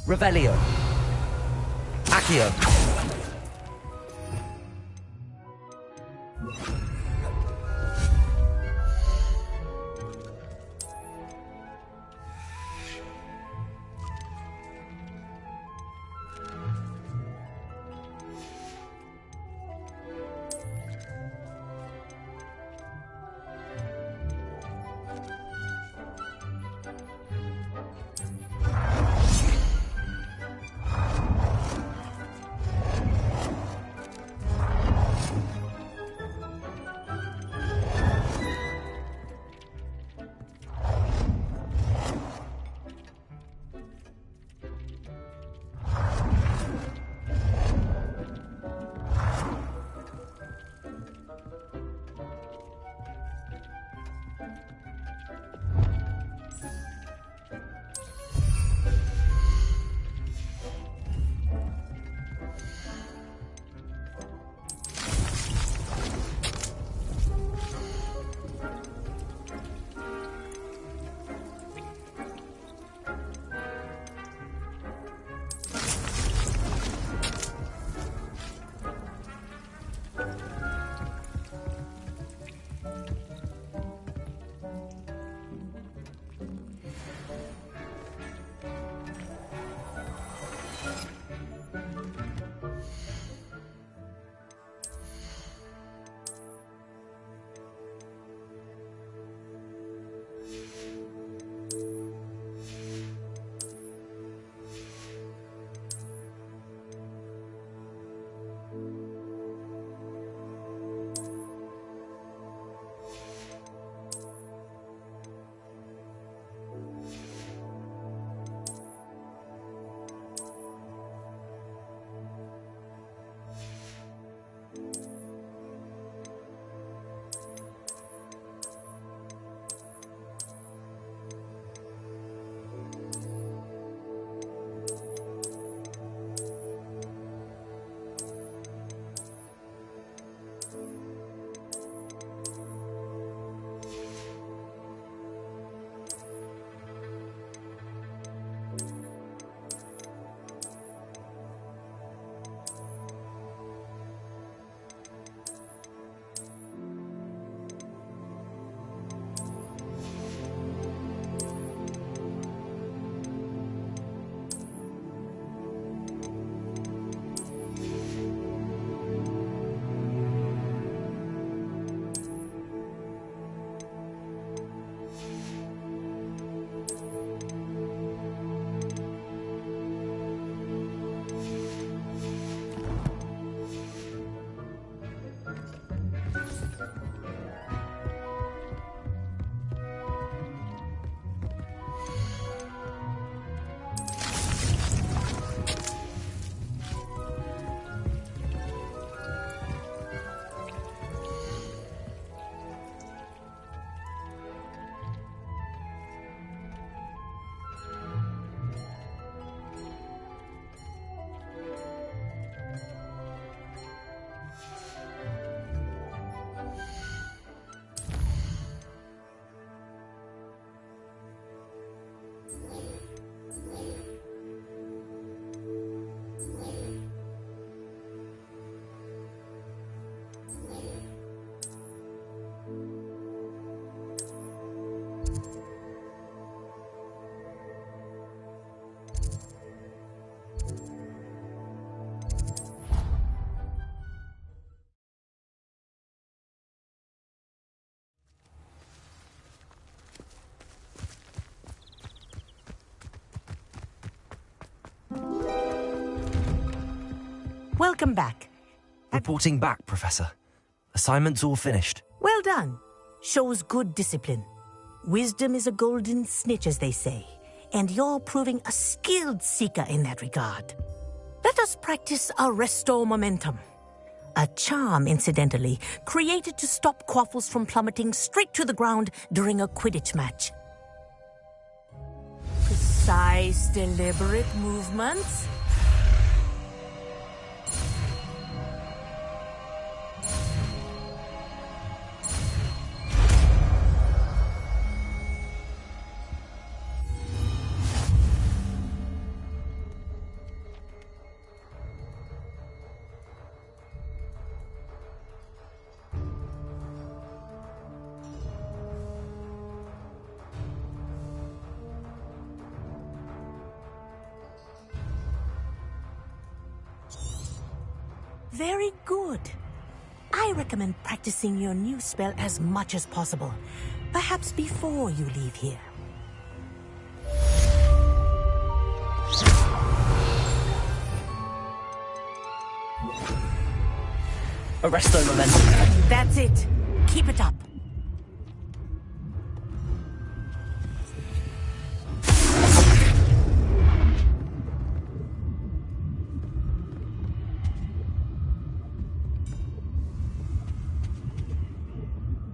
Revelio. Accio. Welcome back. Reporting back, Professor. Assignment's all finished. Well done. Shows good discipline. Wisdom is a golden snitch, as they say, and you're proving a skilled seeker in that regard. Let us practice Arresto Momentum. A charm, incidentally, created to stop Quaffles from plummeting straight to the ground during a Quidditch match. Precise, deliberate movements. Very good. I recommend practicing your new spell as much as possible, perhaps before you leave here. Arresto Momentum. That's it. Keep it up.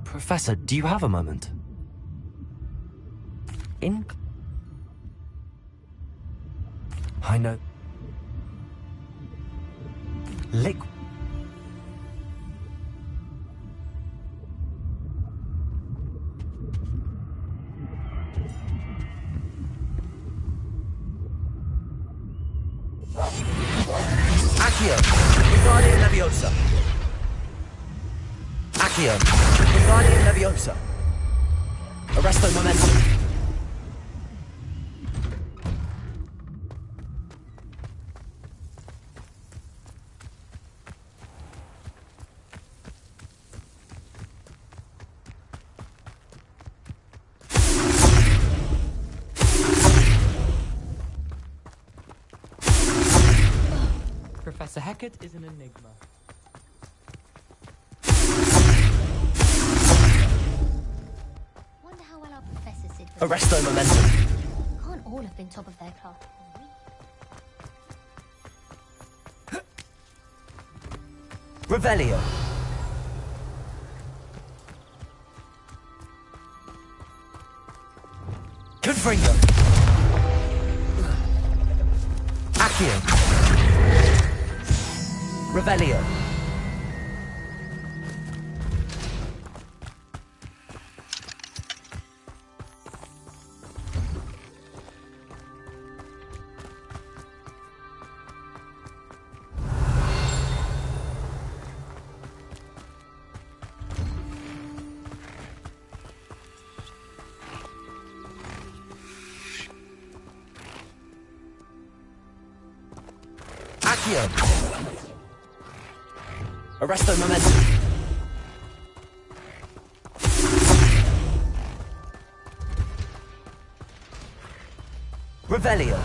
Professor, do you have a moment? I know. Accio! Wingardium Leviosa! Accio! Wingardium Leviosa! Arresto Momentum. Professor Hecat is an enigma. Wonder how well our professors did. Arresto Momentum. Can't all have been top of their class. Revelio. Confringo. Accio. Revelio. Accio. Arresto Momentum. Revelio.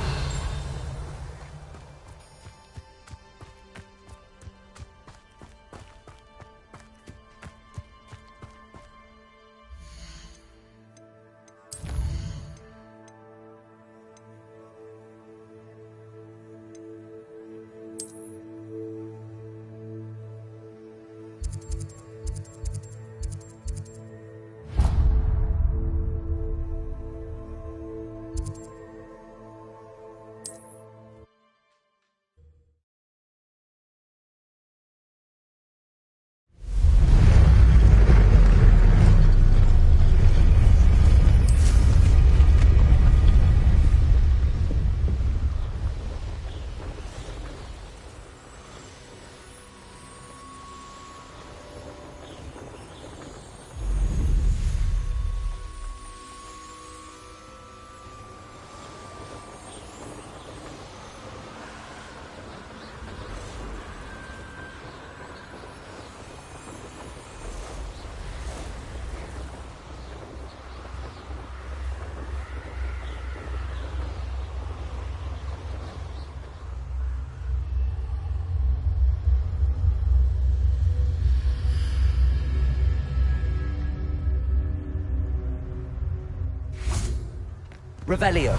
Revelio.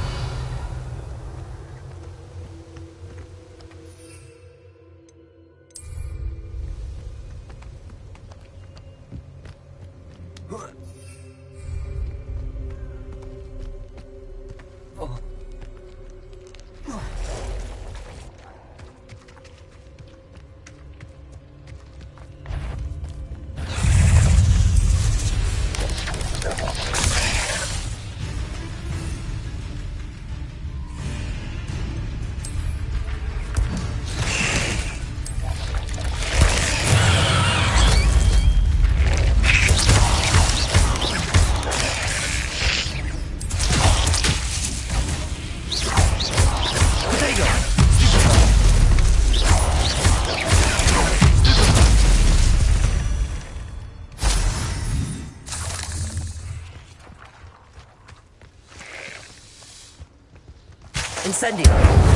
Incendio.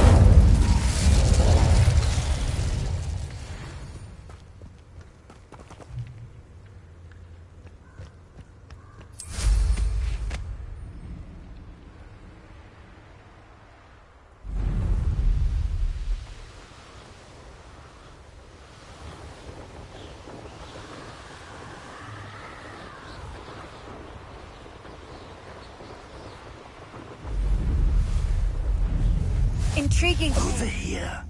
Intriguing. Over here.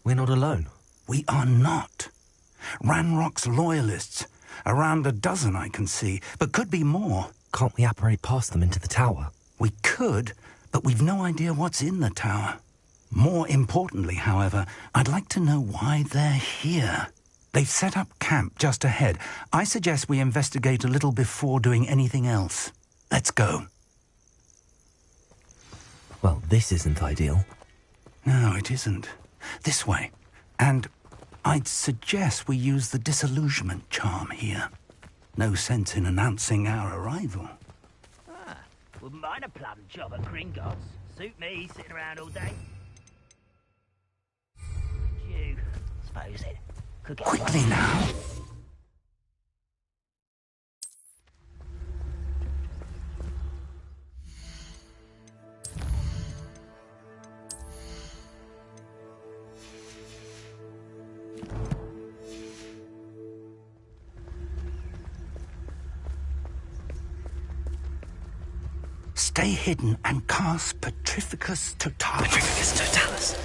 We're not alone. We are not. Ranrock's loyalists. Around a dozen I can see, but could be more. Can't we apparate past them into the tower? We could, but we've no idea what's in the tower. More importantly, however, I'd like to know why they're here. They've set up camp just ahead. I suggest we investigate a little before doing anything else. Let's go. Well, this isn't ideal. No, it isn't. This way. And I'd suggest we use the disillusionment charm here. No sense in announcing our arrival. Wouldn't mind a plum job at Gringotts. Suit me, sitting around all day. You suppose it could get Quickly now. Stay hidden and cast Petrificus Totalis. Petrificus Totalis.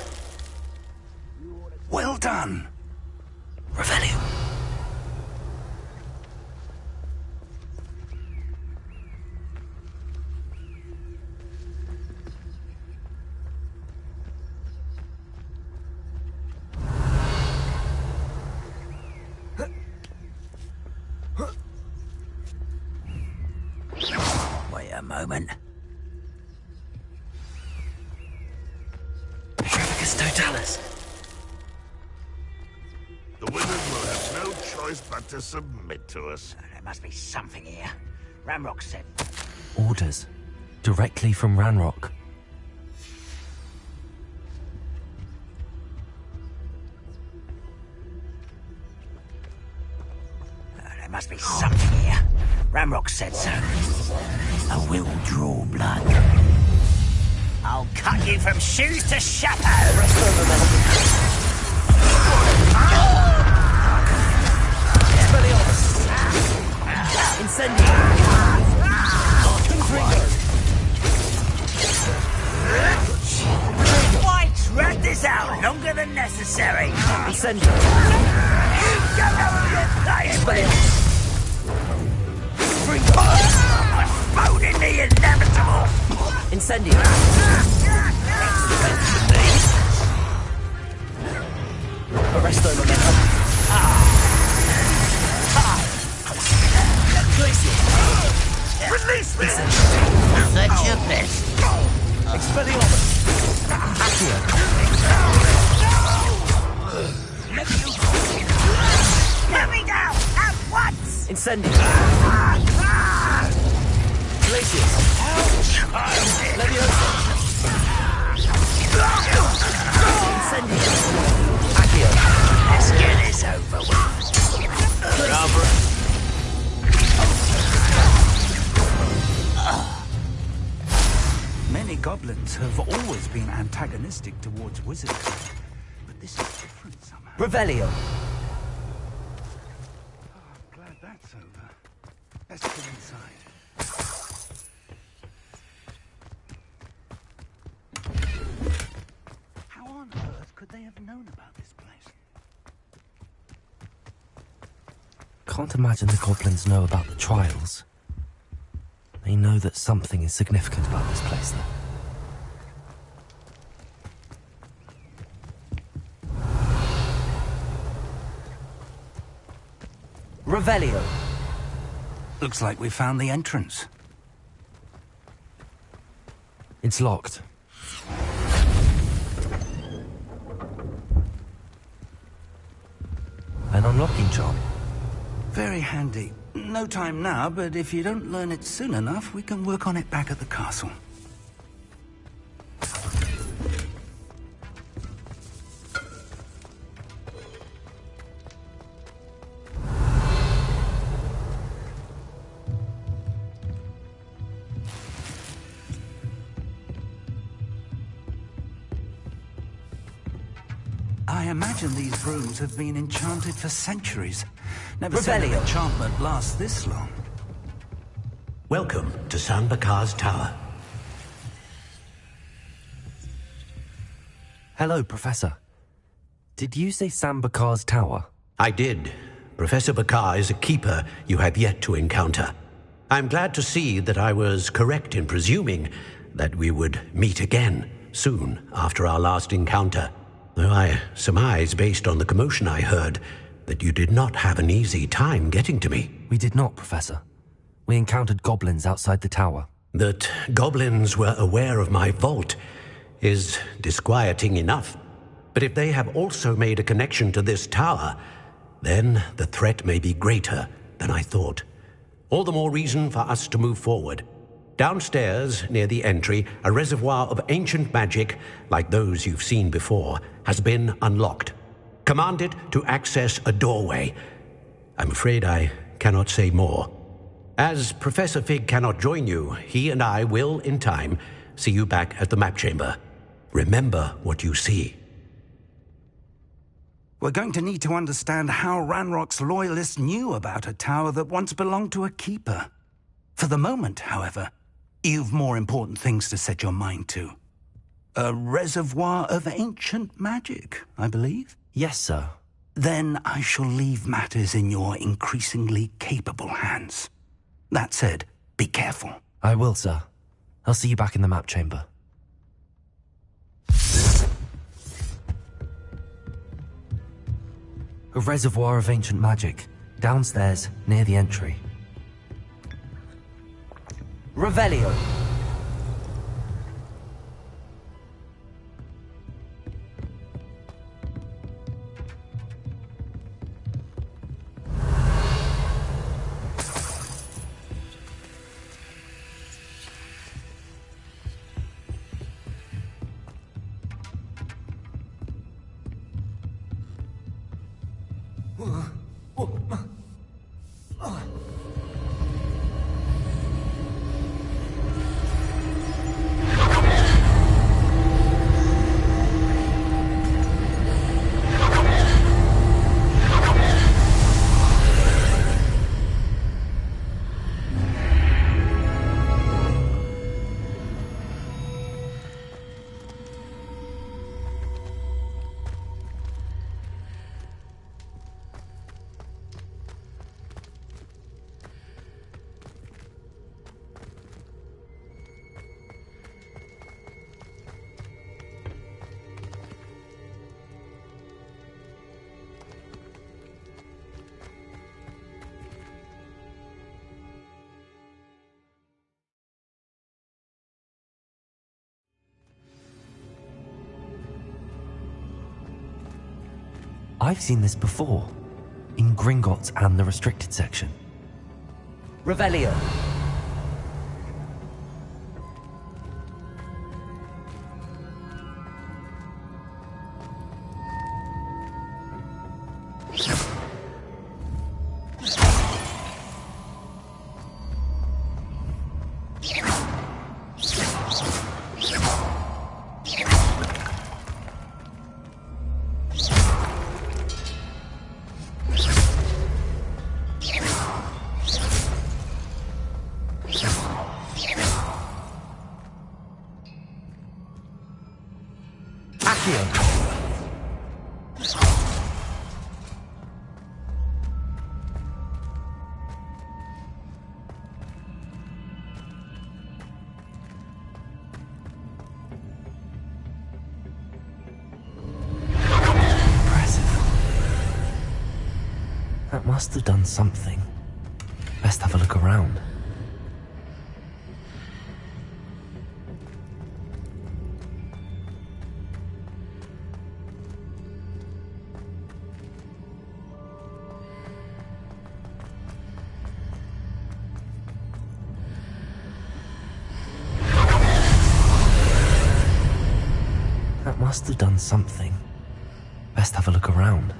Well done. Revelio. Wait a moment. Petrificus Totalis. The wizard will have no choice but to submit to us. There must be something here. Ranrock said. Orders. Directly from Ranrock. There must be something here. Ranrock said so. I will draw blood. I'll cut you from shoes to chapeau. Incendio. Why drag this out longer than necessary? Incendio. You don't know who you're playing with. Postponing the inevitable. Incendio. Arresto momentum. Release me! Incendio. That's your best. Expelliarmus. Accio. Let me down at once! Incendio. Glacius. Leviosa. Incendio. Accio. Let's get this over with. always been antagonistic towards wizards. But this is different somehow. Revelio! I'm glad that's over. Let's get inside. How on earth could they have known about this place? Can't imagine the goblins know about the trials. They know that something is significant about this place, though. Revelio! Looks like we found the entrance. It's locked. An unlocking charm. Very handy. No time now, but if you don't learn it soon enough, we can work on it back at the castle. I imagine these rooms have been enchanted for centuries. Never seen an enchantment last this long. Welcome to San Bakar's Tower. Hello, Professor. Did you say San Bakar's Tower? I did. Professor Bakar is a keeper you have yet to encounter. I'm glad to see that I was correct in presuming that we would meet again soon after our last encounter. Though I surmise, based on the commotion I heard, that you did not have an easy time getting to me. We did not, Professor. We encountered goblins outside the tower. That goblins were aware of my vault is disquieting enough. But if they have also made a connection to this tower, then the threat may be greater than I thought. All the more reason for us to move forward. Downstairs, near the entry, a reservoir of ancient magic, like those you've seen before, has been unlocked. Command it to access a doorway. I'm afraid I cannot say more. As Professor Fig cannot join you, he and I will, in time, see you back at the map chamber. Remember what you see. We're going to need to understand how Ranrock's loyalists knew about a tower that once belonged to a keeper. For the moment, however, you've more important things to set your mind to. A reservoir of ancient magic, I believe? Yes, sir. Then I shall leave matters in your increasingly capable hands. That said, be careful. I will, sir. I'll see you back in the map chamber. A reservoir of ancient magic, downstairs, near the entry. Revelio! I've seen this before, in Gringotts and the restricted section. Revelio! That must have done something. Best have a look around. That must have done something. Best have a look around.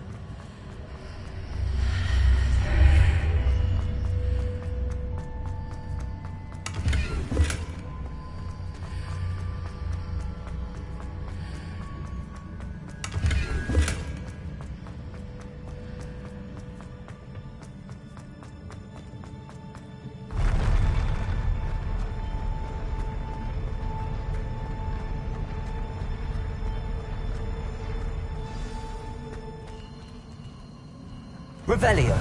Revelio.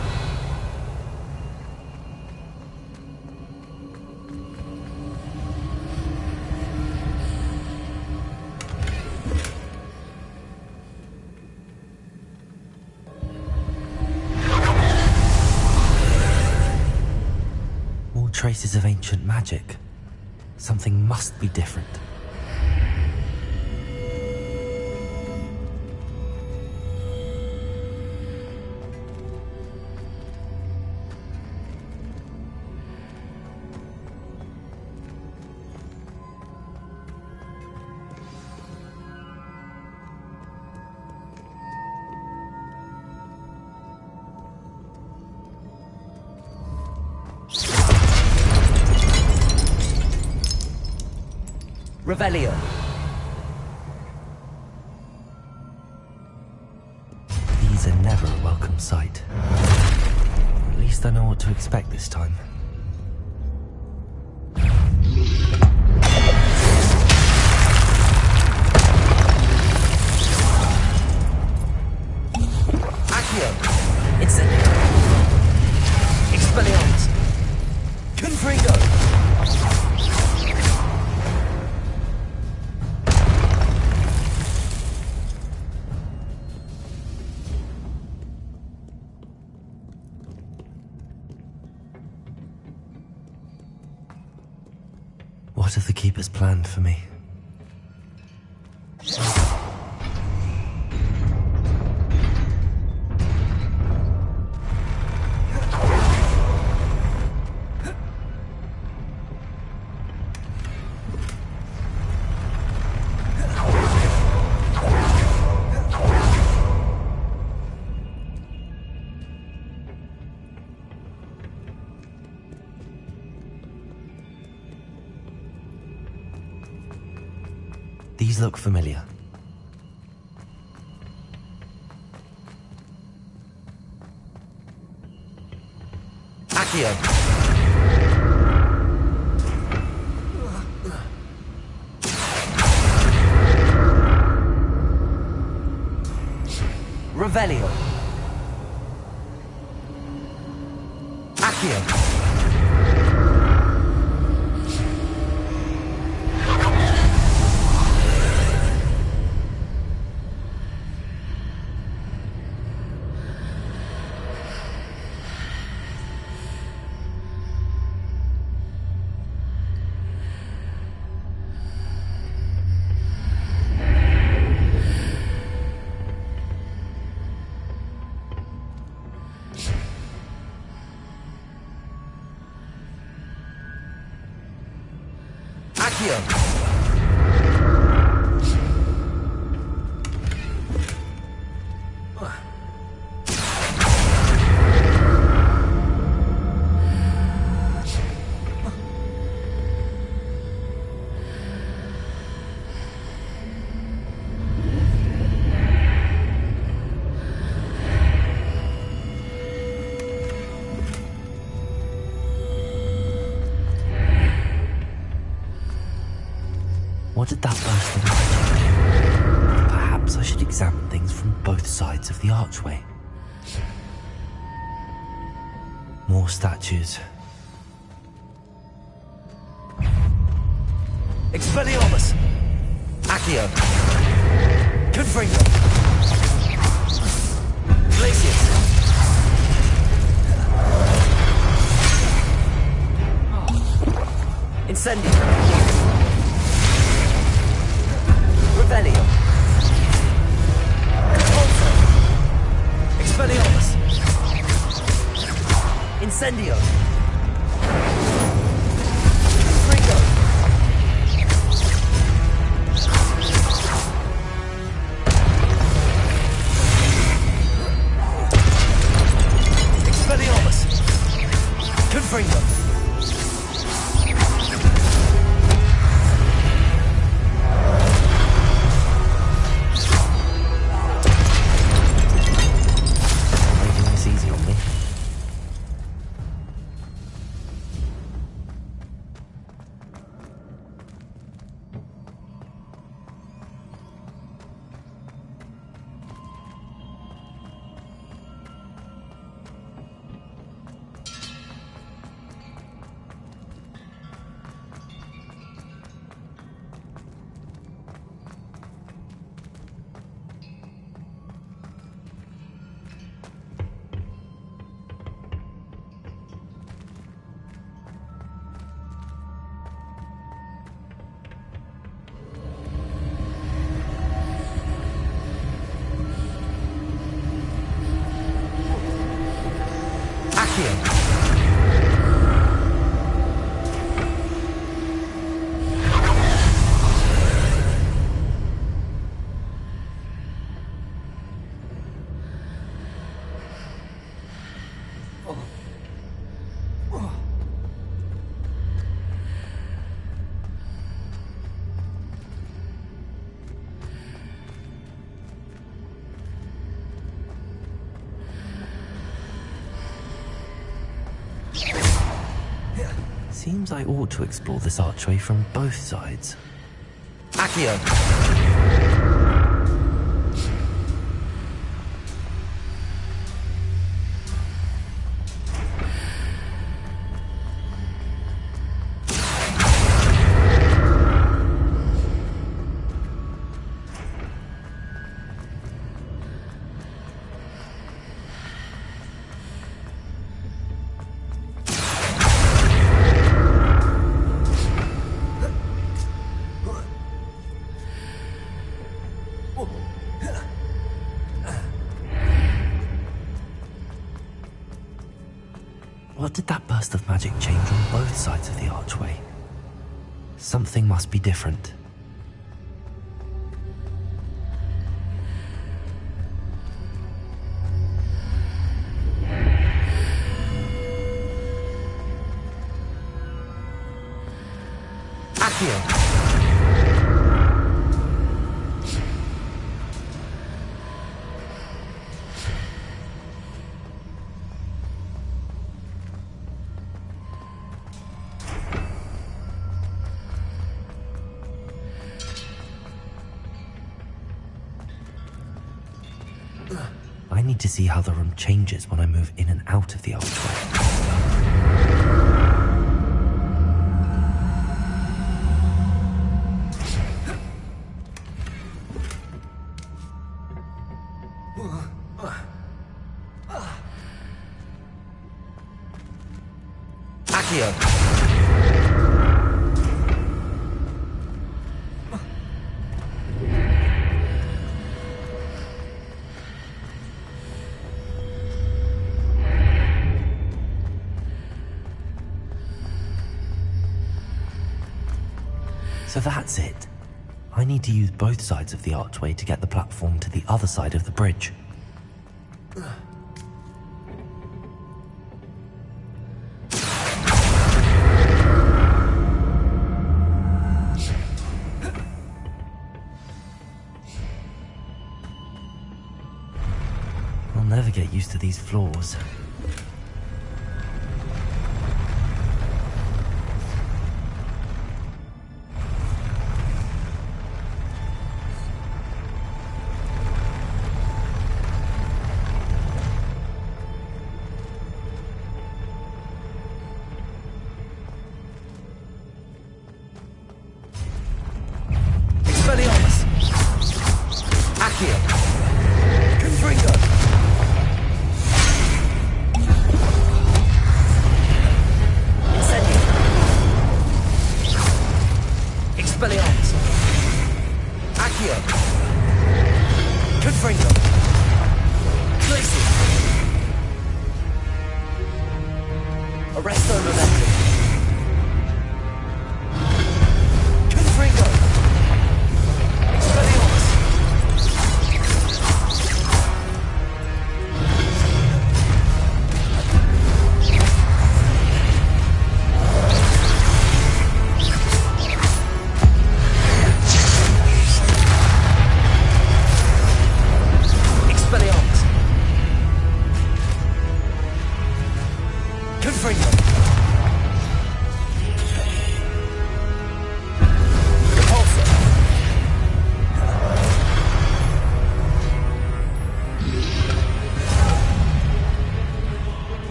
More traces of ancient magic. Something must be different. Revelio. These are never a welcome sight. At least I know what to expect this time. Accio. Incendio. Expelliarmus. Confringo. What have the Keepers planned for me? These look familiar. Accio. Revelio. Accio. Accio. What did that burst of magic? Perhaps I should examine things from both sides of the archway. More statues. Expelliarmus. Accio. Confringo. Glacius. Expelliarmus! Incendio! Confringo! Expelliarmus! Confringo! Making this easy on me. Seems I ought to explore this archway from both sides. Accio! What did that burst of magic change on both sides of the archway? Something must be different. Accio! I need to see how the room changes when I move in and out of the archway. Accio! So that's it. I need to use both sides of the archway to get the platform to the other side of the bridge. I'll never get used to these floors. Expelliarmus! Accio! Confringo!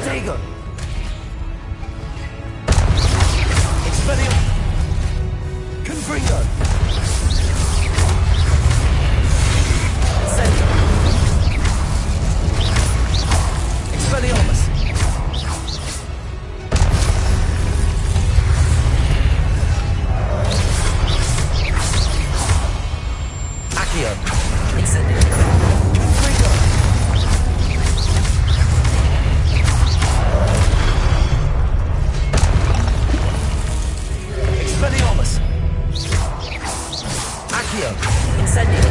Protego! Expelliarmus! Confringo! Incendio! Expelliarmus! Accio! Incendio! Confringo! Expelliarmus! Accio! Incendio!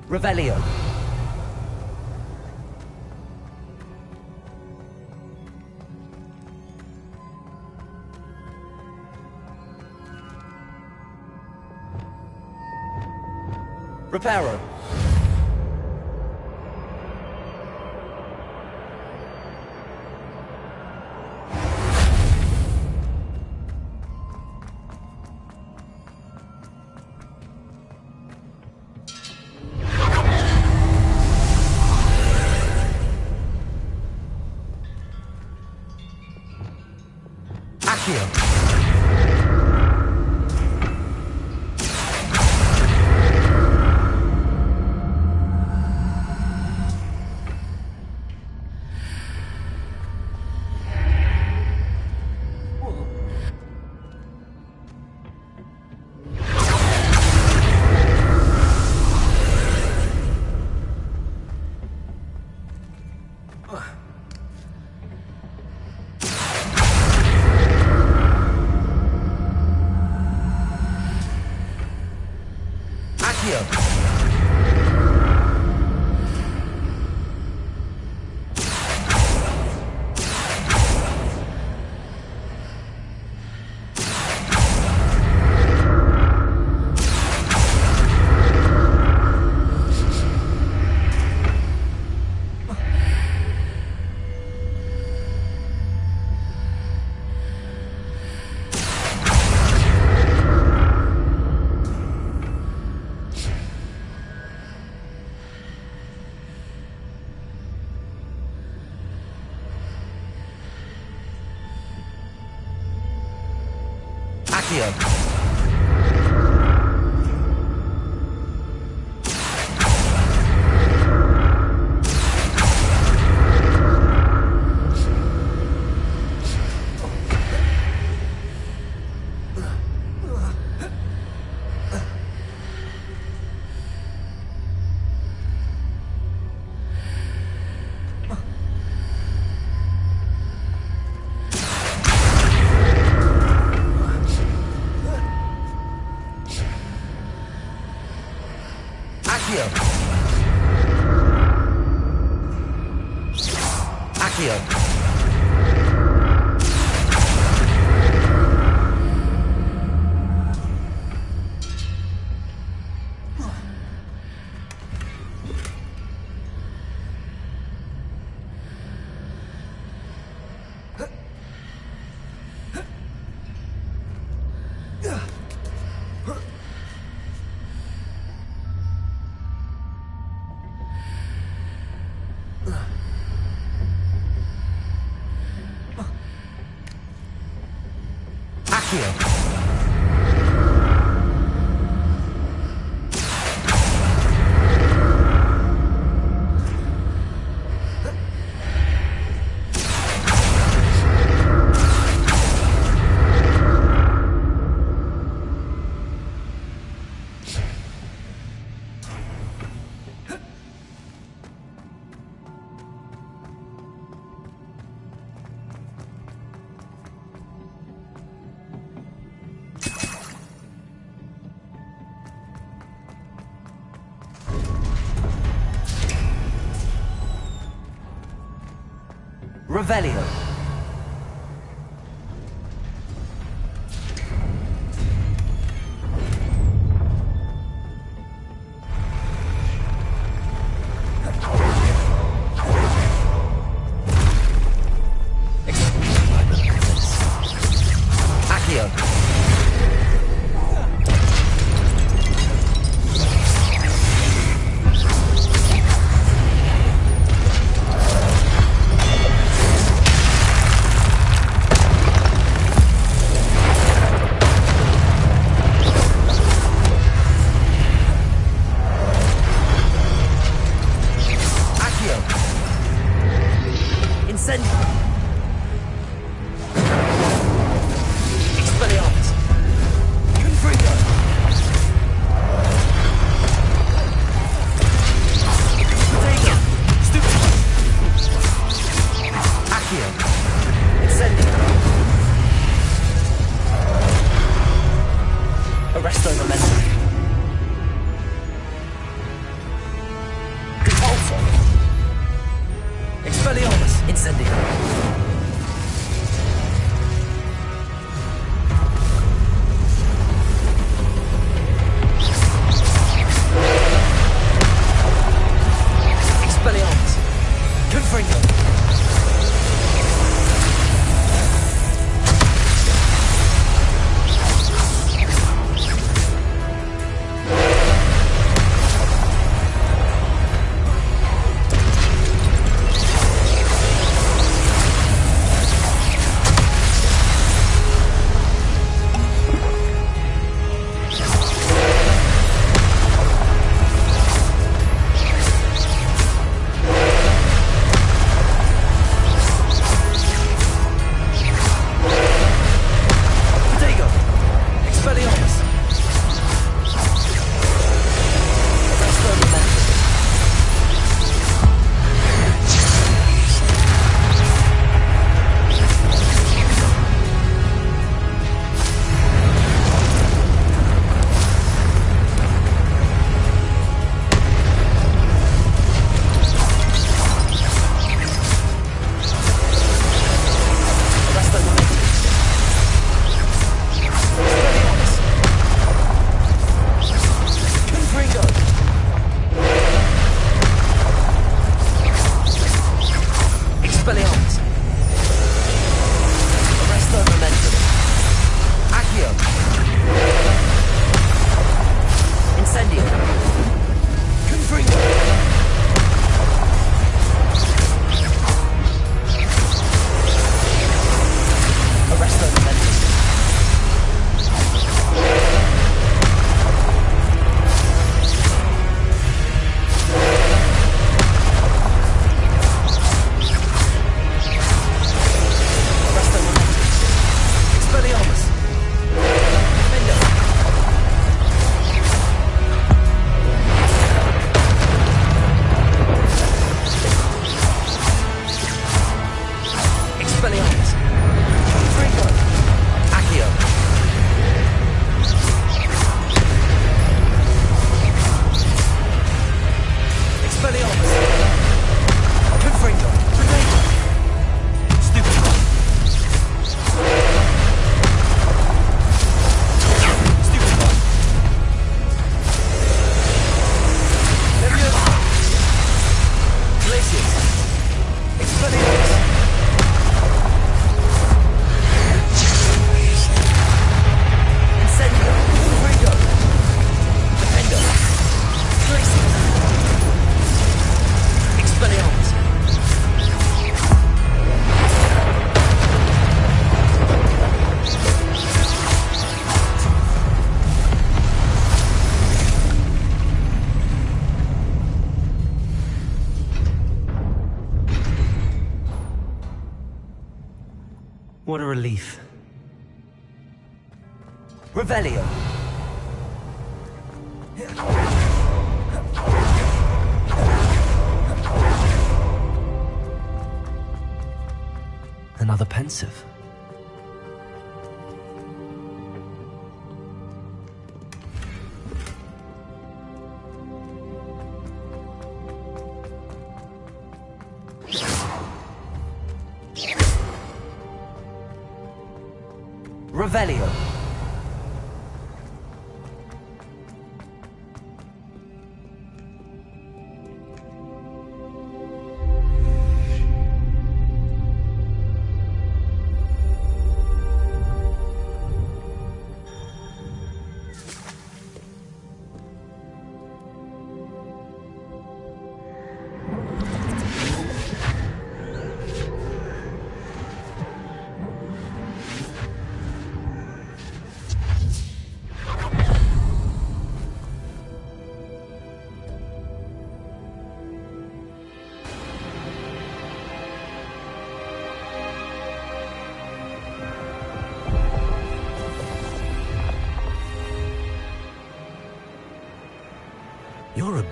Revelio! Reparo! Accio! Accio! Accio! Revelio. Incendio! Expelliarmus! Confringo! Potato! Stupid! Accio! Incendio! Arresto Momentum! Compulso! Expelliarmus! Incendio! Expelliarmus! Confringo! Potato! Expelliarmus! Arresto Momentum! Arresto Momentum! Expelliarmus! Confringo! Expelliarmus! Arresto Momentum! Accio! Incendio! Confringo! Arresto Momentum! Arresto Momentum! Expelliarmus! Defendo! Expelliarmus! Confringo! Accio! Expelliarmus! Confringo! Potato! Stupid one! Stupid one! Leviosa! Glacius! Expelliarmus! Incendio! Confringo! Defendo! Glacius! Expelliarmus! What a relief. Revelio! Another pensive. Revelio!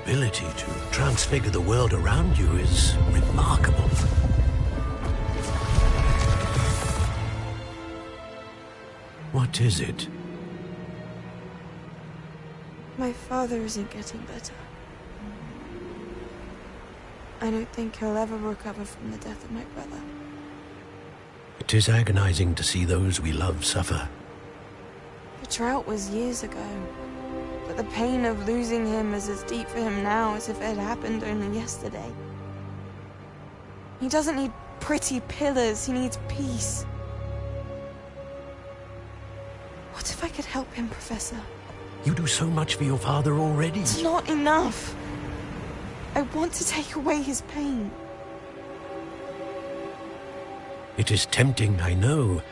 ability to transfigure the world around you is remarkable. What is it? My father isn't getting better. I don't think he'll ever recover from the death of my brother. It is agonizing to see those we love suffer. The drought was years ago, but the pain of losing him is as deep for him now as if it had happened only yesterday. He doesn't need pretty pillars, he needs peace. What if I could help him, Professor? You do so much for your father already. It's not enough. I want to take away his pain. It is tempting, I know,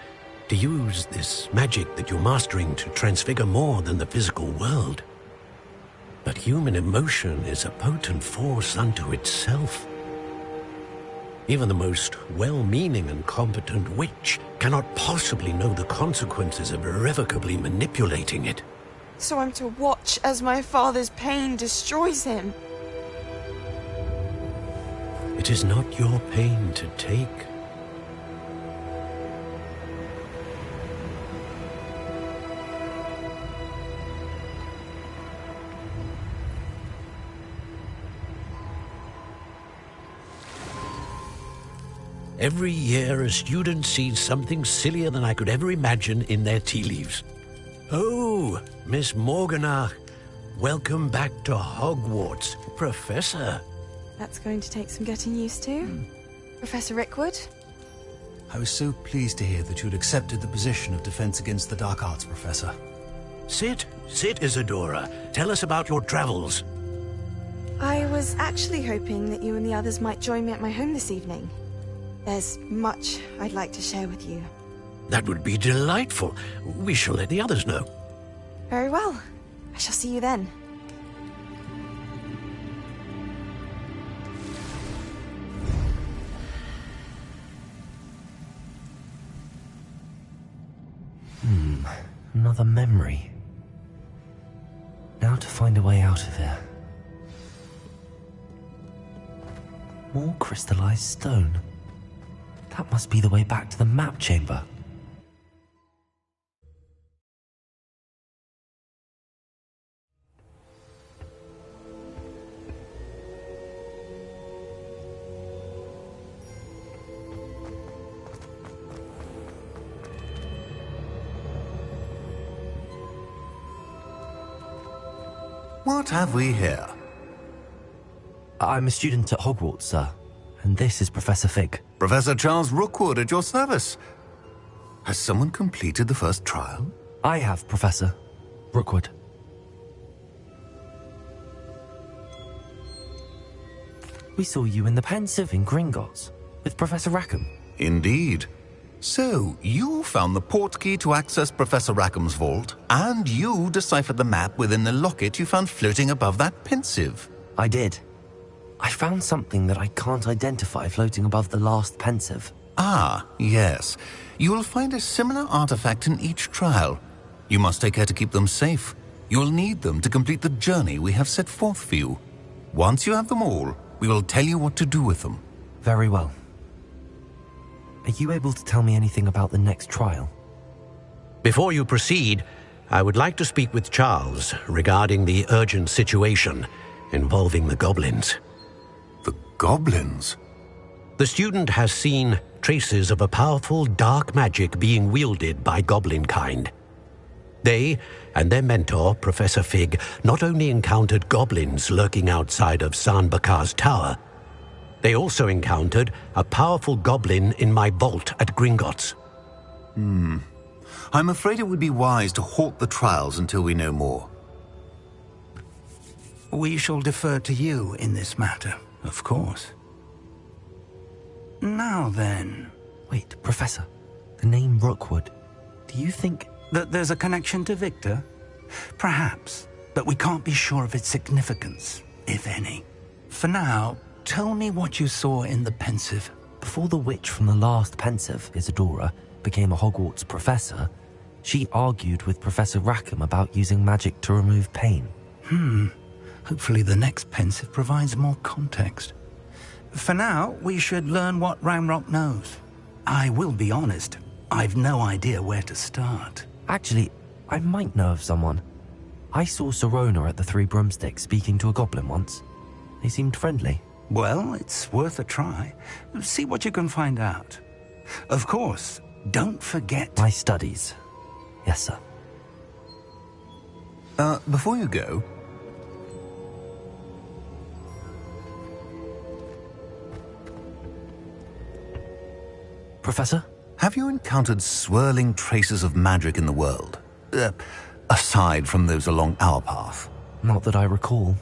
to use this magic that you're mastering to transfigure more than the physical world. But human emotion is a potent force unto itself. Even the most well-meaning and competent witch cannot possibly know the consequences of irrevocably manipulating it. So I'm to watch as my father's pain destroys him. It is not your pain to take. Every year, a student sees something sillier than I could ever imagine in their tea leaves. Oh, Miss Morganach, welcome back to Hogwarts, Professor. That's going to take some getting used to. Professor Rickwood? I was so pleased to hear that you'd accepted the position of Defense Against the Dark Arts, Professor. Sit, Isadora. Tell us about your travels. I was actually hoping that you and the others might join me at my home this evening. There's much I'd like to share with you. That would be delightful. We shall let the others know. Very well. I shall see you then. Another memory. Now to find a way out of here. More crystallized stone. That must be the way back to the map chamber. What have we here? I'm a student at Hogwarts, sir. And this is Professor Fig. Professor Charles Rookwood at your service. Has someone completed the first trial? I have, Professor Rookwood. We saw you in the Pensive in Gringotts with Professor Rackham. Indeed. So, you found the portkey to access Professor Rackham's vault, and you deciphered the map within the locket you found floating above that Pensive. I did. I found something that I can't identify floating above the last Pensive. Ah, yes. You will find a similar artifact in each trial. You must take care to keep them safe. You will need them to complete the journey we have set forth for you. Once you have them all, we will tell you what to do with them. Very well. Are you able to tell me anything about the next trial? Before you proceed, I would like to speak with Charles regarding the urgent situation involving the goblins. The goblins? The student has seen traces of a powerful dark magic being wielded by goblin kind. They and their mentor, Professor Fig, not only encountered goblins lurking outside of San Bakar's tower, they also encountered a powerful goblin in my vault at Gringotts. I'm afraid it would be wise to halt the trials until we know more. We shall defer to you in this matter, of course. Now then... Wait, Professor. The name Rookwood. Do you think... that there's a connection to Victor? Perhaps, but we can't be sure of its significance, if any. For now, tell me what you saw in the Pensive. Before the witch from the last Pensive, Isadora, became a Hogwarts professor, she argued with Professor Rackham about using magic to remove pain. Hopefully the next pensive provides more context. For now, we should learn what Ranrock knows. I will be honest, I've no idea where to start. Actually, I might know of someone. I saw Sirona at the Three Broomsticks speaking to a goblin once. They seemed friendly. Well, it's worth a try. See what you can find out. Of course, don't forget... My studies. Yes, sir. Before you go... Professor? Have you encountered swirling traces of magic in the world? Aside from those along our path? Not that I recall.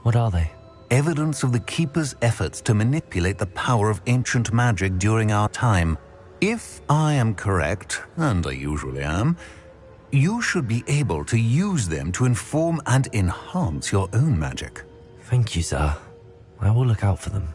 What are they? Evidence of the Keeper's efforts to manipulate the power of ancient magic during our time. If I am correct, and I usually am, you should be able to use them to inform and enhance your own magic. Thank you, sir. I will look out for them.